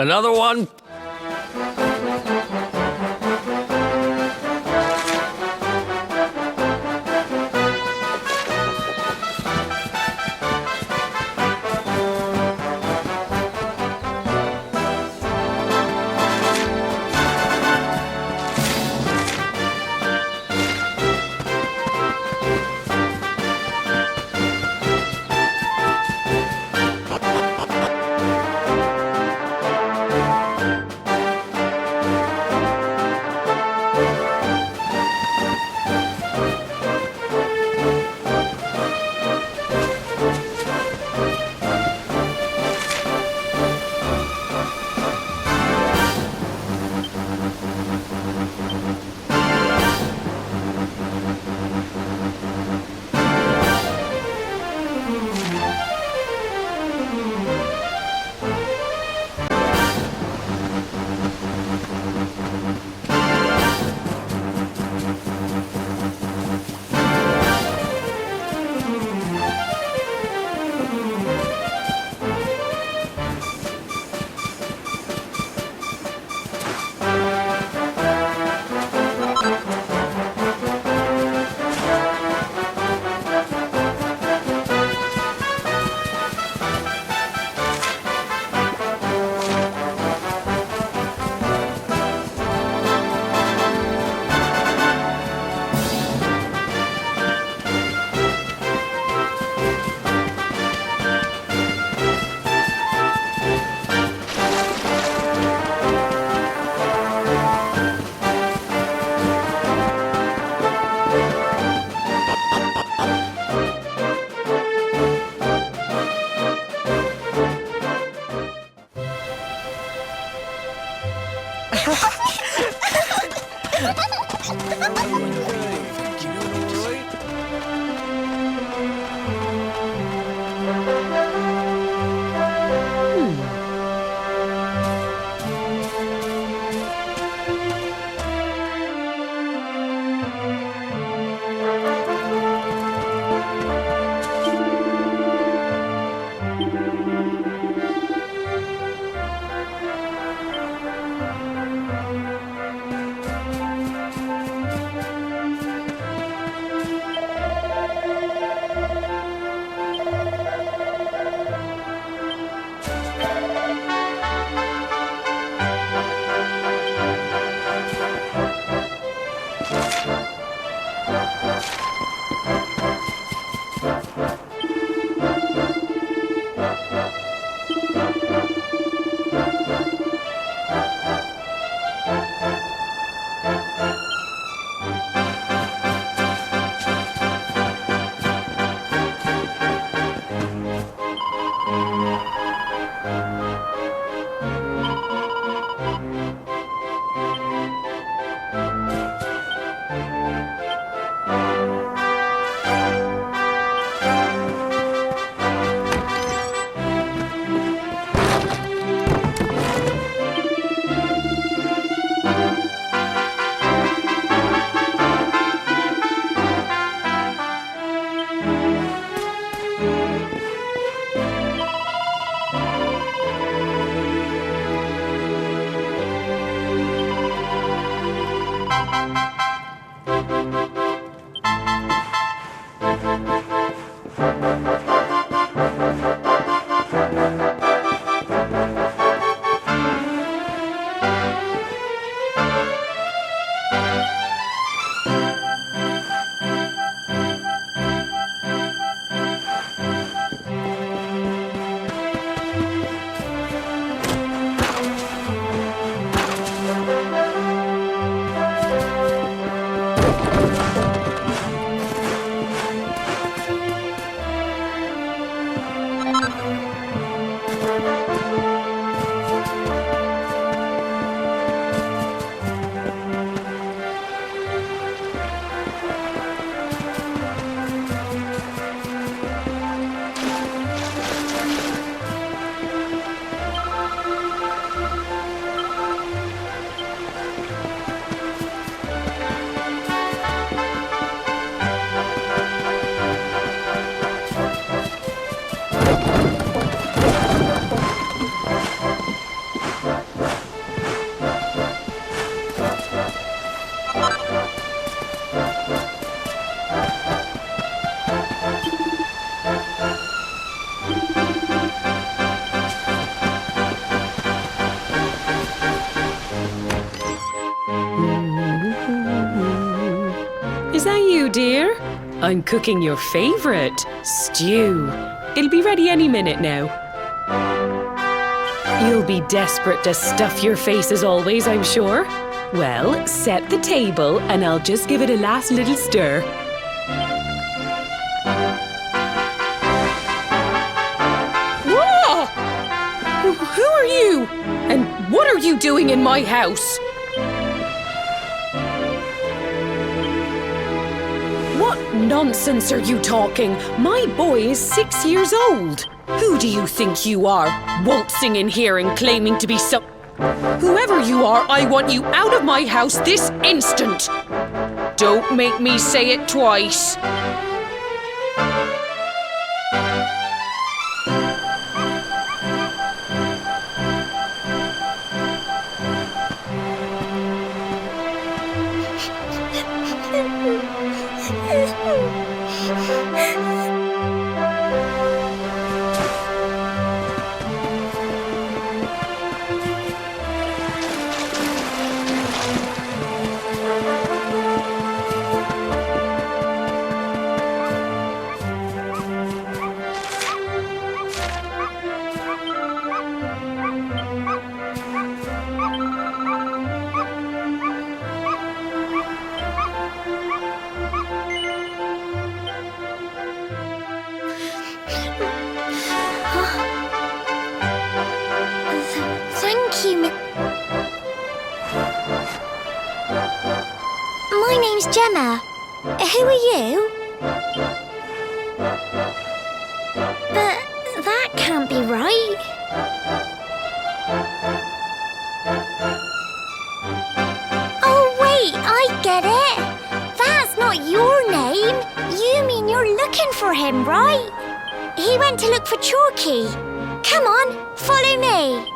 Another one. Is that you, dear? I'm cooking your favourite, stew. It'll be ready any minute now. You'll be desperate to stuff your face as always, I'm sure. Well, set the table and I'll just give it a last little stir. Whoa! Who are you? And what are you doing in my house? What nonsense are you talking? My boy is 6 years old. Who do you think you are, waltzing in here and claiming to be some... Whoever you are, I want you out of my house this instant! Don't make me say it twice. name's Gemma. Who are you? But that can't be right. Oh, wait, I get it. That's not your name. You mean you're looking for him, right? He went to look for Chalky. Come on, follow me.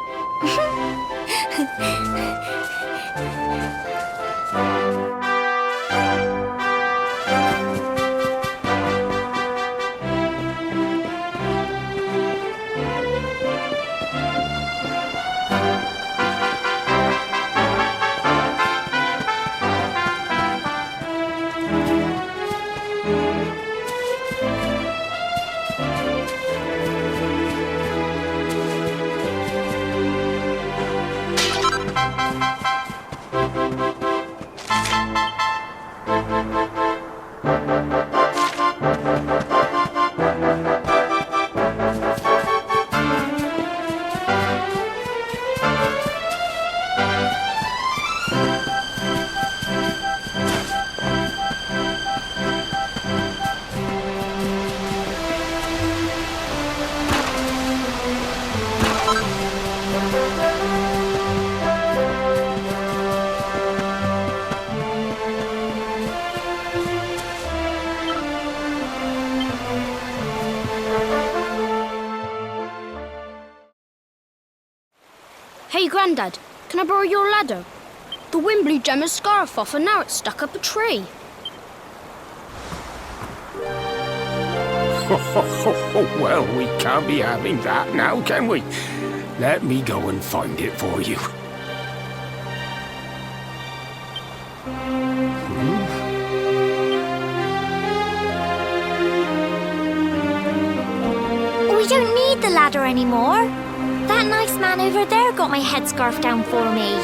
Hey, Grandad, can I borrow your ladder? The wind blew Gemma's scarf off and now it's stuck up a tree. Well, we can't be having that now, can we? Let me go and find it for you. We don't need the ladder anymore. That nice man over there got my headscarf down for me.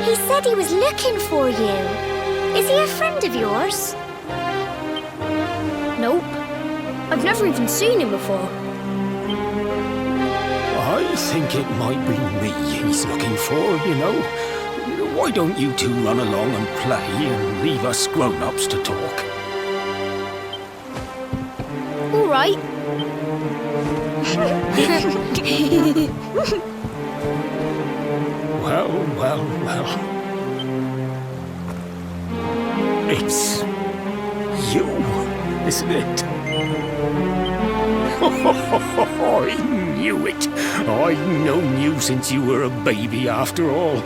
He said he was looking for you. Is he a friend of yours? Nope. I've never even seen him before. I think it might be me he's looking for, you know. Why don't you two run along and play and leave us grown-ups to talk? All right. Well. It's you, isn't it? I knew it. I've known you since you were a baby after all.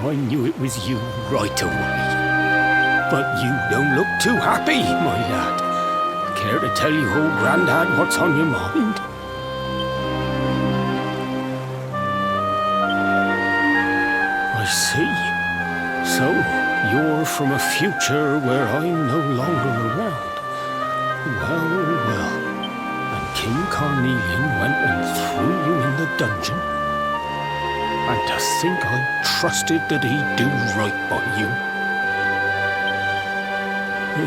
I knew it was you right away. But you don't look too happy, my lad. Care to tell your old Grandad what's on your mind? I see. So, you're from a future where I'm no longer around. Well. And King Carnelian went and threw you in the dungeon. And to think I trusted that he'd do right by you.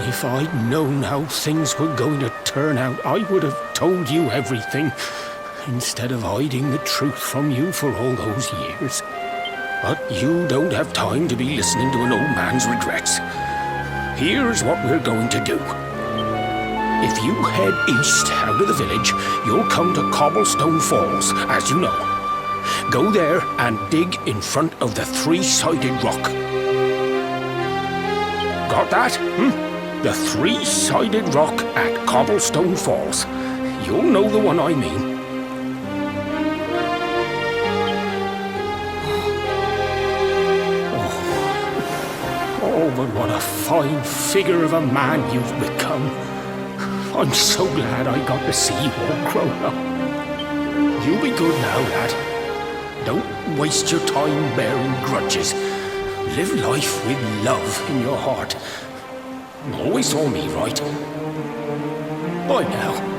If I'd known how things were going to turn out, I would have told you everything, instead of hiding the truth from you for all those years. But you don't have time to be listening to an old man's regrets. Here's what we're going to do. If you head east out of the village, you'll come to Cobblestone Falls, as you know. Go there and dig in front of the three-sided rock. Got that? The three-sided rock at Cobblestone Falls. You'll know the one I mean. Oh, but what a fine figure of a man you've become. I'm so glad I got to see you all grown up. You be good now, lad. Don't waste your time bearing grudges. Live life with love in your heart. Always saw me right. Bye now.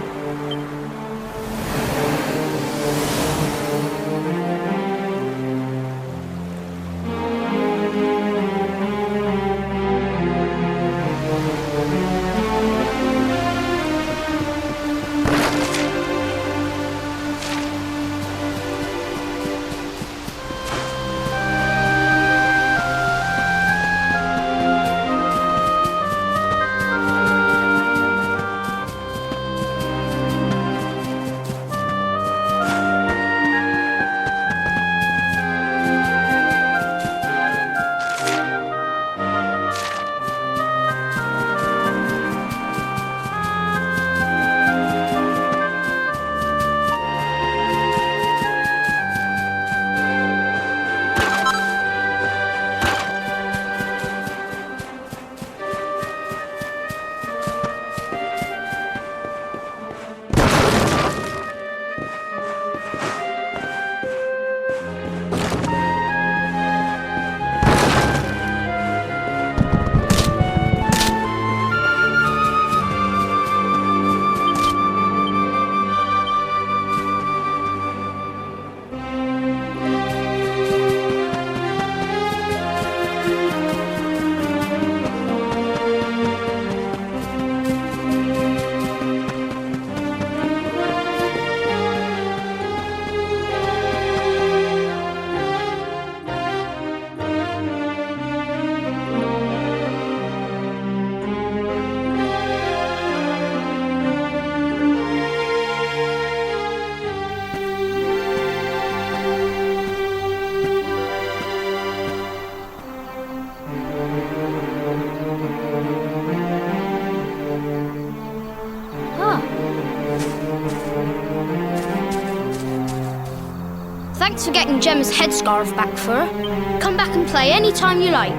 Thanks for getting Gemma's headscarf back for her. Come back and play any time you like.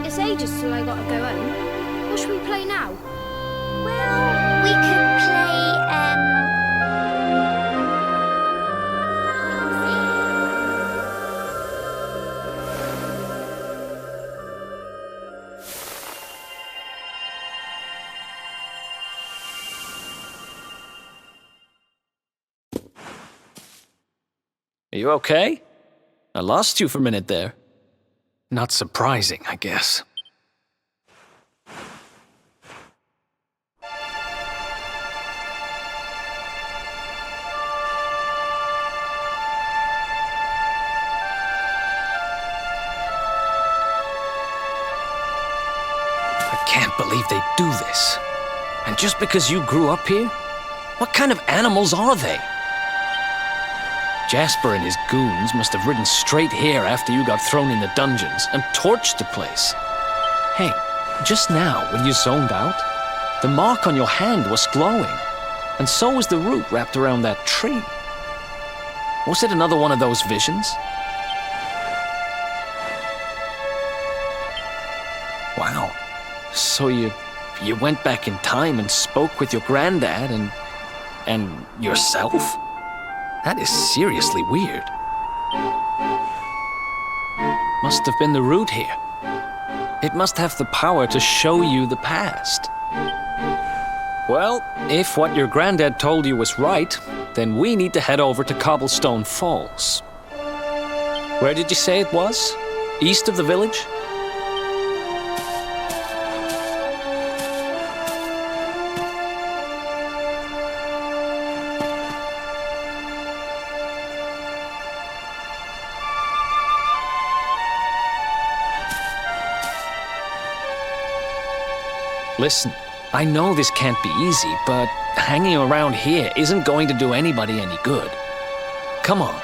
It's ages till I gotta go home. What should we play now? Well, we could play, Are you okay? I lost you for a minute there. Not surprising, I guess. I can't believe they do this. And just because you grew up here? What kind of animals are they? Jasper and his goons must have ridden straight here after you got thrown in the dungeons and torched the place. Hey, just now when you zoned out, the mark on your hand was glowing, and so was the root wrapped around that tree. Was it another one of those visions? Wow. So you went back in time and spoke with your granddad and yourself? That is seriously weird. Must have been the root here. It must have the power to show you the past. Well, if what your granddad told you was right, then we need to head over to Cobblestone Falls. Where did you say it was? East of the village? Listen, I know this can't be easy, but hanging around here isn't going to do anybody any good. Come on.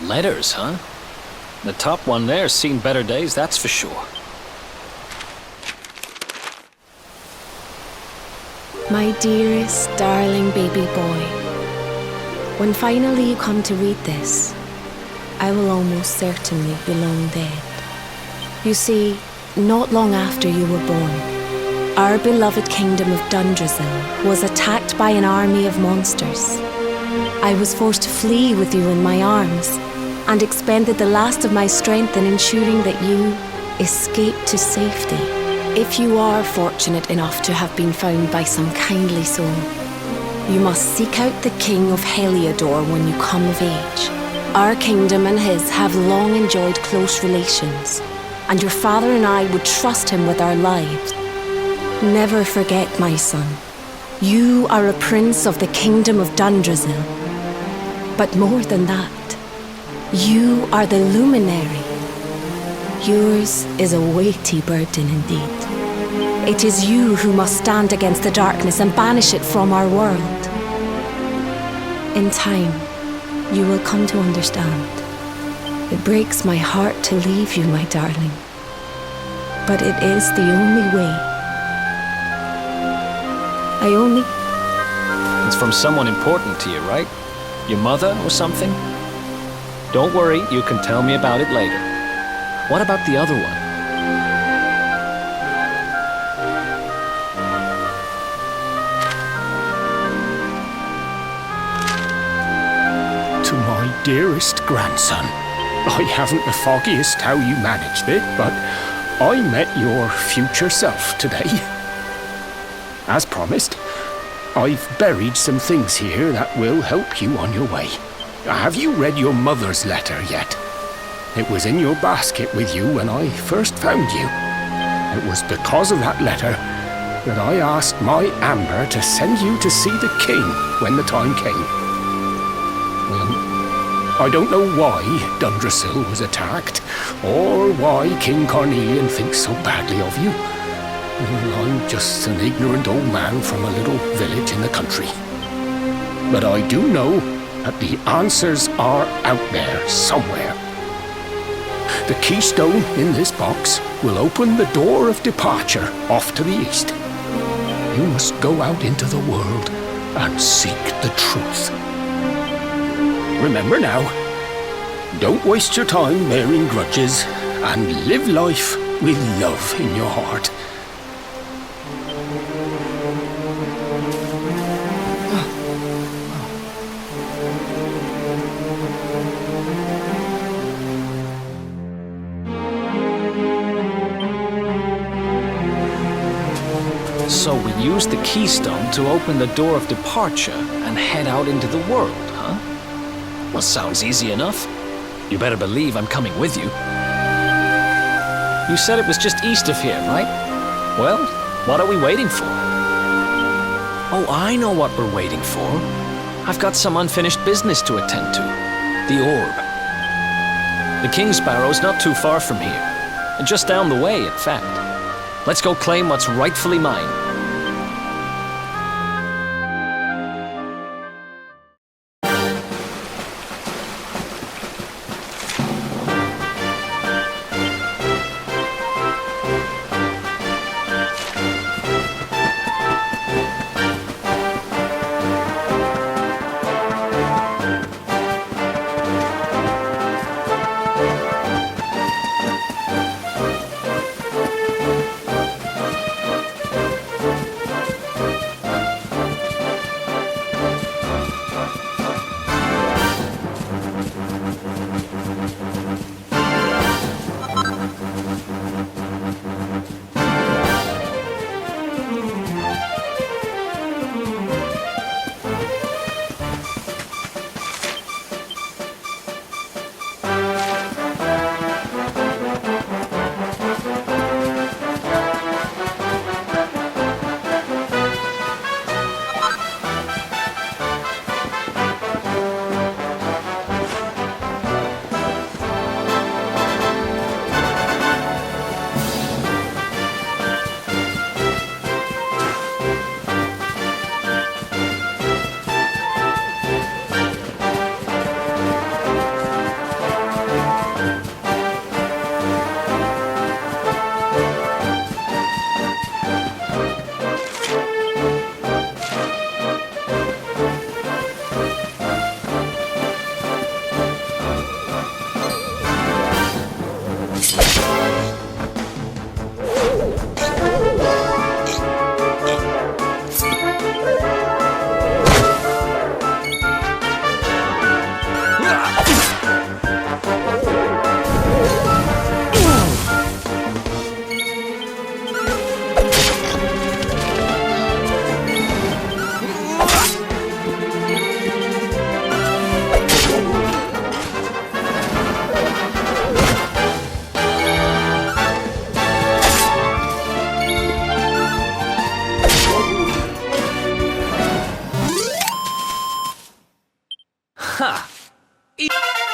Letters, huh? The top one there's seen better days, that's for sure. My dearest, darling baby boy, when finally you come to read this, I will almost certainly be long dead. You see, not long after you were born, our beloved kingdom of Dundrasil was attacked by an army of monsters. I was forced to flee with you in my arms, and expended the last of my strength in ensuring that you escaped to safety. If you are fortunate enough to have been found by some kindly soul, you must seek out the King of Heliodor when you come of age. Our kingdom and his have long enjoyed close relations, and your father and I would trust him with our lives. Never forget, my son, you are a prince of the kingdom of Dundrasil. But more than that, you are the luminary. Yours is a weighty burden indeed. It is you who must stand against the darkness and banish it from our world. In time, you will come to understand. It breaks my heart to leave you, my darling. But it is the only way. It's from someone important to you, right? Your mother or something? Don't worry, you can tell me about it later. What about the other one? To my dearest grandson, I haven't the foggiest how you managed it, but I met your future self today. As promised, I've buried some things here that will help you on your way. Have you read your mother's letter yet? It was in your basket with you when I first found you. It was because of that letter that I asked my Amber to send you to see the king when the time came. I don't know why Dundrasil was attacked, or why King Carnelian thinks so badly of you. I'm just an ignorant old man from a little village in the country. But I do know that the answers are out there somewhere. The keystone in this box will open the door of departure off to the east. You must go out into the world and seek the truth. Remember now, don't waste your time bearing grudges, and live life with love in your heart. So we use the keystone to open the door of departure and head out into the world, huh? Well, sounds easy enough. You better believe I'm coming with you. You said it was just east of here, right? Well, what are we waiting for? Oh, I know what we're waiting for. I've got some unfinished business to attend to. The orb. The King Sparrow's not too far from here. Just down the way, in fact. Let's go claim what's rightfully mine.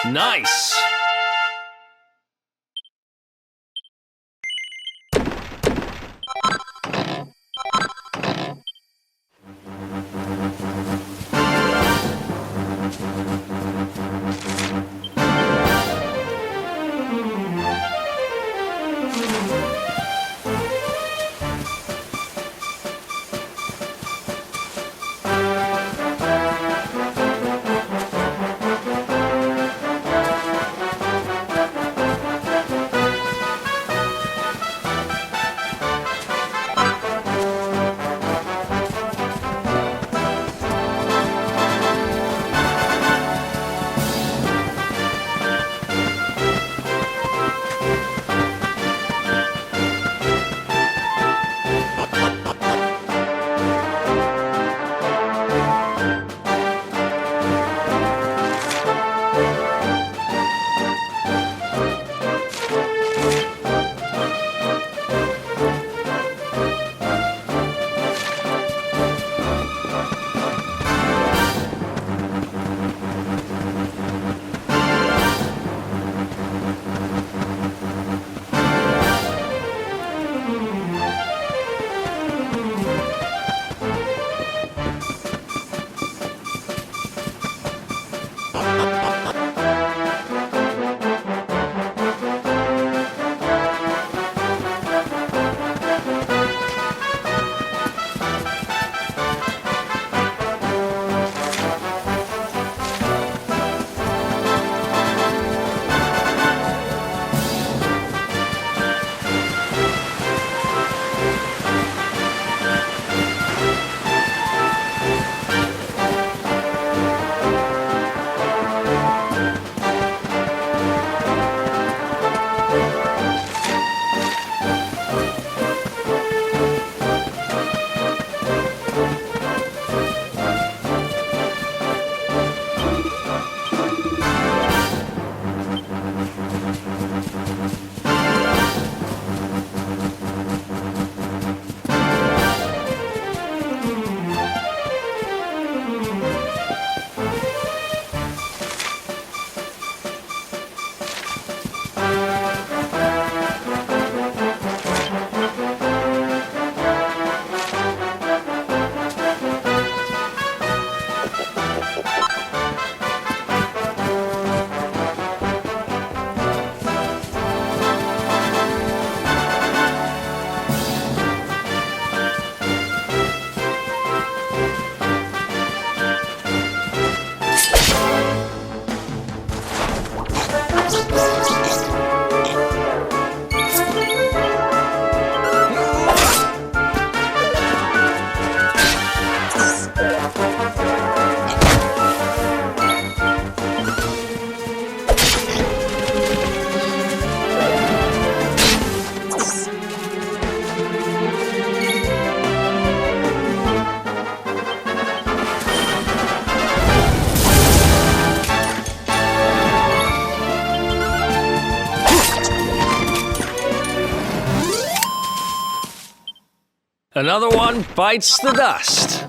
Nice! Another one bites the dust.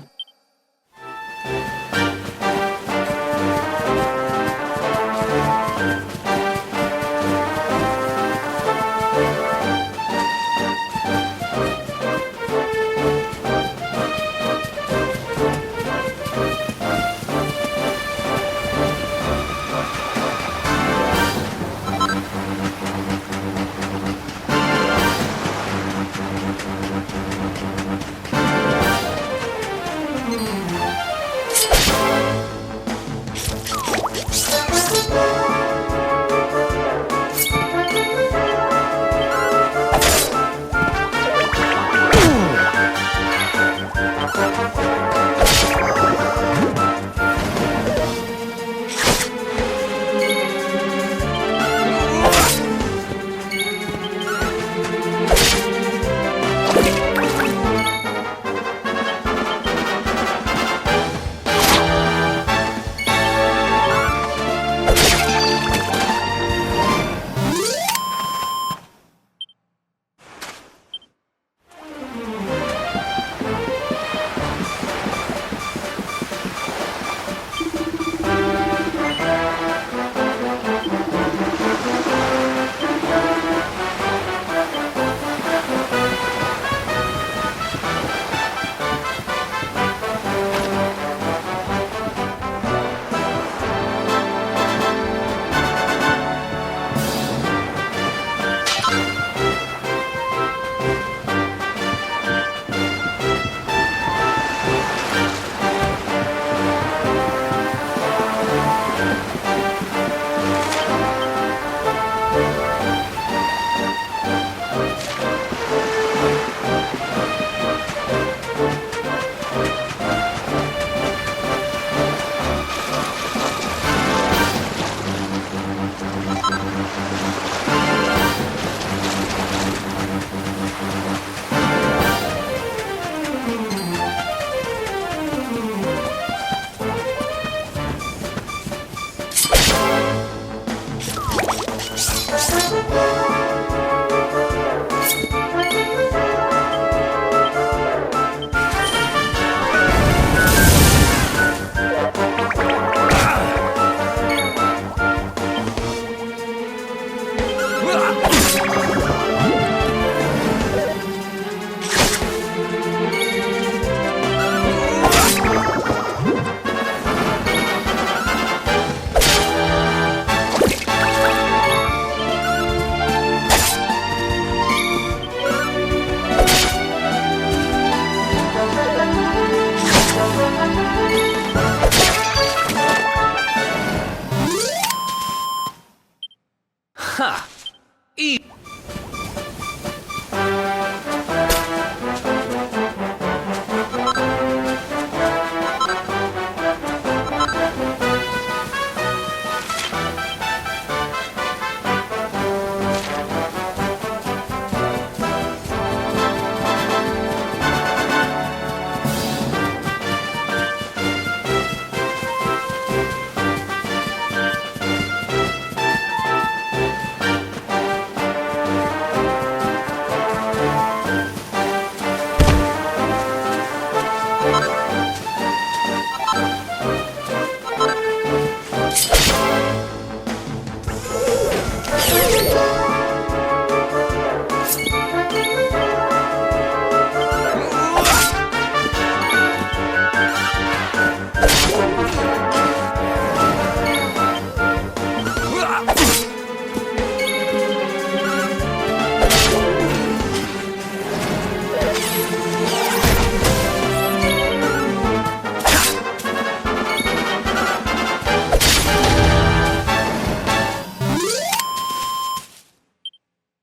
Ha!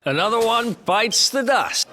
Another one bites the dust.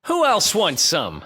Who else wants some?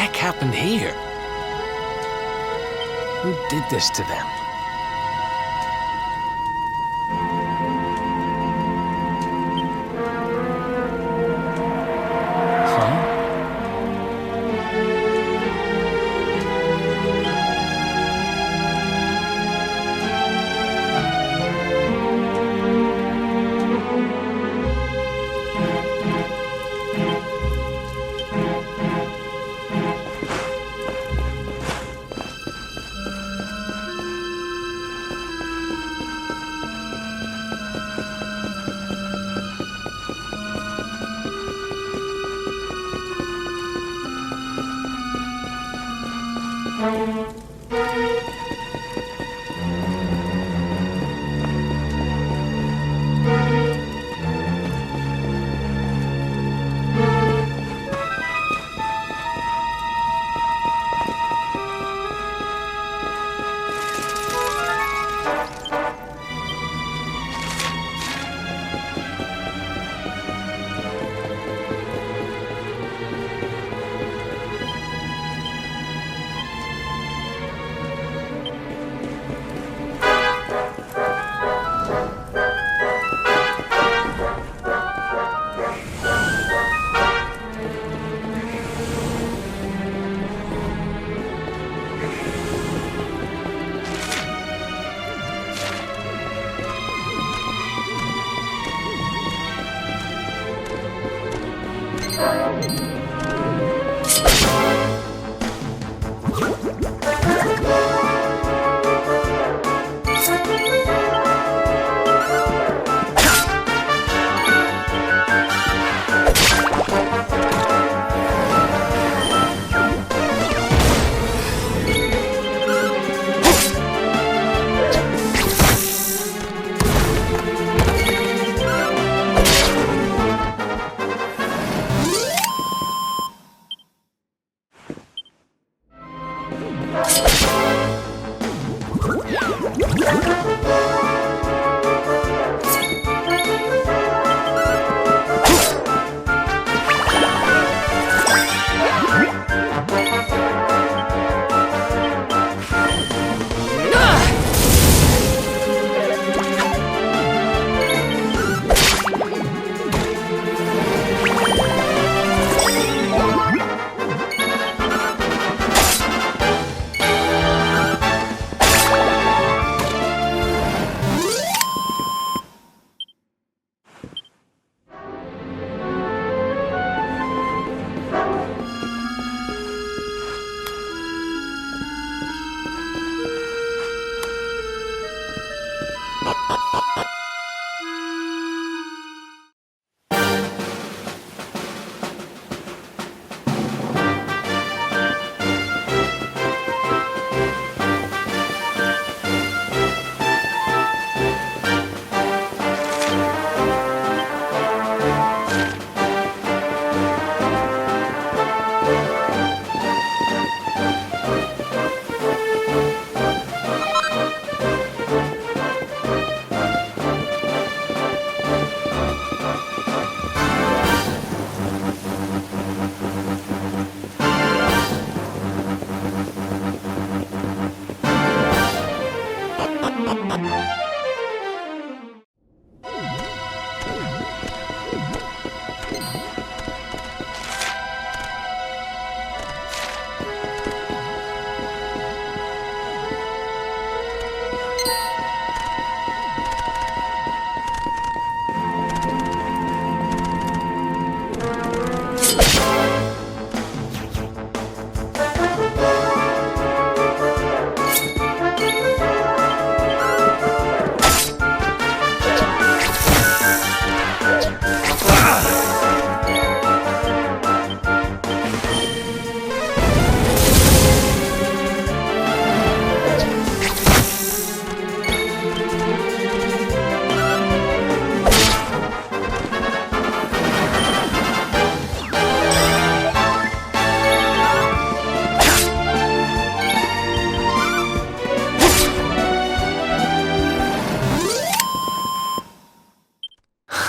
heck happened here? Who did this to them?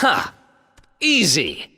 Ha! Easy!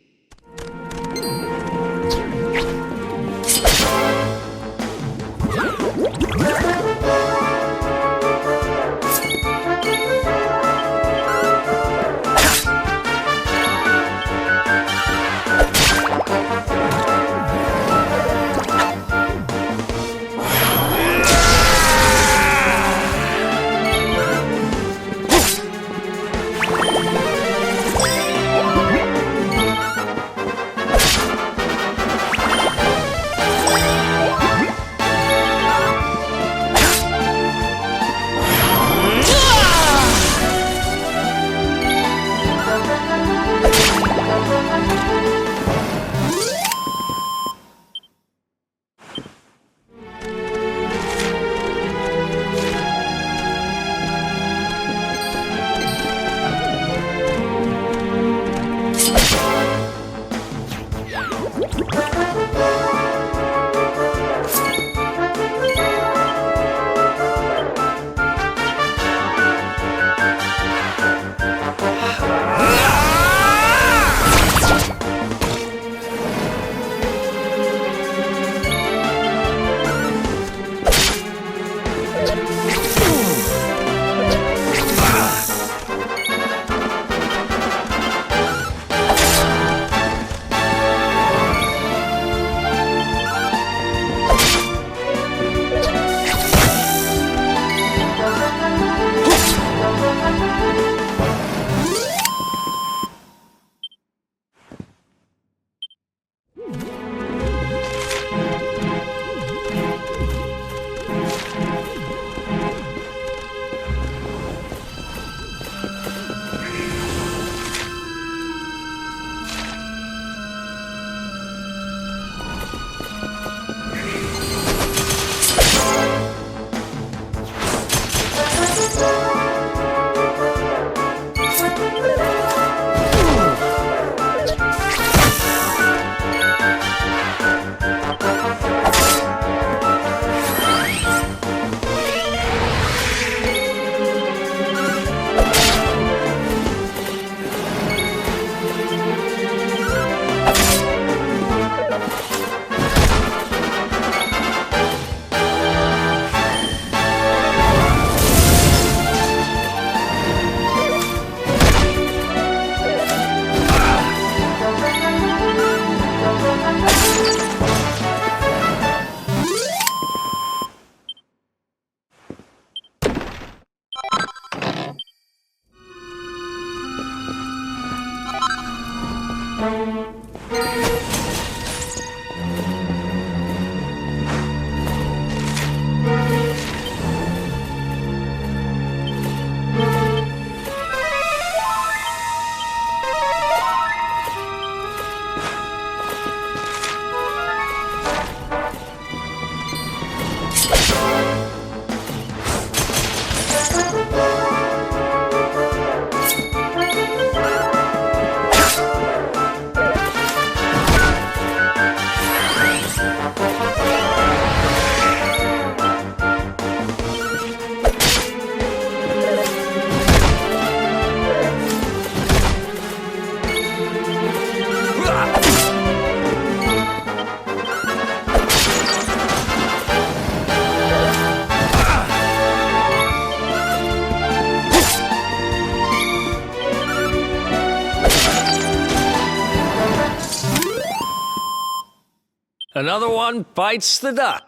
Another one bites the dust.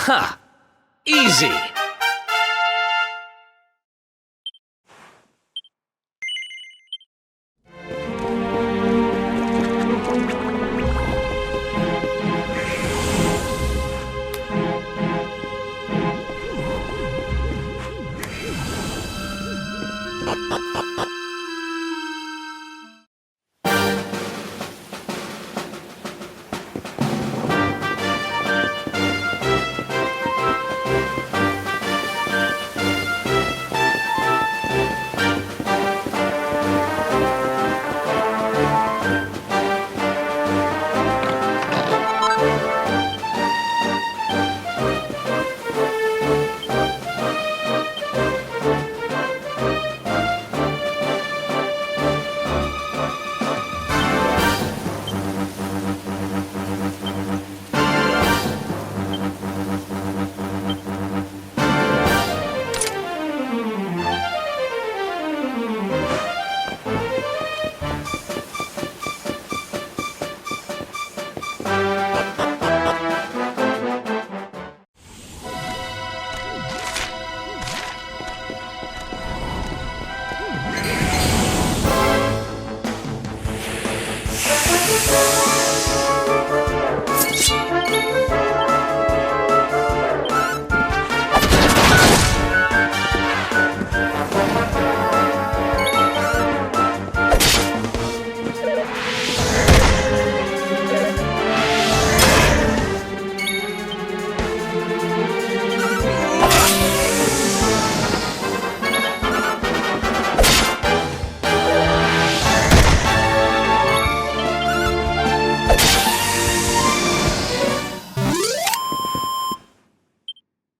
Ha! Easy!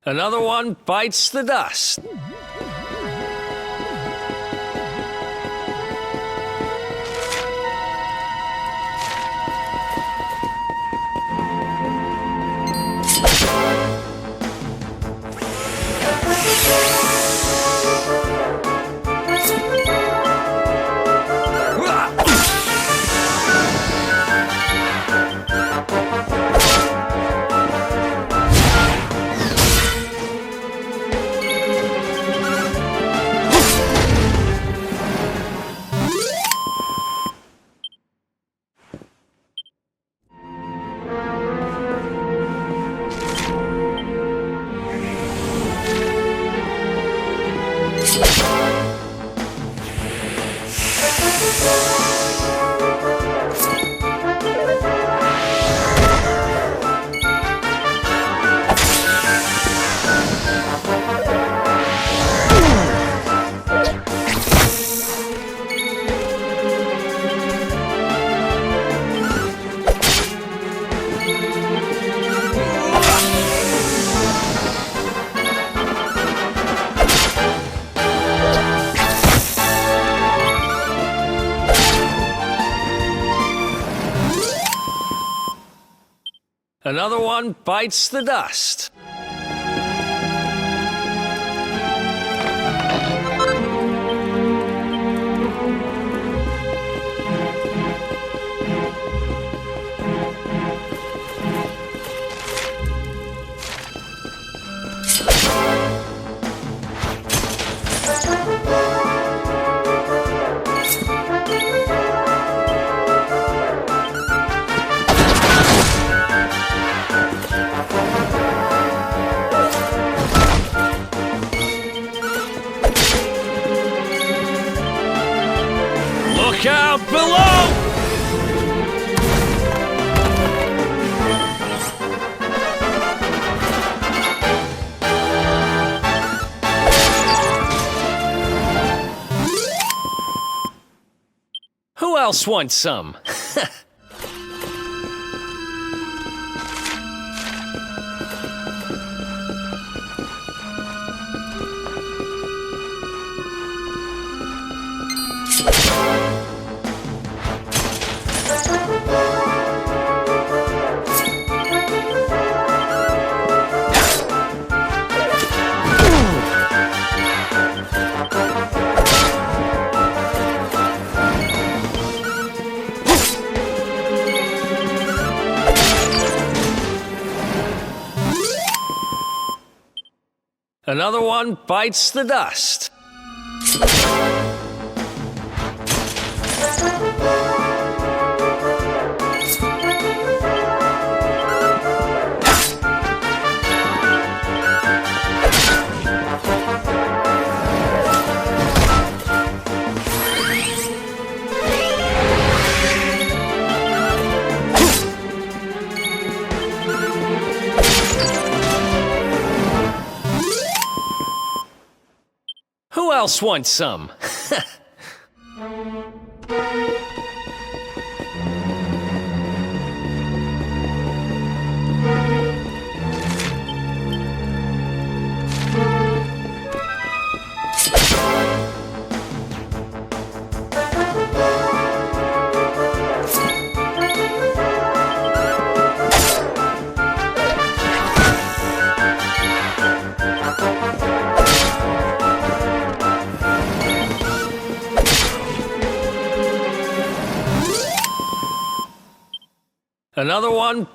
Another one bites the dust. Another one bites the dust. Look out below! Who else wants some? Another one bites the dust. Who else wants some? Another one.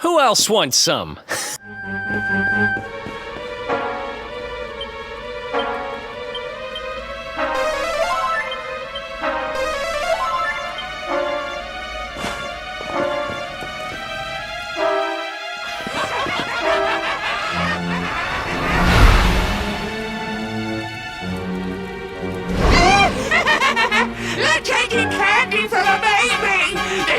Who else wants some?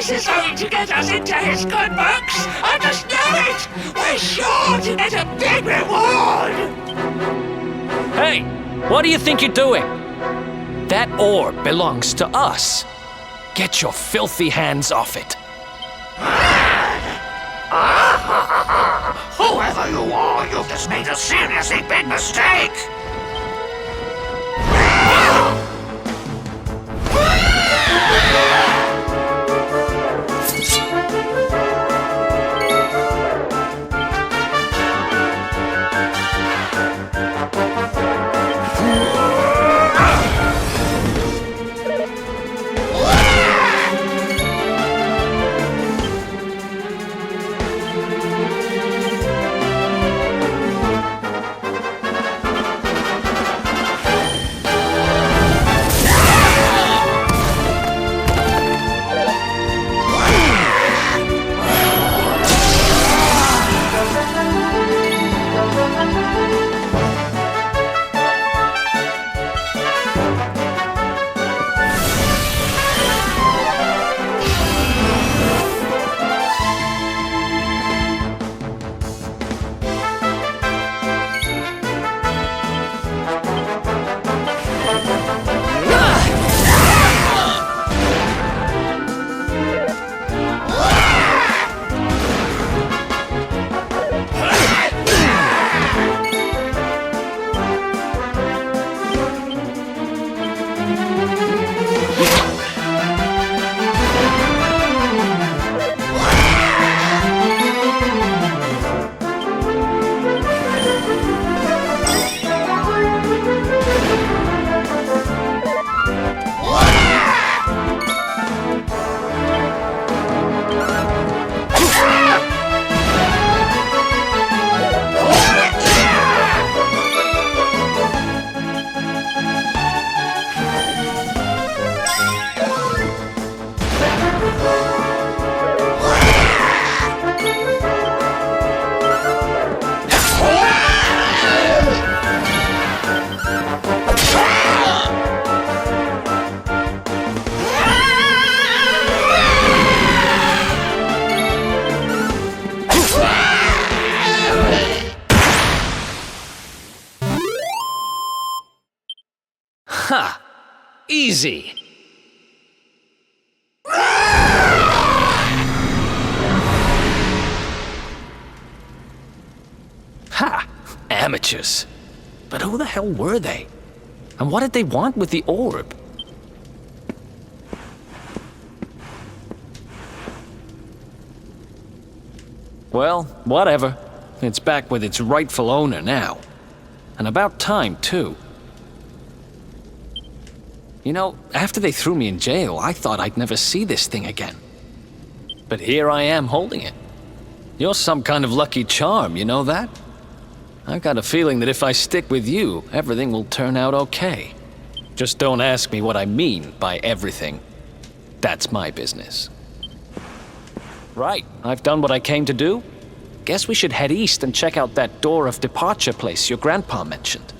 This is going to get us into his good books! I just know it! We're sure to get a big reward! Hey, what do you think you're doing? That orb belongs to us. Get your filthy hands off it. Whoever you are, you've just made a seriously big mistake! Ha! Easy. Ha! Amateurs. But who the hell were they? And what did they want with the orb? Well, whatever. It's back with its rightful owner now. And about time, too. You know, after they threw me in jail, I thought I'd never see this thing again. But here I am holding it. You're some kind of lucky charm, you know that? I've got a feeling that if I stick with you, everything will turn out okay. Just don't ask me what I mean by everything. That's my business. Right, I've done what I came to do. Guess we should head east and check out that door of departure place your grandpa mentioned.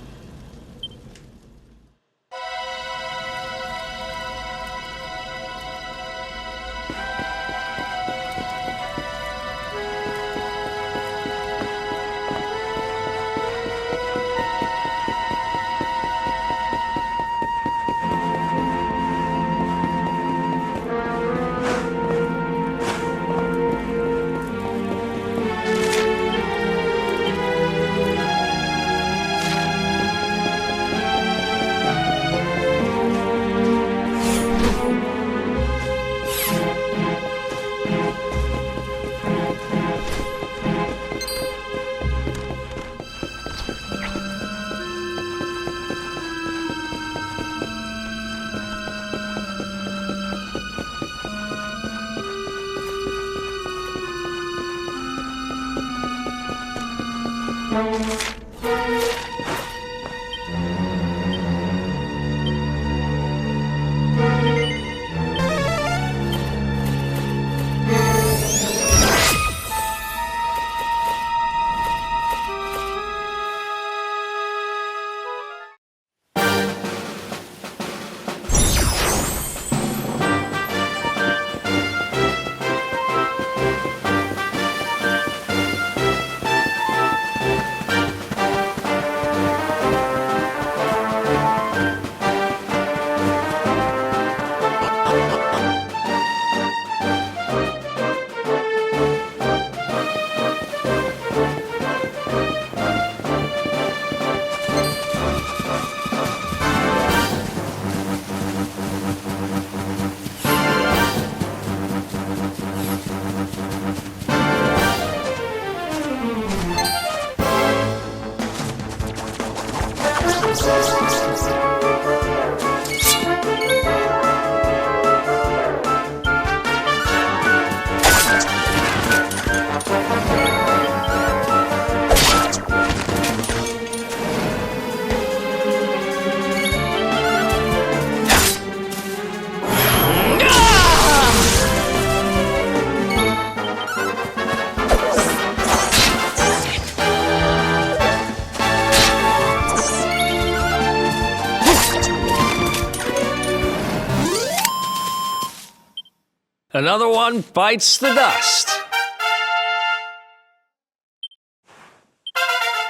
Another one bites the dust.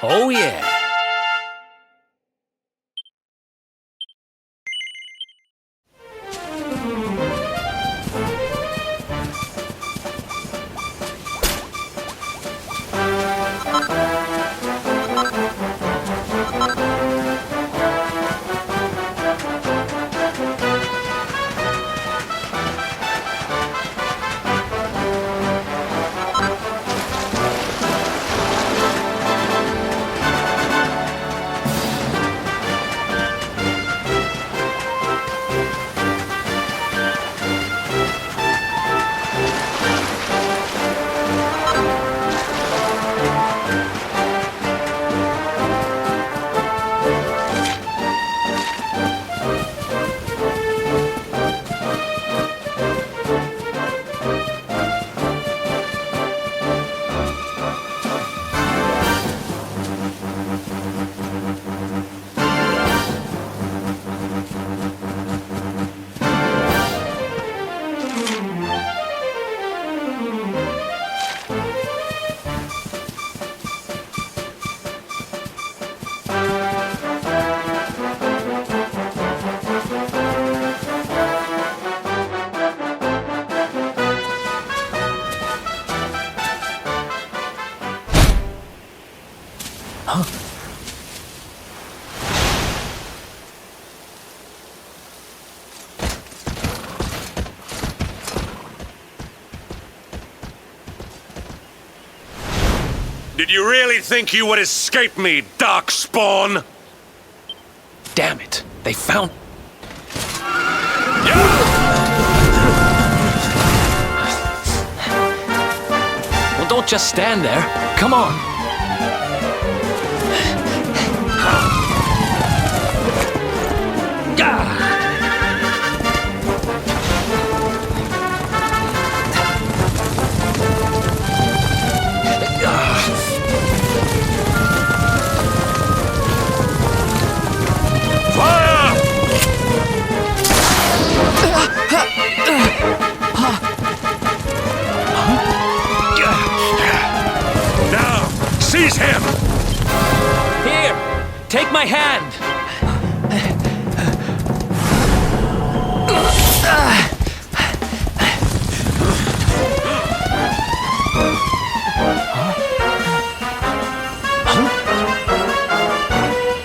Oh, yeah. Did you really think you would escape me, Darkspawn? Damn it. They found... Well, don't just stand there. Come on. Seize him! Here, take my hand.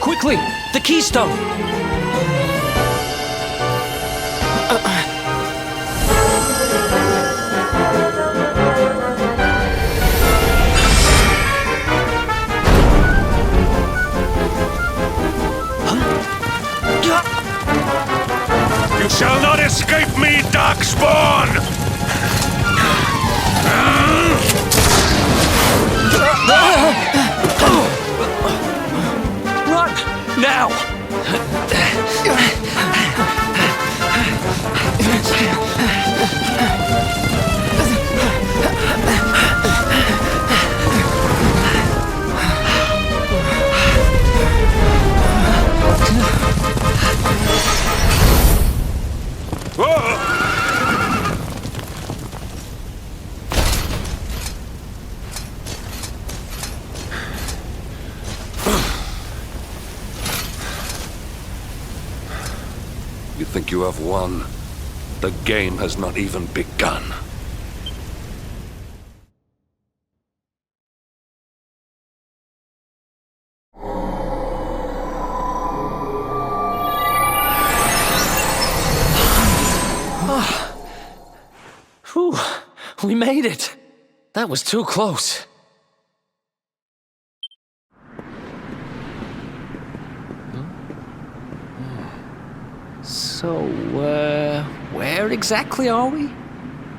Quickly, the keystone. You shall not escape me, Darkspawn! Run! Now! You think you have won? The game has not even begun. Whew, we made it. That was too close. So, where exactly are we?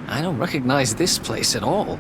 I don't recognize this place at all.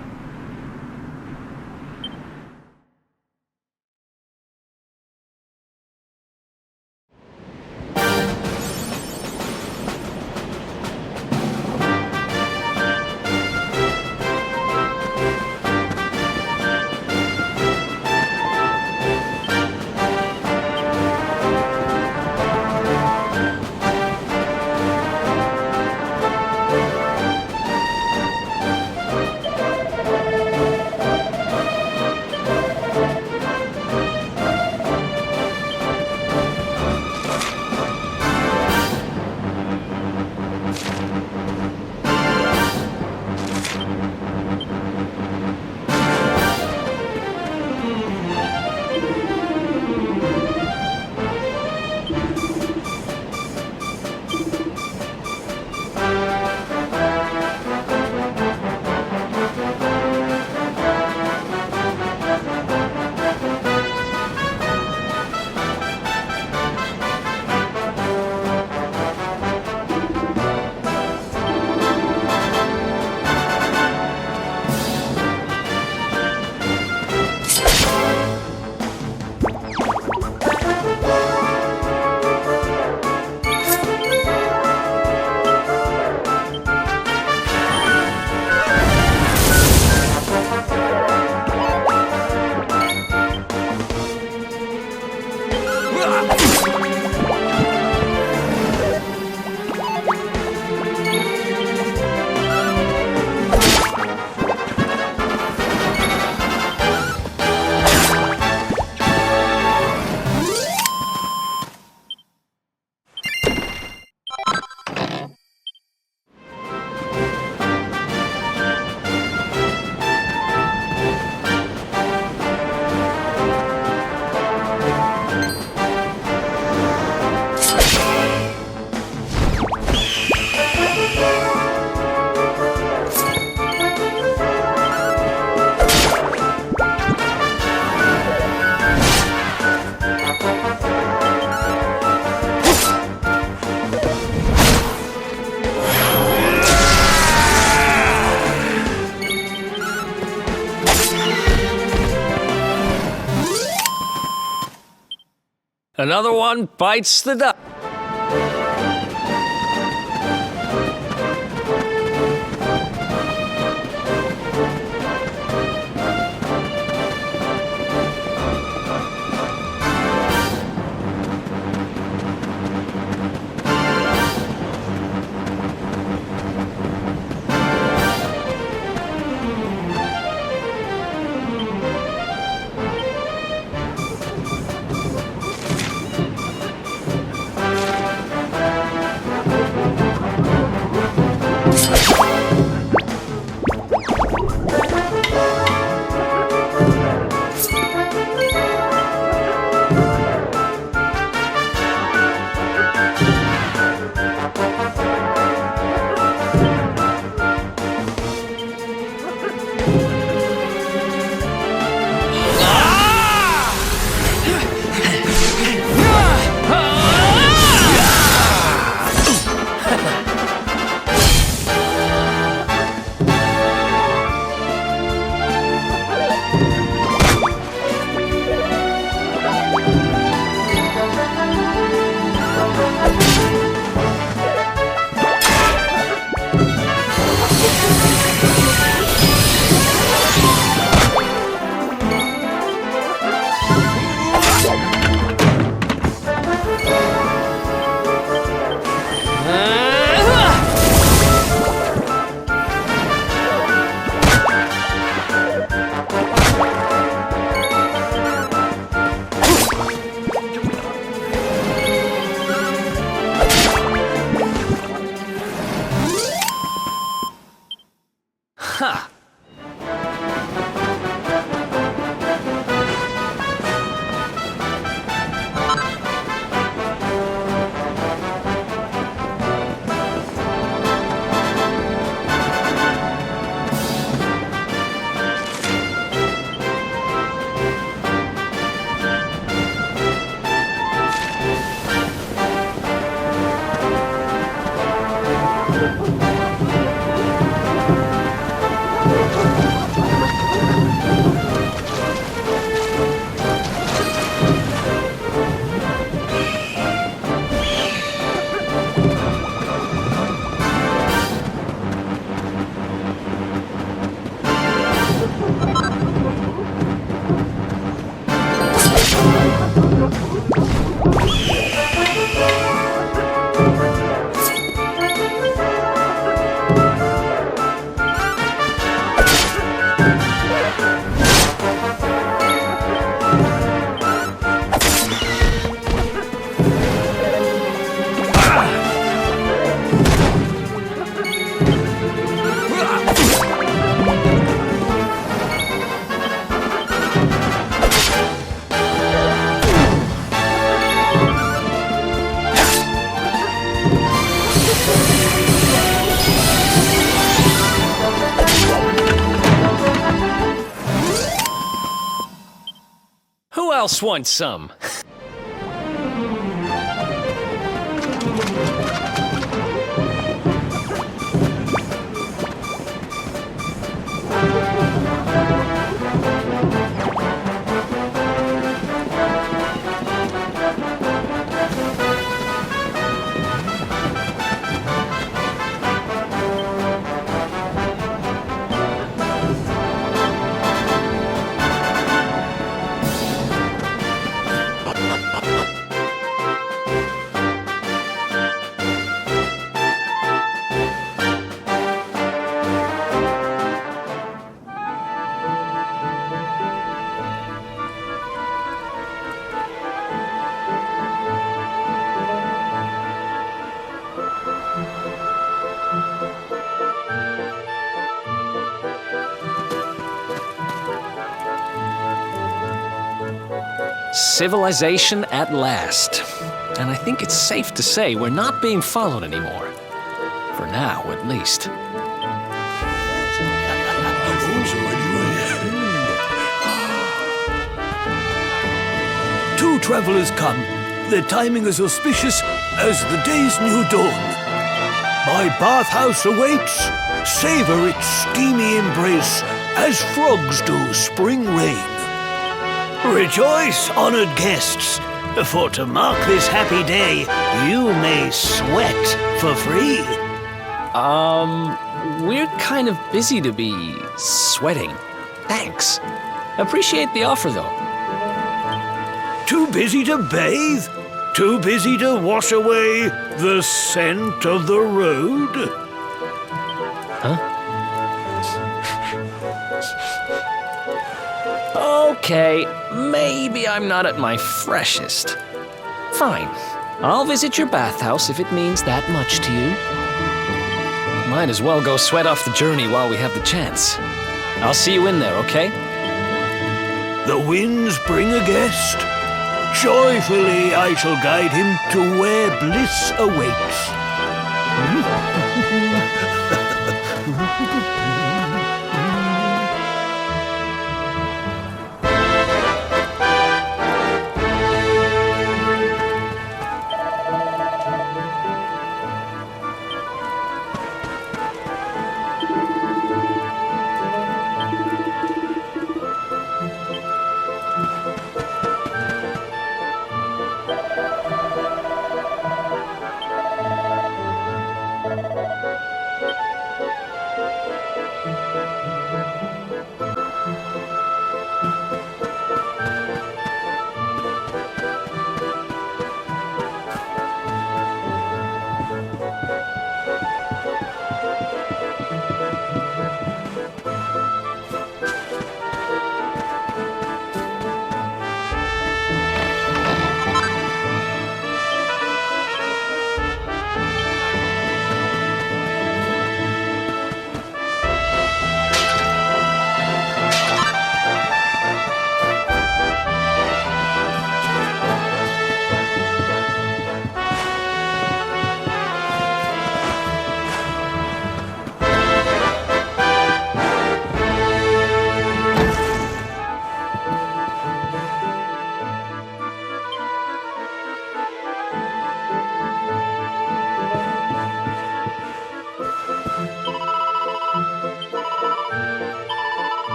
Another one bites the dust. Who else wants some? Civilization at last. And I think it's safe to say we're not being followed anymore. For now, at least. Two travelers come. Their timing is auspicious as the day's new dawn. My bathhouse awaits. Savor its steamy embrace as frogs do spring rain. Rejoice, honored guests. For to mark this happy day, you may sweat for free. We're kind of busy to be sweating. Thanks. Appreciate the offer, though. Too busy to bathe? Too busy to wash away the scent of the road? Huh? Okay, maybe I'm not at my freshest. Fine. I'll visit your bathhouse if it means that much to you. Might as well go sweat off the journey while we have the chance. I'll see you in there, okay? The winds bring a guest. Joyfully I shall guide him to where bliss awaits.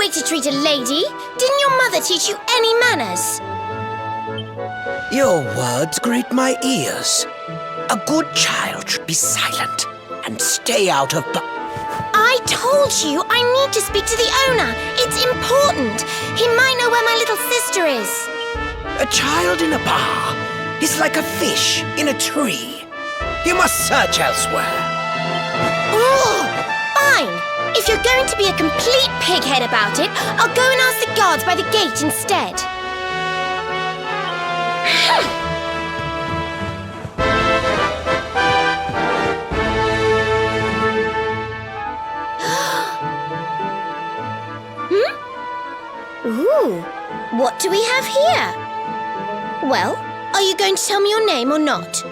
way to treat a lady. Didn't your mother teach you any manners? Your words grate my ears. A good child should be silent and stay out of... I told you I need to speak to the owner. It's important. He might know where my little sister is. A child in a bar is like a fish in a tree. You must search elsewhere. Oh, fine. If you're going to be a complete pighead about it, I'll go and ask the guards by the gate instead. Ooh, what do we have here? Well, are you going to tell me your name or not?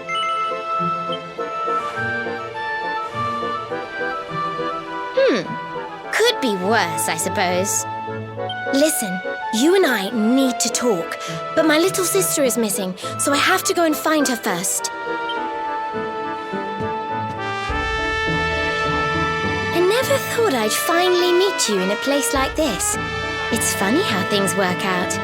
Could be worse, I suppose. Listen, you and I need to talk, but my little sister is missing, so I have to go and find her first. I never thought I'd finally meet you in a place like this. It's funny how things work out.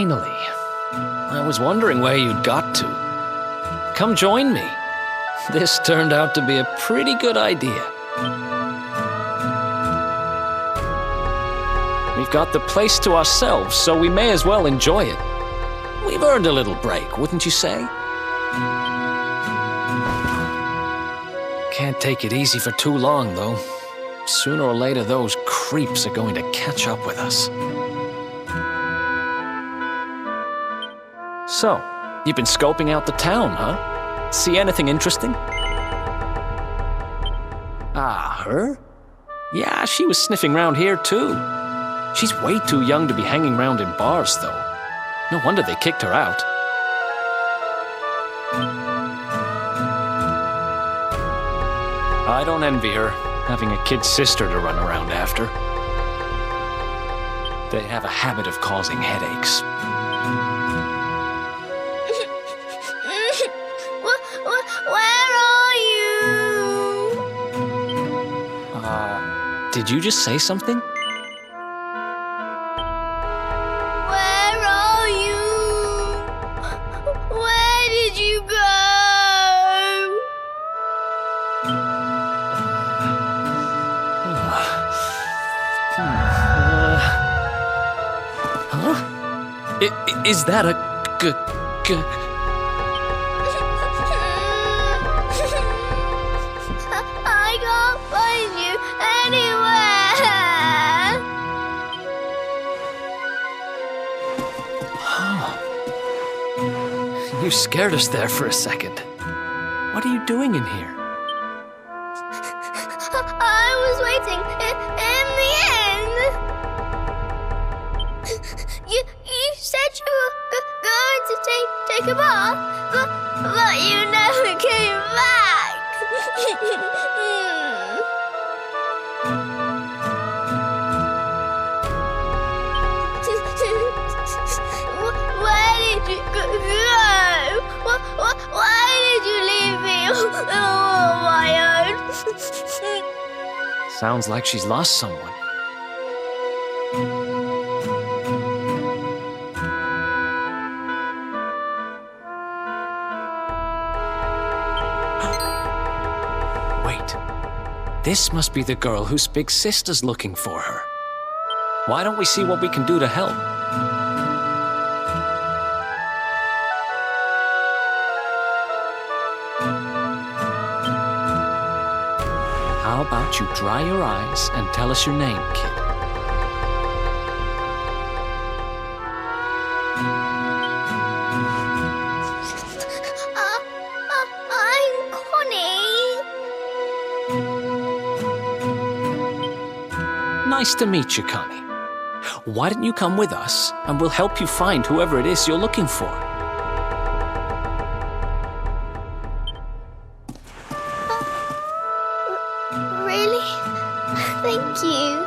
Finally. I was wondering where you'd got to. Come join me. This turned out to be a pretty good idea. We've got the place to ourselves, so we may as well enjoy it. We've earned a little break, wouldn't you say? Can't take it easy for too long, though. Sooner or later, those creeps are going to catch up with us. So, you've been scoping out the town, huh? See anything interesting? Ah, her? Yeah, she was sniffing around here, too. She's way too young to be hanging around in bars, though. No wonder they kicked her out. I don't envy her, having a kid sister to run around after. They have a habit of causing headaches. Where are you? Did you just say something? Where are you? Where did you go? Huh? Is that a I can't find you anywhere. You scared us there for a second. What are you doing in here? I was waiting in the end. You said you were going to take a bath, but you never came back. Where did you go? Why did you leave me all on my own? Sounds like she's lost someone. Wait. This must be the girl whose big sister's looking for her. Why don't we see what we can do to help? How about you dry your eyes and tell us your name, kid? I'm Connie. Nice to meet you, Connie. Why don't you come with us, and we'll help you find whoever it is you're looking for. Really? Thank you.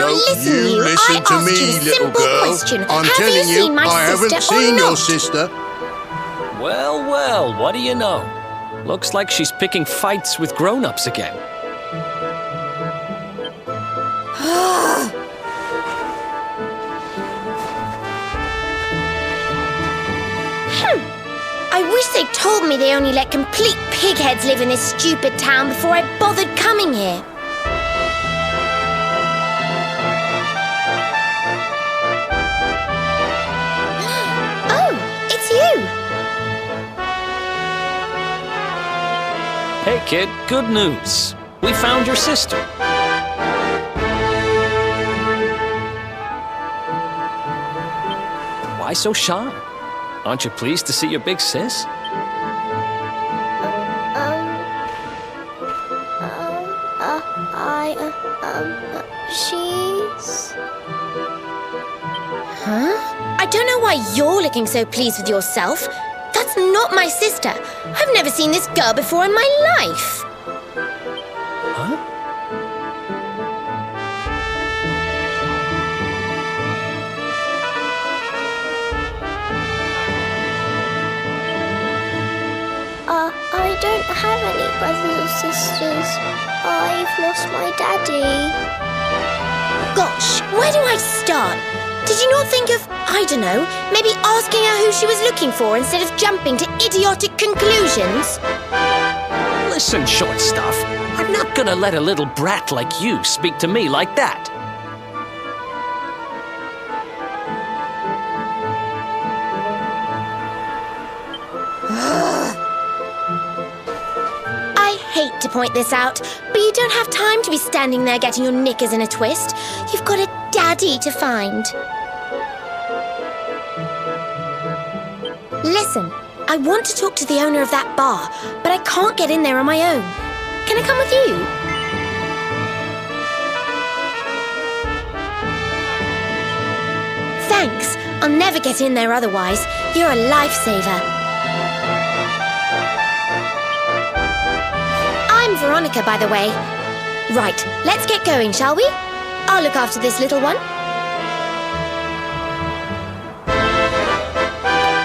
Now listen, you you. listen I to asked me, you a little simple girl. question. I'm Have telling you seen my I haven't sister or seen your not? sister. Well, well, what do you know? Looks like she's picking fights with grown-ups again. I wish they told me they only let complete pigheads live in this stupid town before I bothered coming here. Oh, it's you. Hey, kid, good news. We found your sister. Why so shy? Aren't you pleased to see your big sis? She's... Huh? I don't know why you're looking so pleased with yourself. That's not my sister. I've never seen this girl before in my life. Huh? I don't have any brothers or sisters. I've lost my daddy. Gosh, where do I start? Did you not think of, I don't know, maybe asking her who she was looking for instead of jumping to idiotic conclusions? Listen, short stuff. I'm not gonna let a little brat like you speak to me like that. I hate to point this out, but you don't have time to be standing there getting your knickers in a twist. You've got a daddy to find. Listen, I want to talk to the owner of that bar, but I can't get in there on my own. Can I come with you? Thanks. I'll never get in there otherwise. You're a lifesaver. I'm Veronica, by the way. Right, let's get going, shall we? I'll look after this little one.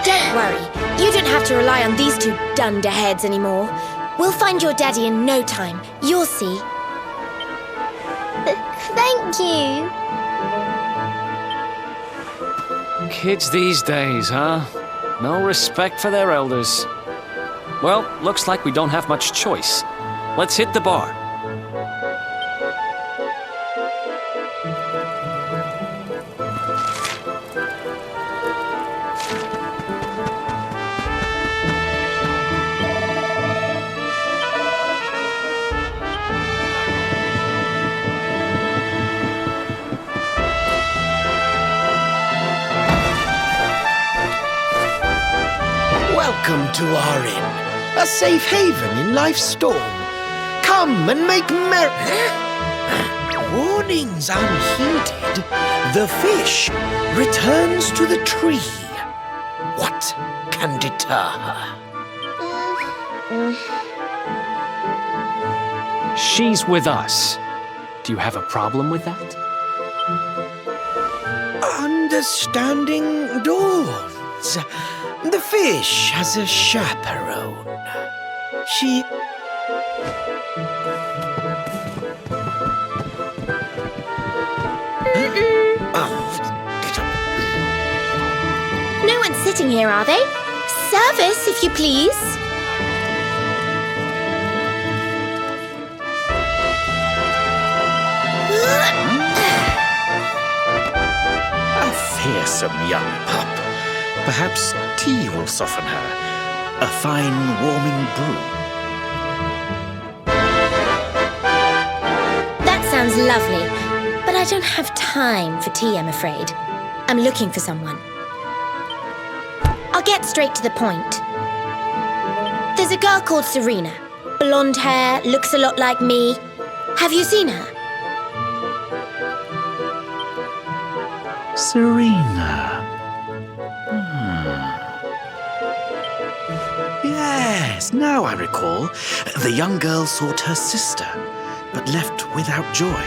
Don't worry, you don't have to rely on these two dunderheads anymore. We'll find your daddy in no time. You'll see. Thank you. Kids these days, huh? No respect for their elders. Well, looks like we don't have much choice. Let's hit the bar. Welcome to our inn, a safe haven in life's storm. Come and make merry. Warnings unheeded, the fish returns to the tree. What can deter her? She's with us. Do you have a problem with that? Understanding dawns. The fish has a chaperone. She... No one's sitting here, are they? Service, if you please. A fearsome young pup. Perhaps tea will soften her. A fine warming brew. That sounds lovely, but I don't have time for tea, I'm afraid. I'm looking for someone. I'll get straight to the point. There's a girl called Serena. Blonde hair, looks a lot like me. Have you seen her? Serena. Yes, now I recall. The young girl sought her sister, but left without joy.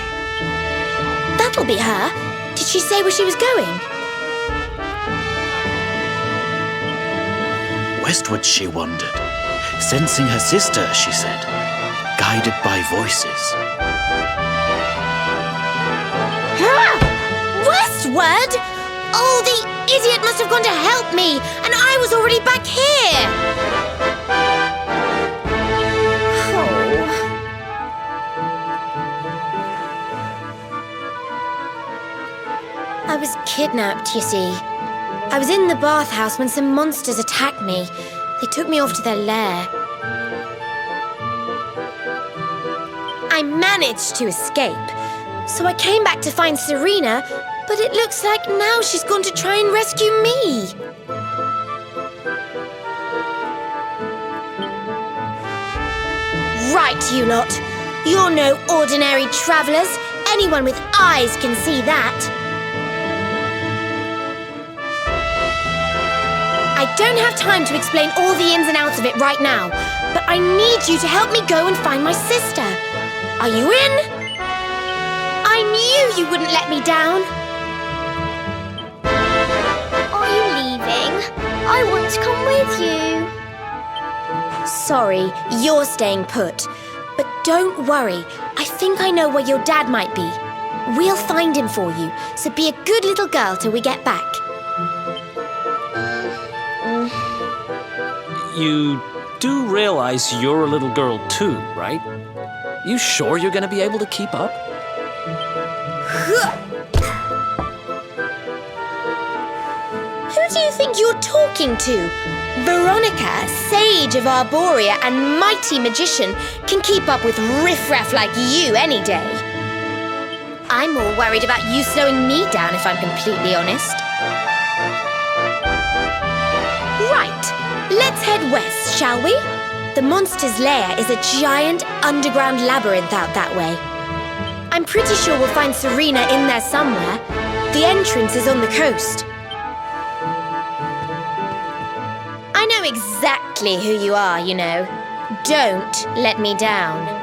That'll be her. Did she say where she was going? Westward she wandered, sensing her sister, she said, guided by voices. Westward? Oh, the idiot must have gone to help me, and I was already back here. I was kidnapped, you see. I was in the bathhouse when some monsters attacked me. They took me off to their lair. I managed to escape, so I came back to find Serena, but it looks like now she's gone to try and rescue me. Right, you lot. You're no ordinary travellers. Anyone with eyes can see that. I don't have time to explain all the ins and outs of it right now, but I need you to help me go and find my sister. Are you in? I knew you wouldn't let me down. Are you leaving? I want to come with you. Sorry, you're staying put. But don't worry, I think I know where your dad might be. We'll find him for you, so be a good little girl till we get back. You do realize you're a little girl too, right? You sure you're gonna be able to keep up? Who do you think you're talking to? Veronica, sage of Arborea and mighty magician, can keep up with riffraff like you any day. I'm more worried about you slowing me down, if I'm completely honest. Right, let's head west, shall we? The monster's lair is a giant underground labyrinth out that way. I'm pretty sure we'll find Serena in there somewhere. The entrance is on the coast. I know exactly who you are, you know. Don't let me down.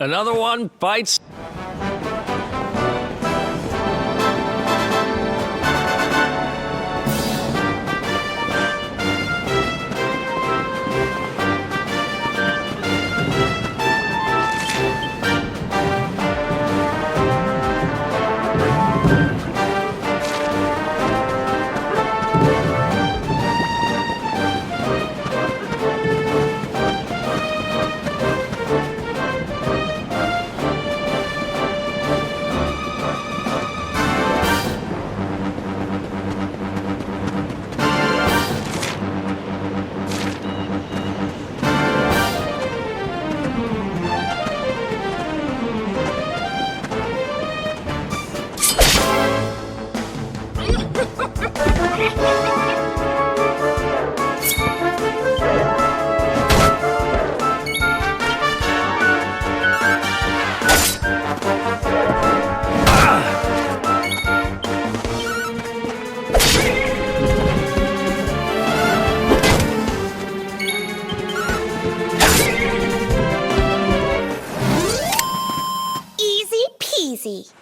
Another one bites. Easy peasy.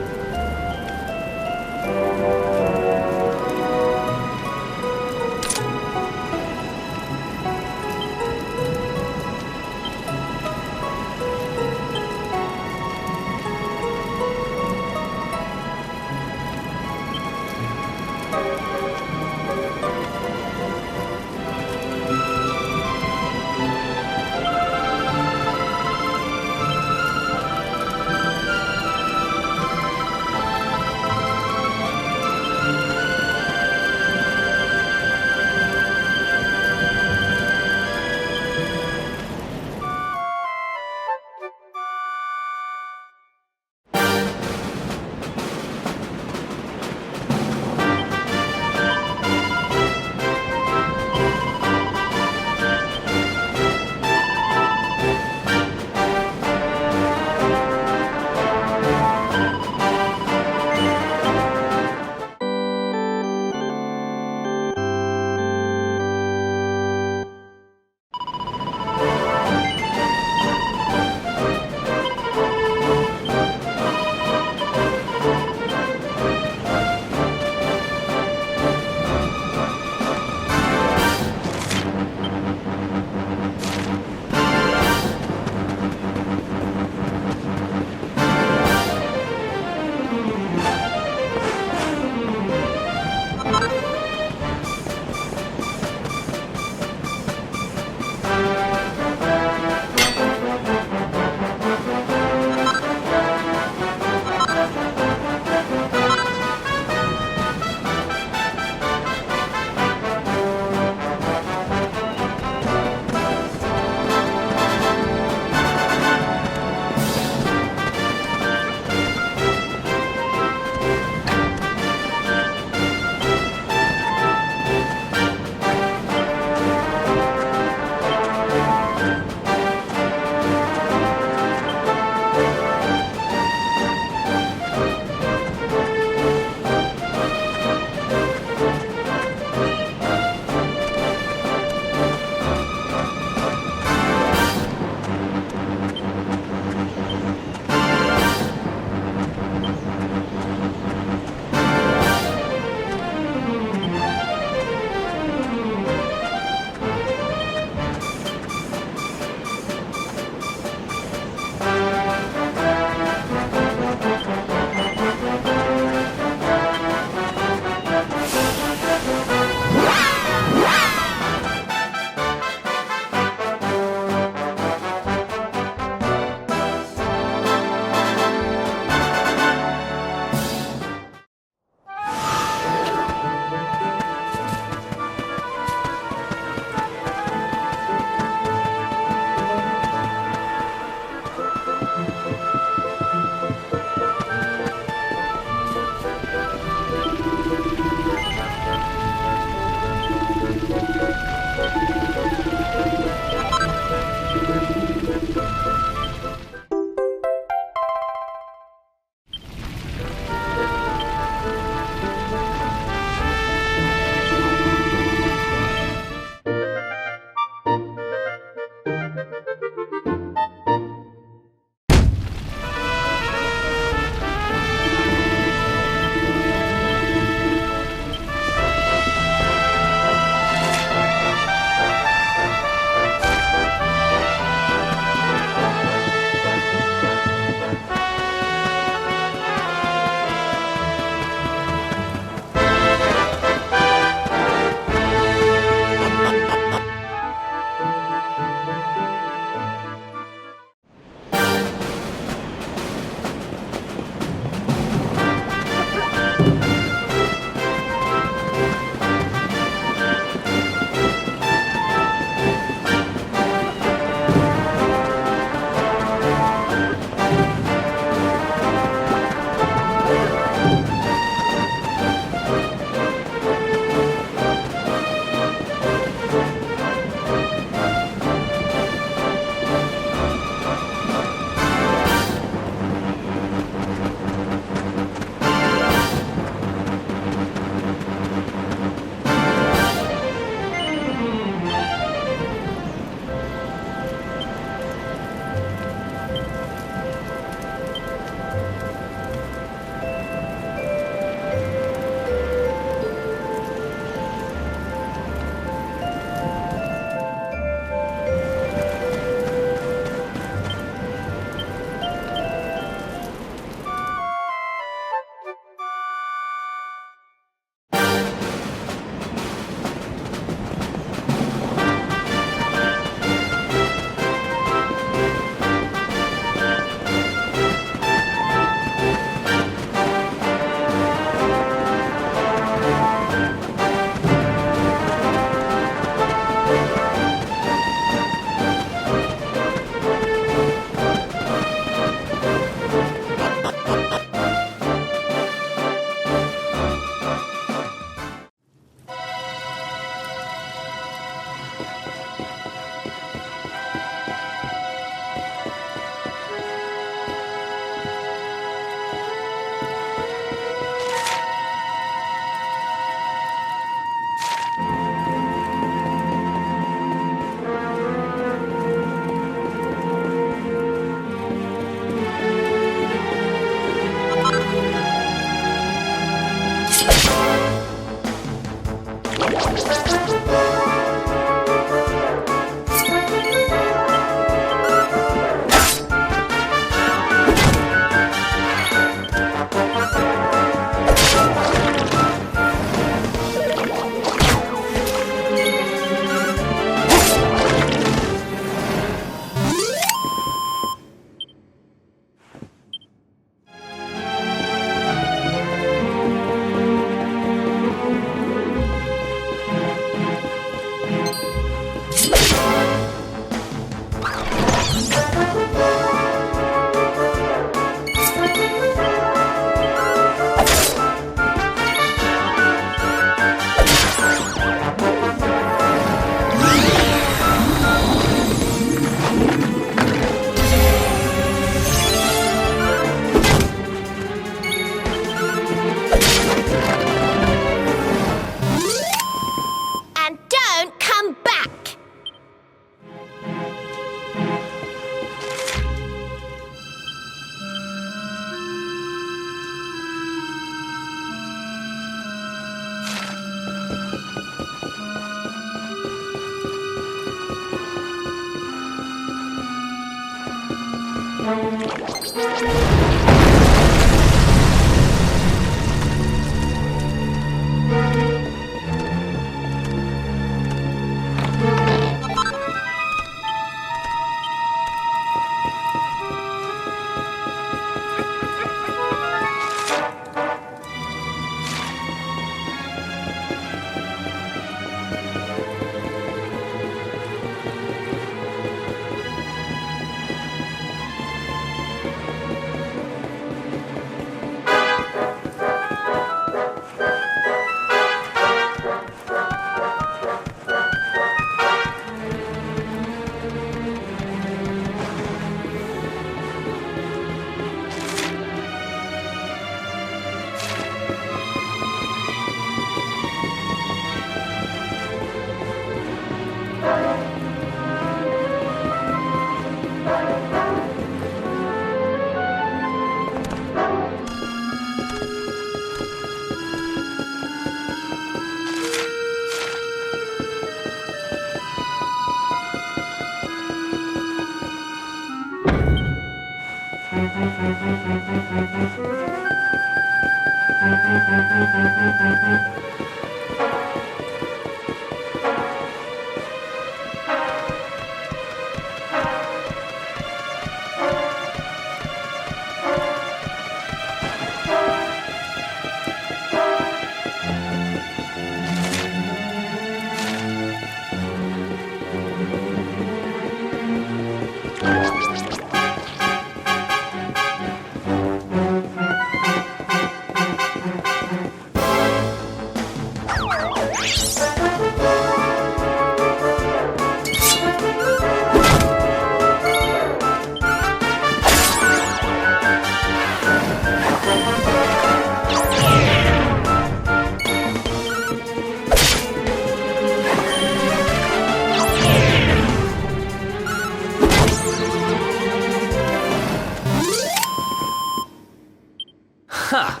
Ha!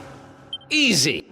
Easy.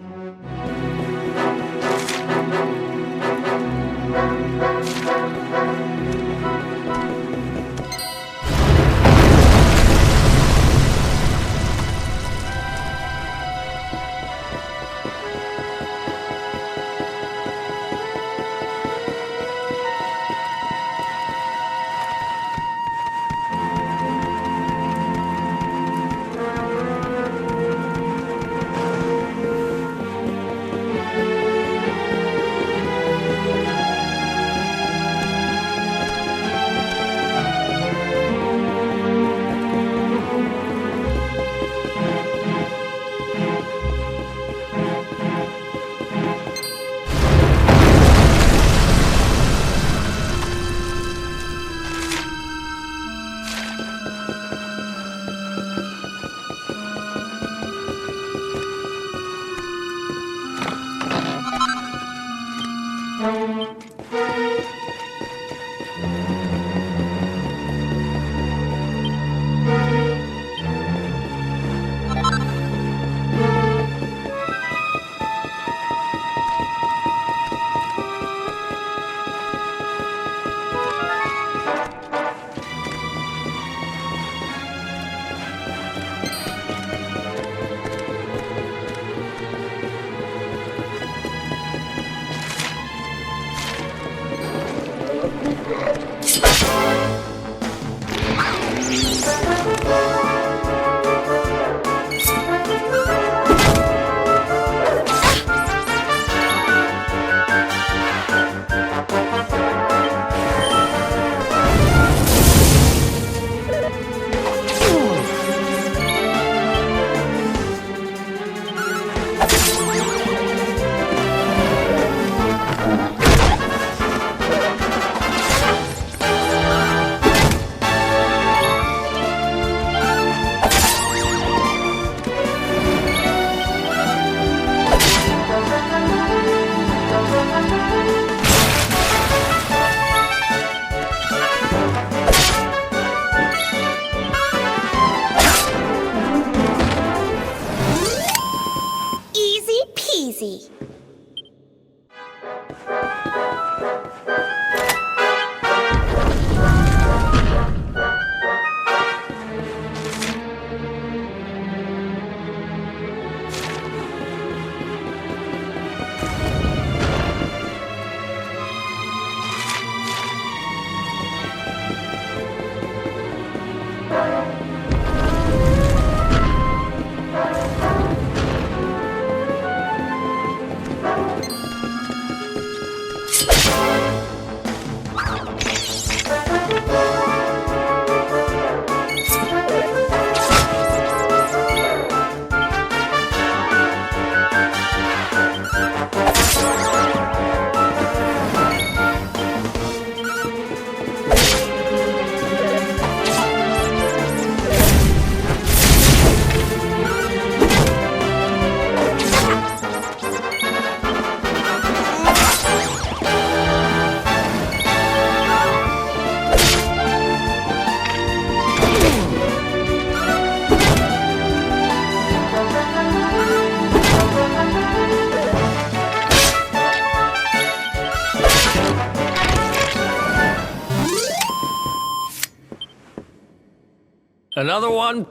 Another one?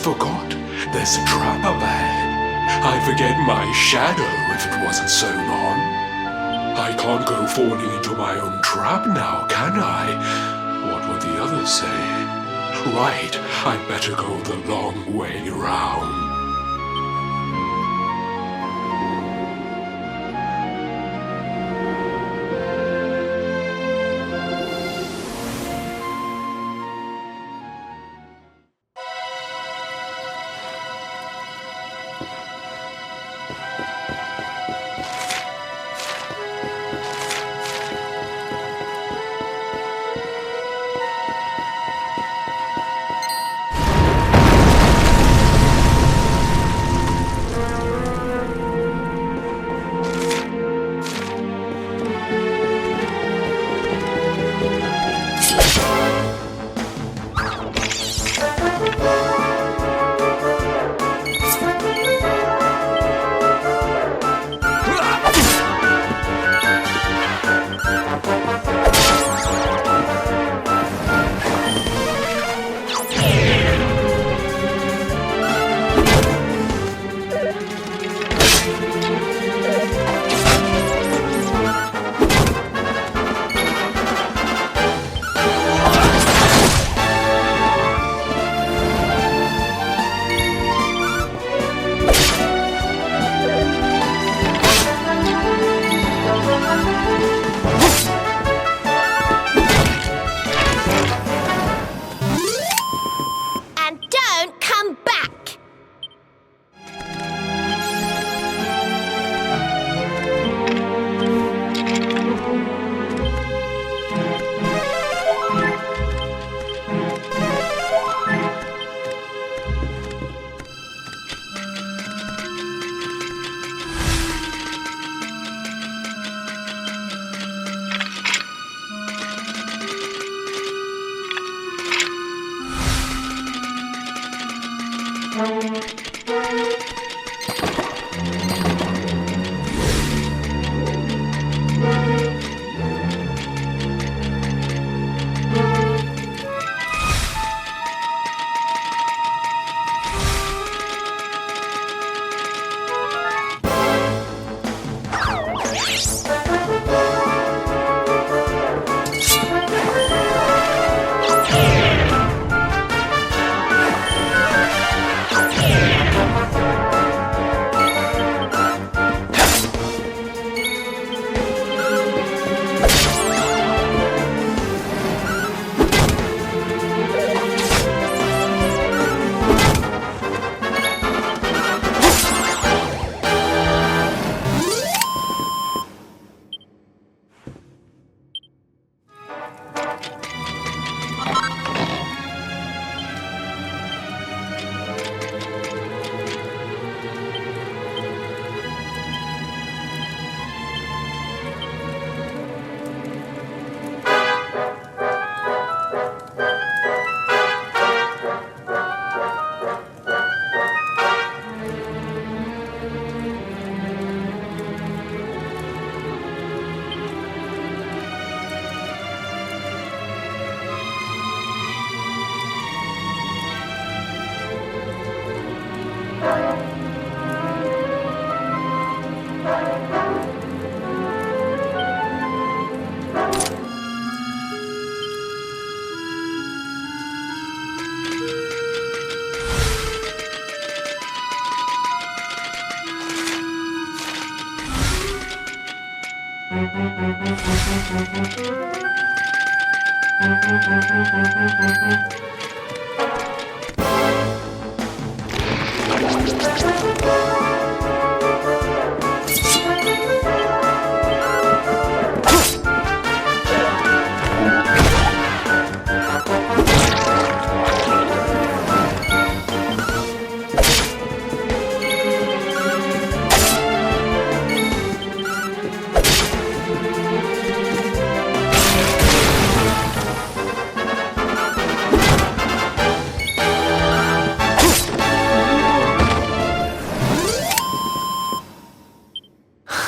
Forgot. There's a trap up there. I'd forget my shadow if it wasn't so long. I can't go falling into my own trap now, can I? What would the others say? Right, I'd better go the long way round.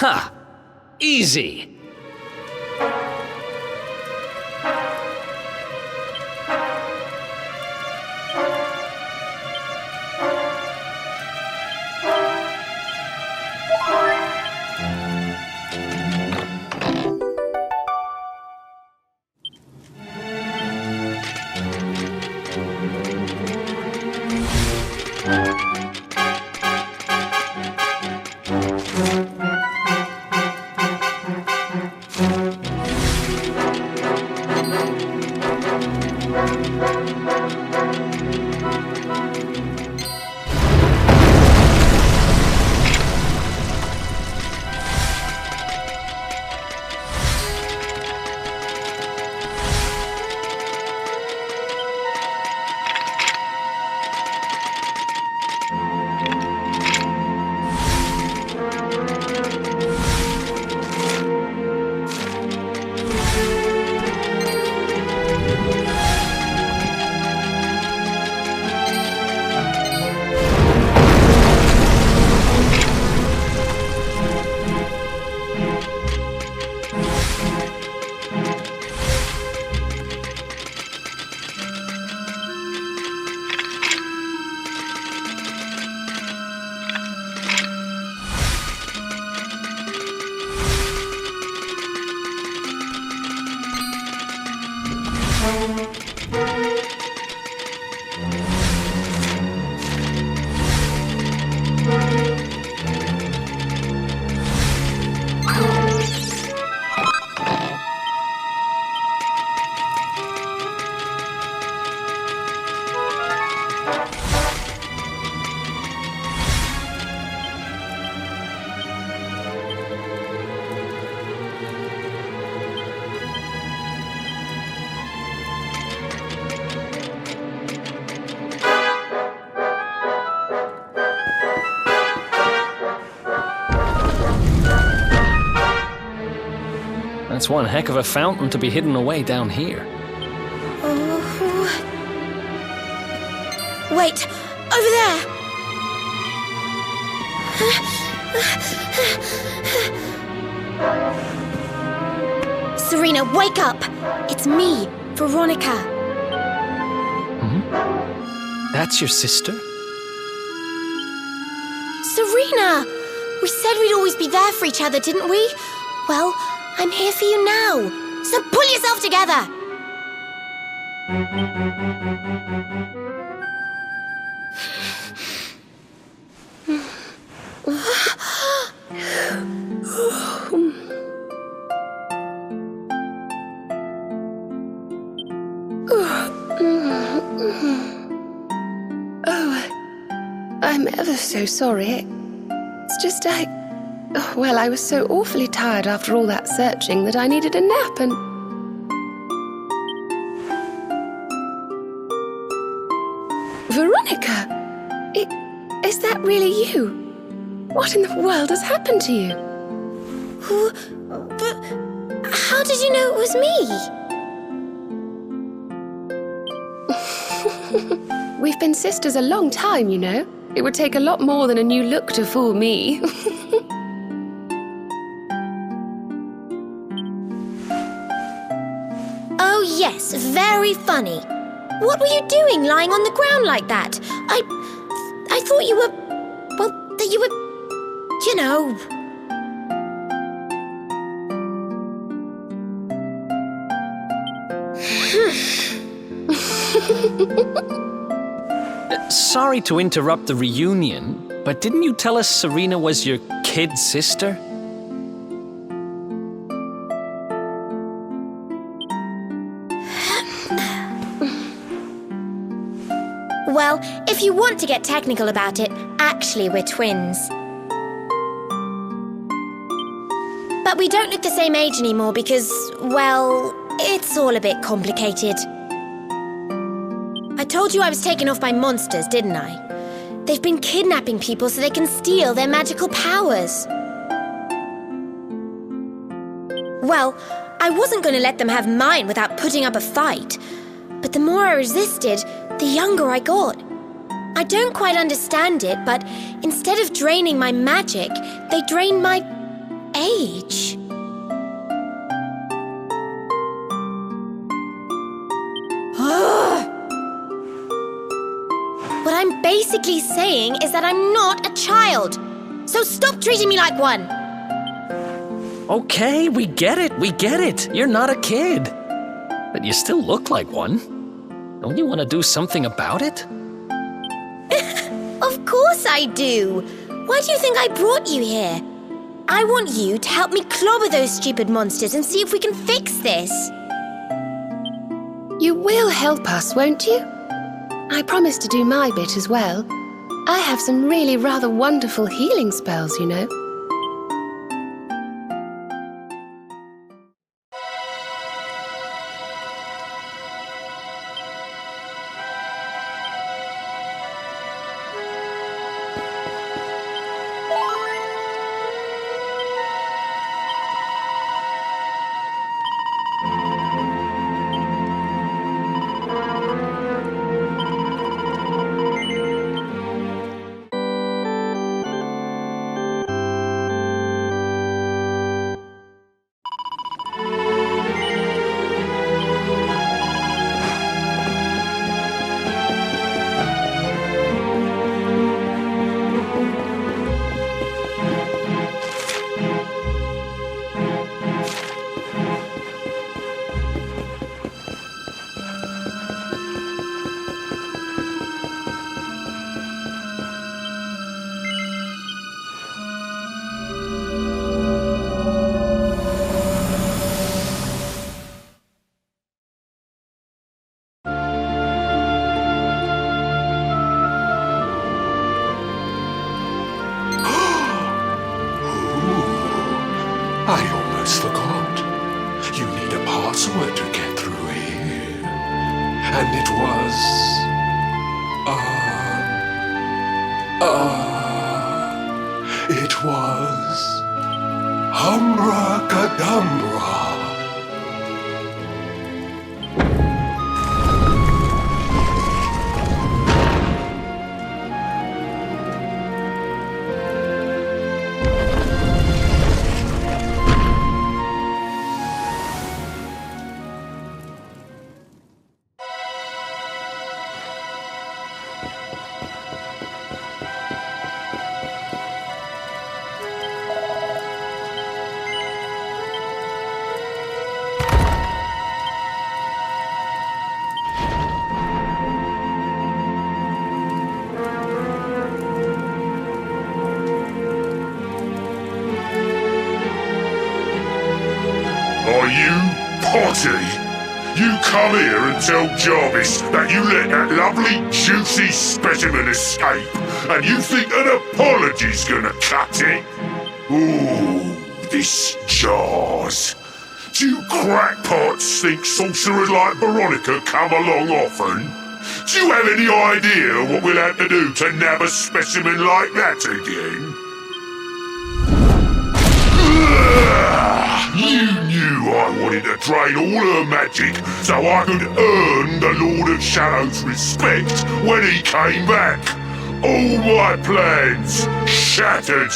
Ha! Easy! That's one heck of a fountain to be hidden away down here. Oh. Wait! Over there! Serena, wake up! It's me, Veronica. That's your sister? Serena! We said we'd always be there for each other, didn't we? Well, I'm here for you now, so pull yourself together! Oh, I'm ever so sorry. It's just well, I was so awfully tired after all that searching that I needed a nap and... Veronica! Is that really you? What in the world has happened to you? But how did you know it was me? We've been sisters a long time, you know. It would take a lot more than a new look to fool me. Oh yes, very funny. What were you doing lying on the ground like that? I thought you were... well, that you were... you know... Sorry to interrupt the reunion, but didn't you tell us Serena was your kid sister? Well, if you want to get technical about it, actually we're twins. But we don't look the same age anymore because, well, it's all a bit complicated. I told you I was taken off by monsters, didn't I? They've been kidnapping people so they can steal their magical powers. Well, I wasn't going to let them have mine without putting up a fight. But the more I resisted, the younger I got. I don't quite understand it, but instead of draining my magic, they drained my age. What I'm basically saying is that I'm not a child. So stop treating me like one. Okay, we get it. You're not a kid. But you still look like one. Don't you want to do something about it? Of course I do. Why do you think I brought you here? I want you to help me clobber those stupid monsters and see if we can fix this. You will help us, won't you? I promise to do my bit as well. I have some really rather wonderful healing spells, you know. I almost forgot. You need a password to get through here. And it was... it was... Humbracadabra. Are you potty? You come here and tell Jarvis that you let that lovely, juicy specimen escape, and you think an apology's gonna cut it? Ooh, this jars. Do you crackpots think sorcerers like Veronica come along often? Do you have any idea what we'll have to do to nab a specimen like that again? You knew I wanted to drain all her magic so I could earn the Lord of Shadow's respect when he came back. All my plans shattered.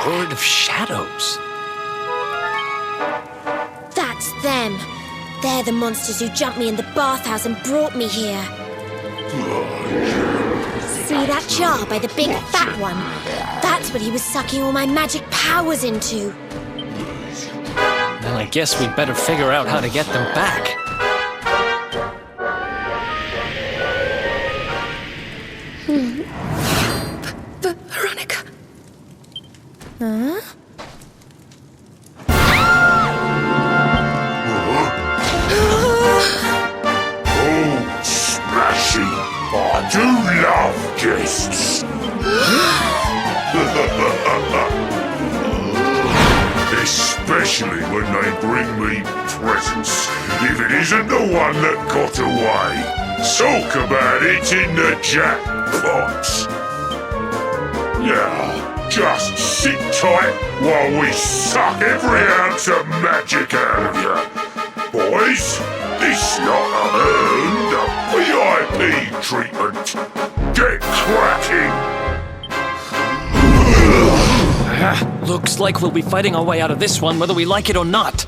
The Lord of Shadows? That's them. They're the monsters who jumped me in the bathhouse and brought me here. See that jar by the big fat one? That's what he was sucking all my magic powers into. Then I guess we'd better figure out how to get them back. Veronica. Huh? Especially when they bring me presents, if it isn't the one that got away. Talk about it in the jackpot. Now, just sit tight while we suck every ounce of magic out of you. Boys, this lot earned a VIP treatment. Get cracking! Looks like we'll be fighting our way out of this one whether we like it or not.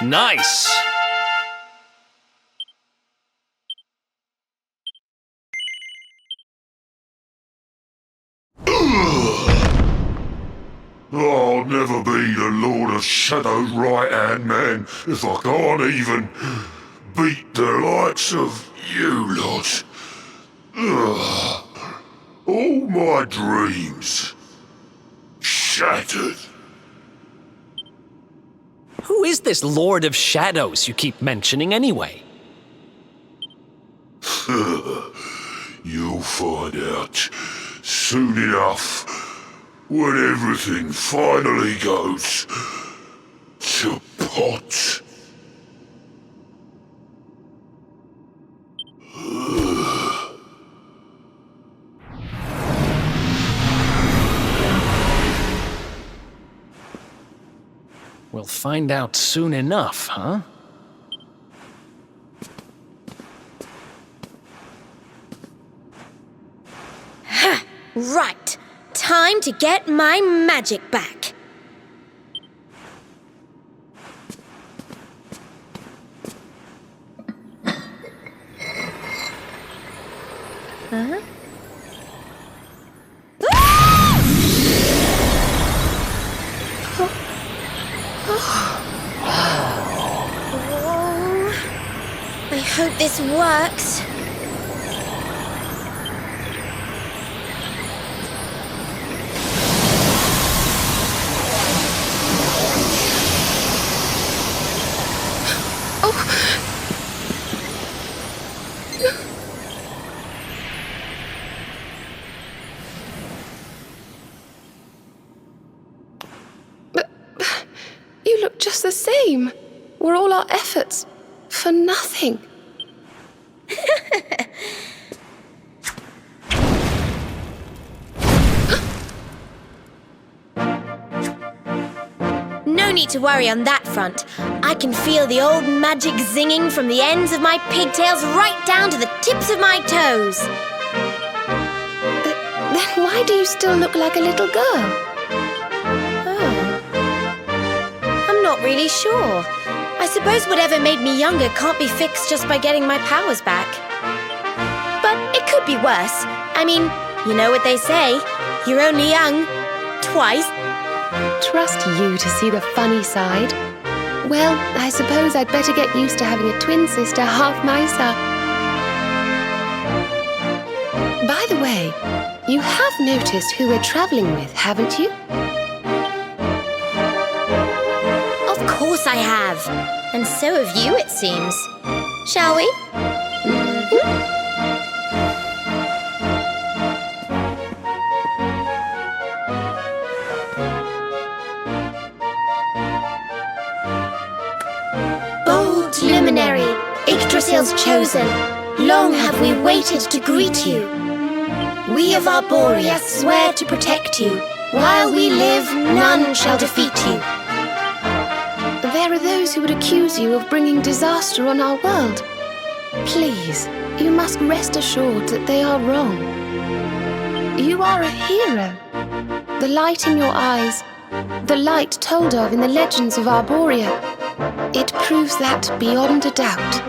Nice! I'll never be the Lord of Shadow's right-hand man if I can't even beat the likes of you lot. Ugh. All my dreams shattered. Who is this Lord of Shadows you keep mentioning anyway? You'll find out soon enough when everything finally goes to pot. We'll find out soon enough, huh? Right. Time to get my magic back. Huh? I hope this works. You look just the same. Were all our efforts for nothing? No need to worry on that front. I can feel the old magic zinging from the ends of my pigtails right down to the tips of my toes. Then why do you still look like a little girl? Oh. I'm not really sure. I suppose whatever made me younger can't be fixed just by getting my powers back. But it could be worse. I mean, you know what they say. You're only young. Twice. Trust you to see the funny side. Well, I suppose I'd better get used to having a twin sister half my size. By the way, you have noticed who we're traveling with, haven't you? Of course I have. And so have you, it seems. Shall we? Bold luminary, Yggdrasil's chosen, long have we waited to greet you. We of Arborea swear to protect you. While we live, none shall defeat you. There are those who would accuse you of bringing disaster on our world. Please, you must rest assured that they are wrong. You are a hero. The light in your eyes, the light told of in the legends of Arborea, it proves that beyond a doubt.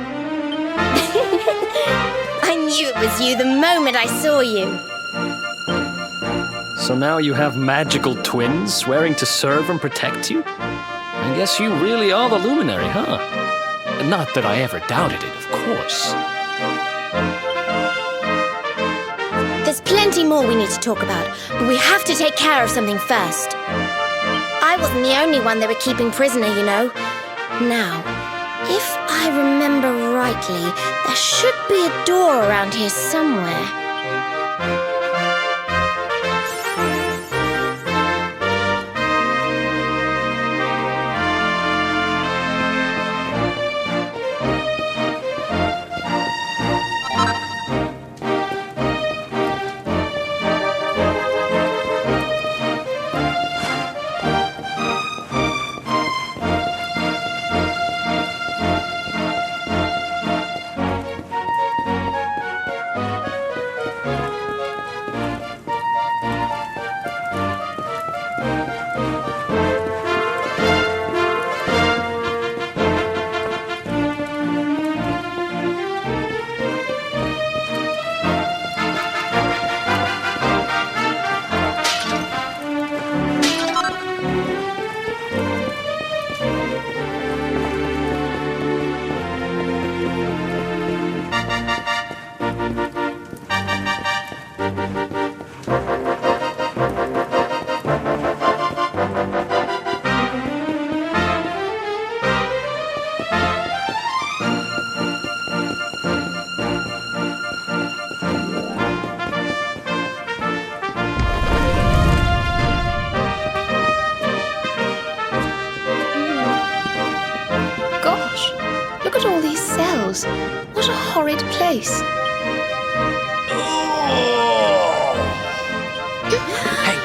I knew it was you the moment I saw you. So now you have magical twins swearing to serve and protect you? I guess you really are the luminary, huh? Not that I ever doubted it, of course. There's plenty more we need to talk about, but we have to take care of something first. I wasn't the only one they were keeping prisoner, you know. Now, if I remember rightly, there should be a door around here somewhere. themselves. What a horrid place. Hey,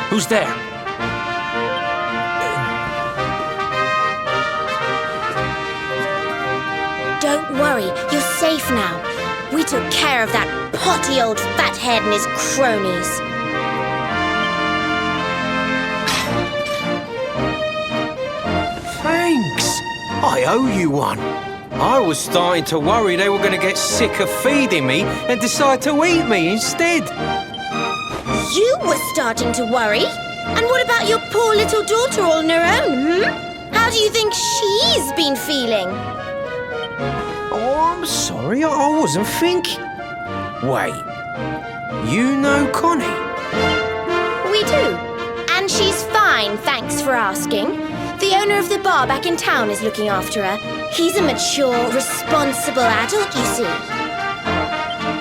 who's there? Don't worry, you're safe now. We took care of that potty old fathead and his cronies. Thanks. I owe you one. I was starting to worry they were going to get sick of feeding me and decide to eat me instead. You were starting to worry? And what about your poor little daughter all on her own, How do you think she's been feeling? Oh, I'm sorry, I wasn't thinking. Wait, you know Connie? We do. And she's fine, thanks for asking. The owner of the bar back in town is looking after her. He's a mature, responsible adult, you see.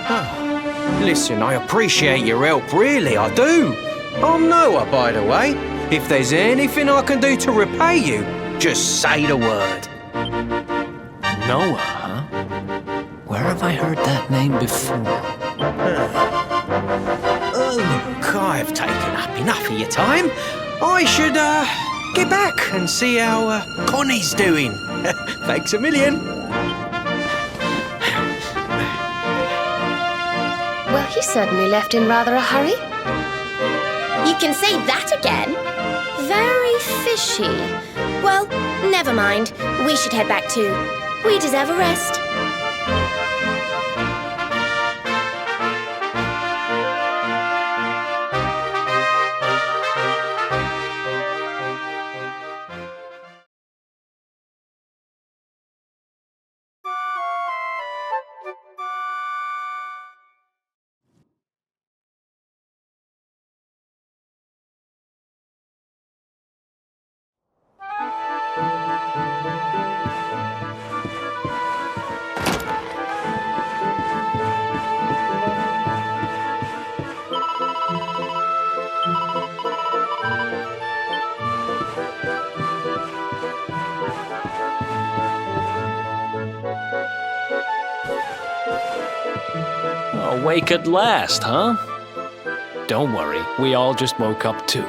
Oh, listen, I appreciate your help, really, I do. I'm Noah, by the way. If there's anything I can do to repay you, just say the word. Noah, huh? Where have I heard that name before? Oh, look, I've taken up enough of your time. I should, get back and see how, Connie's doing. Thanks a million. Well, he certainly left in rather a hurry. You can say that again. Very fishy. Well, never mind. We should head back too. We deserve a rest. Awake at last, huh? Don't worry, we all just woke up too.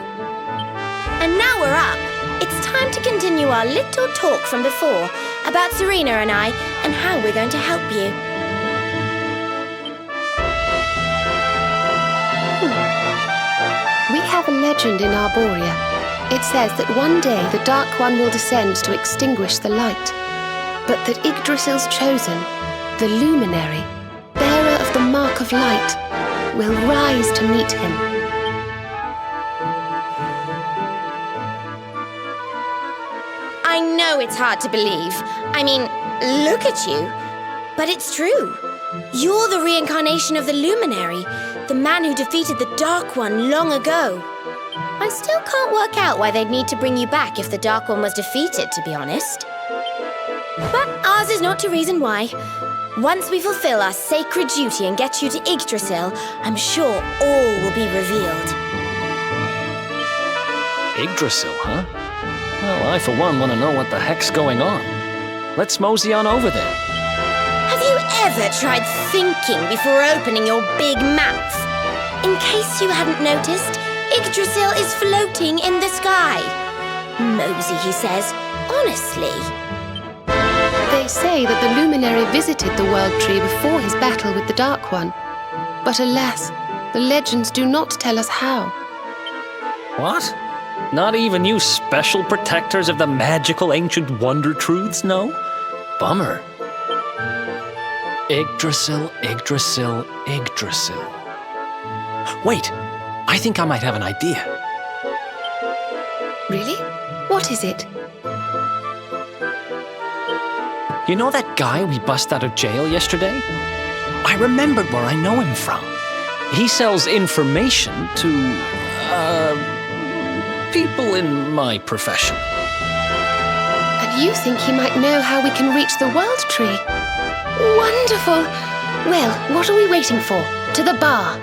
And now we're up. It's time to continue our little talk from before about Serena and I and how we're going to help you. We have a legend in Arborea. It says that one day the Dark One will descend to extinguish the light, but that Yggdrasil's chosen, the Luminary, bearer of the Mark of Light, will rise to meet him. I know it's hard to believe. I mean, look at you. But it's true. You're the reincarnation of the Luminary, the man who defeated the Dark One long ago. I still can't work out why they'd need to bring you back if the Dark One was defeated, to be honest. But ours is not to reason why. Once we fulfill our sacred duty and get you to Yggdrasil, I'm sure all will be revealed. Yggdrasil, huh? Well, I for one want to know what the heck's going on. Let's mosey on over there. Have you ever tried thinking before opening your big mouth? In case you hadn't noticed, Yggdrasil is floating in the sky. Mosey, he says. Honestly. They say that the Luminary visited the World Tree before his battle with the Dark One. But alas, the legends do not tell us how. What? Not even you special protectors of the magical ancient wonder truths know? Bummer. Yggdrasil, Yggdrasil, Yggdrasil. Wait, I think I might have an idea. Really? What is it? You know that guy we bust out of jail yesterday? I remembered where I know him from. He sells information to, people in my profession. And you think he might know how we can reach the World Tree? Wonderful! Well, what are we waiting for? To the bar!